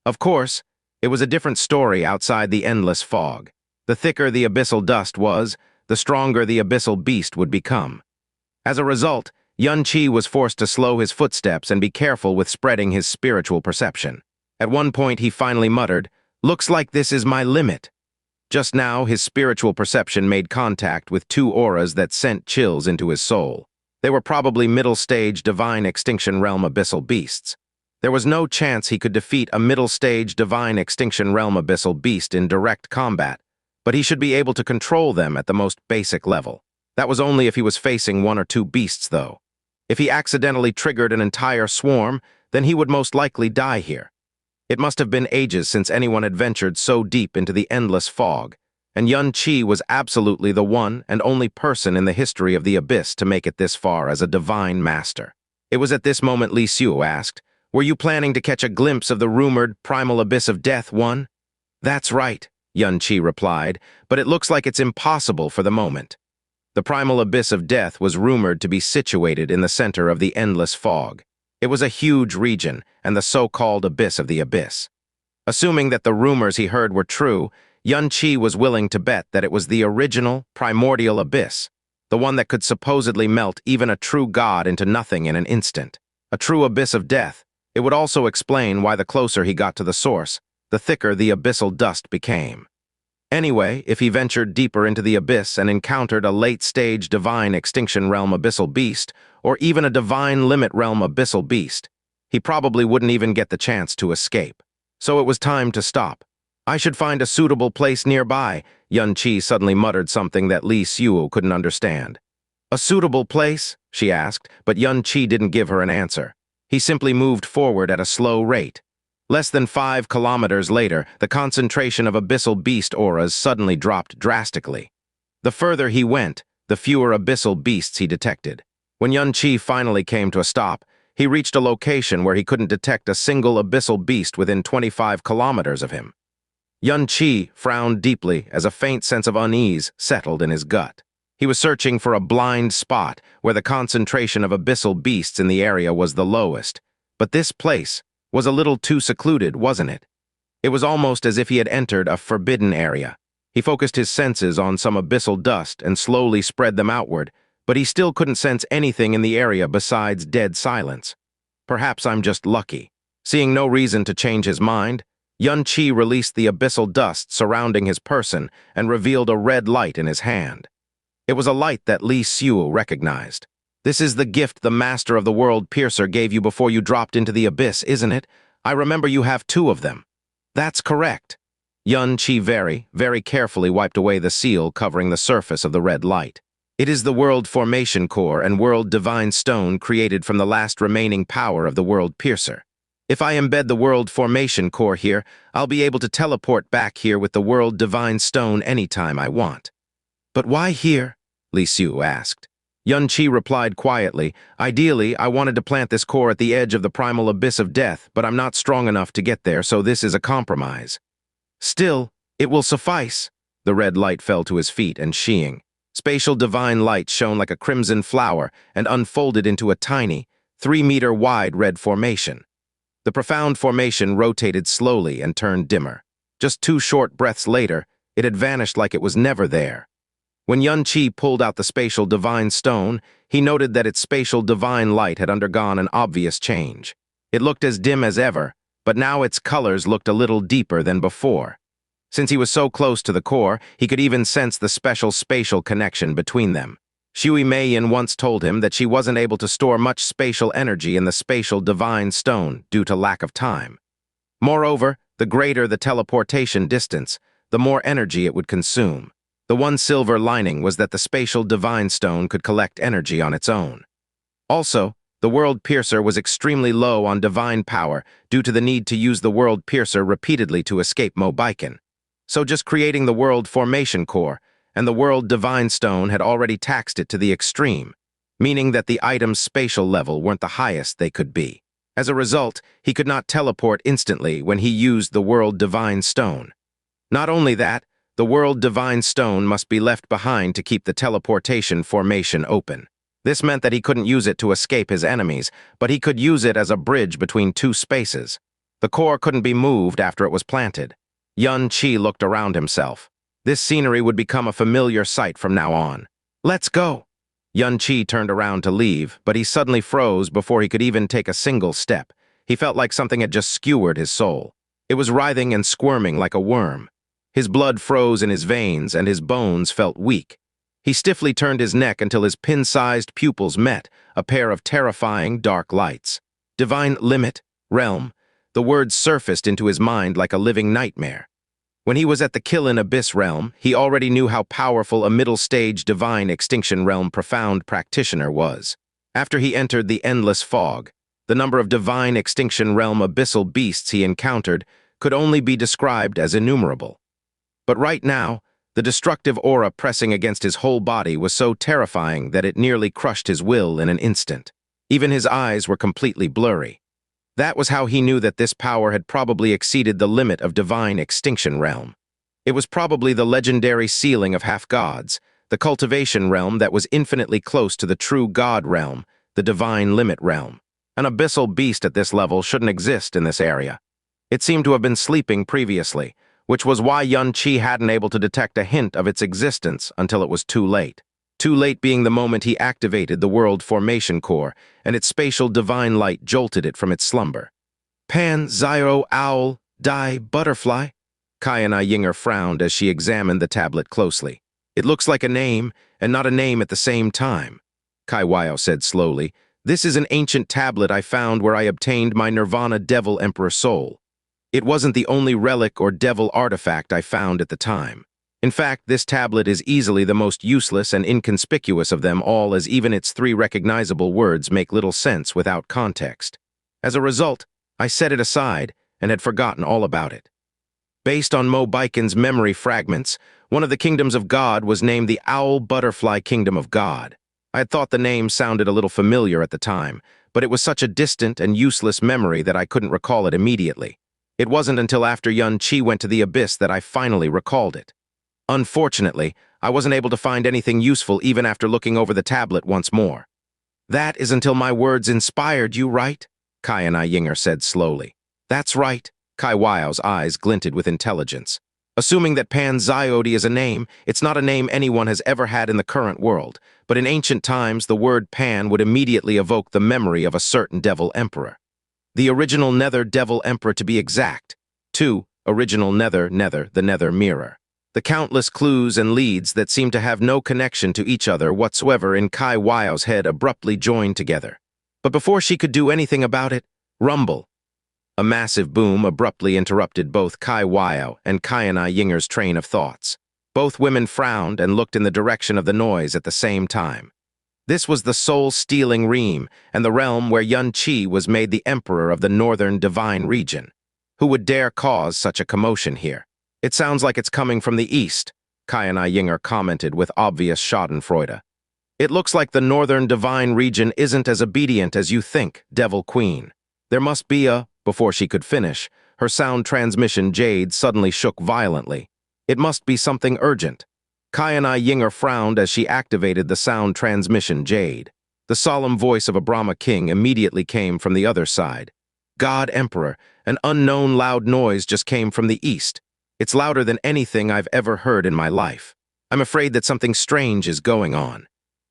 S1: Of course, it was a different story outside the endless fog. The thicker the abyssal dust was, the stronger the abyssal beast would become. As a result, Xianxia was forced to slow his footsteps and be careful with spreading his spiritual perception. At one point, he finally muttered, "Looks like this is my limit." Just now, his spiritual perception made contact with 2 auras that sent chills into his soul. They were probably middle-stage divine extinction realm abyssal beasts. There was no chance he could defeat a middle-stage divine extinction realm abyssal beast in direct combat, but he should be able to control them at the most basic level. That was only if he was facing 1 or 2 beasts, though. If he accidentally triggered an entire swarm, then he would most likely die here. It must have been ages since anyone had ventured so deep into the endless fog, and Xianxia was absolutely the one and only person in the history of the Abyss to make it this far as a divine master. It was at this moment Xianxia asked, "Were you planning to catch a glimpse of the rumored primal abyss of death, one?" "That's right," Xianxia replied, "but it looks like it's impossible for the moment." The primal abyss of death was rumored to be situated in the center of the endless fog. It was a huge region, and the so-called abyss of the abyss. Assuming that the rumors he heard were true, Xianxia was willing to bet that it was the original, primordial abyss, the one that could supposedly melt even a true god into nothing in an instant. A true abyss of death. It would also explain why the closer he got to the source, the thicker the abyssal dust became. Anyway, if he ventured deeper into the abyss and encountered a late-stage divine extinction realm abyssal beast, or even a divine limit realm abyssal beast, he probably wouldn't even get the chance to escape. So it was time to stop. "I should find a suitable place nearby," Xianxia suddenly muttered something that Xianxia couldn't understand. A suitable place? She asked, but Yun-Chi didn't give her an answer. He simply moved forward at a slow rate. Less than 5 kilometers later, the concentration of abyssal beast auras suddenly dropped drastically. The further he went, the fewer abyssal beasts he detected. When Yun-Chi finally came to a stop, he reached a location where he couldn't detect a single abyssal beast within 25 kilometers of him. Yun-Chi frowned deeply as a faint sense of unease settled in his gut. He was searching for a blind spot where the concentration of abyssal beasts in the area was the lowest. But this place was a little too secluded, wasn't it? It was almost as if he had entered a forbidden area. He focused his senses on some abyssal dust and slowly spread them outward, but he still couldn't sense anything in the area besides dead silence. Perhaps I'm just lucky. Seeing no reason to change his mind, Yun-Chi released the abyssal dust surrounding his person and revealed a red light in his hand. It was a light that Li Xiu recognized. "This is the gift the Master of the World Piercer gave you before you dropped into the abyss, isn't it? I remember you have 2 of them." "That's correct." Yun-Chi very carefully wiped away the seal covering the surface of the red light. "It is the World Formation Core and World Divine Stone created from the last remaining power of the World Piercer. If I embed the World Formation Core here, I'll be able to teleport back here with the World Divine Stone anytime I want." "But why here?" Li Xiu asked. Yun-Chi replied quietly, "Ideally, I wanted to plant this core at the edge of the primal abyss of death, but I'm not strong enough to get there, so this is a compromise." "Still, it will suffice." The red light fell to his feet and sheeing. Spatial divine light shone like a crimson flower and unfolded into a tiny, 3-meter-wide red formation. The profound formation rotated slowly and turned dimmer. Just 2 short breaths later, it had vanished like it was never there. When Yun-Chi pulled out the spatial divine stone, he noted that its spatial divine light had undergone an obvious change. It looked as dim as ever, but now its colors looked a little deeper than before. Since he was so close to the core, he could even sense the special spatial connection between them. Shui Meiyin once told him that she wasn't able to store much spatial energy in the spatial divine stone due to lack of time. Moreover, the greater the teleportation distance, the more energy it would consume. The one silver lining was that the spatial divine stone could collect energy on its own. Also, the World Piercer was extremely low on divine power due to the need to use the World Piercer repeatedly to escape Mobiken. So just creating the World Formation Core and the World Divine Stone had already taxed it to the extreme, meaning that the item's spatial level weren't the highest they could be. As a result, he could not teleport instantly when he used the World Divine Stone. Not only that, the World Divine Stone must be left behind to keep the teleportation formation open. This meant that he couldn't use it to escape his enemies, but he could use it as a bridge between 2 spaces. The core couldn't be moved after it was planted. Yun-Chi looked around himself. This scenery would become a familiar sight from now on. "Let's go!" Yun-Chi turned around to leave, but he suddenly froze before he could even take a single step. He felt like something had just skewered his soul. It was writhing and squirming like a worm. His blood froze in his veins and his bones felt weak. He stiffly turned his neck until his pin-sized pupils met, a pair of terrifying dark lights. Divine limit, realm. The words surfaced into his mind like a living nightmare. When he was at the Qilin Abyss realm, he already knew how powerful a middle-stage divine extinction realm profound practitioner was. After he entered the endless fog, the number of divine extinction realm abyssal beasts he encountered could only be described as innumerable. But right now, the destructive aura pressing against his whole body was so terrifying that it nearly crushed his will in an instant. Even his eyes were completely blurry. That was how he knew that this power had probably exceeded the limit of divine extinction realm. It was probably the legendary ceiling of half-gods, the cultivation realm that was infinitely close to the true god realm, the divine limit realm. An abyssal beast at this level shouldn't exist in this area. It seemed to have been sleeping previously, which was why Yun-Chi hadn't able to detect a hint of its existence until it was too late. Too late being the moment he activated the World Formation Core, and its spatial divine light jolted it from its slumber. "Pan, Zyro, Owl, Dai, Butterfly?" Kayana Yinger frowned as she examined the tablet closely. "It looks like a name, and not a name at the same time." Kai Wao said slowly, "This is an ancient tablet I found where I obtained my Nirvana Devil Emperor soul. It wasn't the only relic or devil artifact I found at the time. In fact, this tablet is easily the most useless and inconspicuous of them all, as even its 3 recognizable words make little sense without context. As a result, I set it aside and had forgotten all about it. Based on Mo Baikin's memory fragments, one of the kingdoms of God was named the Owl Butterfly Kingdom of God. I had thought the name sounded a little familiar at the time, but it was such a distant and useless memory that I couldn't recall it immediately. It wasn't until after Xianxia went to the Abyss that I finally recalled it. Unfortunately, I wasn't able to find anything useful even after looking over the tablet once more. "That is until my words inspired you, right?" Xianxia said slowly. "That's right." Kai Wao's eyes glinted with intelligence. "Assuming that Pan Xiode is a name, it's not a name anyone has ever had in the current world, but in ancient times the word Pan would immediately evoke the memory of a certain Devil Emperor. The original Nether Devil Emperor, to be exact. 2. Original Nether, the Nether Mirror. The countless clues and leads that seem to have no connection to each other whatsoever in Kai Wao's head abruptly joined together. But before she could do anything about it, rumble. A massive boom abruptly interrupted both Kai Wao and Xianxia's train of thoughts. Both women frowned and looked in the direction of the noise at the same time. This was the soul-stealing Ream, and the realm where Xianxia was made the emperor of the northern divine region. Who would dare cause such a commotion here? "It sounds like it's coming from the east," Xianxia commented with obvious schadenfreude. "It looks like the northern divine region isn't as obedient as you think, Devil Queen. There must be a..." Before she could finish, her sound transmission jade suddenly shook violently. "It must be something urgent." Xianxia frowned as she activated the sound transmission jade. The solemn voice of a Brahma king immediately came from the other side. "God Emperor, an unknown loud noise just came from the east. It's louder than anything I've ever heard in my life. I'm afraid that something strange is going on."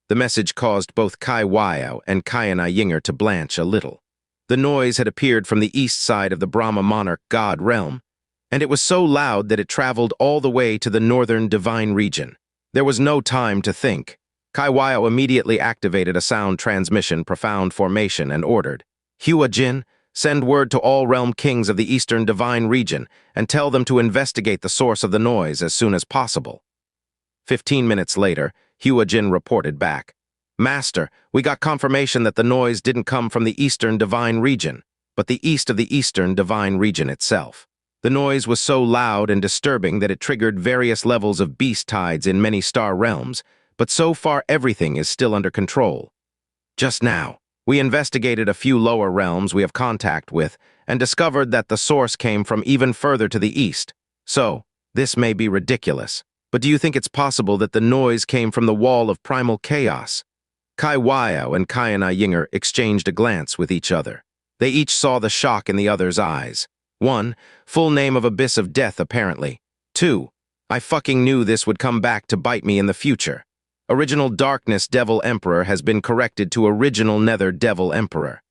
S1: The message caused both Kai Wao and Xianxia to blanch a little. The noise had appeared from the east side of the Brahma monarch God Realm, and it was so loud that it traveled all the way to the northern divine region. There was no time to think. Kai Wao immediately activated a sound transmission profound formation and ordered, "Hua Jin, send word to all realm kings of the eastern divine region and tell them to investigate the source of the noise as soon as possible." 15 minutes later, Hua Jin reported back, "Master, we got confirmation that the noise didn't come from the eastern divine region, but the east of the eastern divine region itself. The noise was so loud and disturbing that it triggered various levels of beast tides in many star realms, but so far everything is still under control. Just now, we investigated a few lower realms we have contact with and discovered that the source came from even further to the east. So, this may be ridiculous, but do you think it's possible that the noise came from the wall of primal chaos?" Kai Wao and Xianxia exchanged a glance with each other. They each saw the shock in the other's eyes. 1. Full name of Abyss of Death, apparently. 2. I fucking knew this would come back to bite me in the future. Original Darkness Devil Emperor has been corrected to Original Nether Devil Emperor.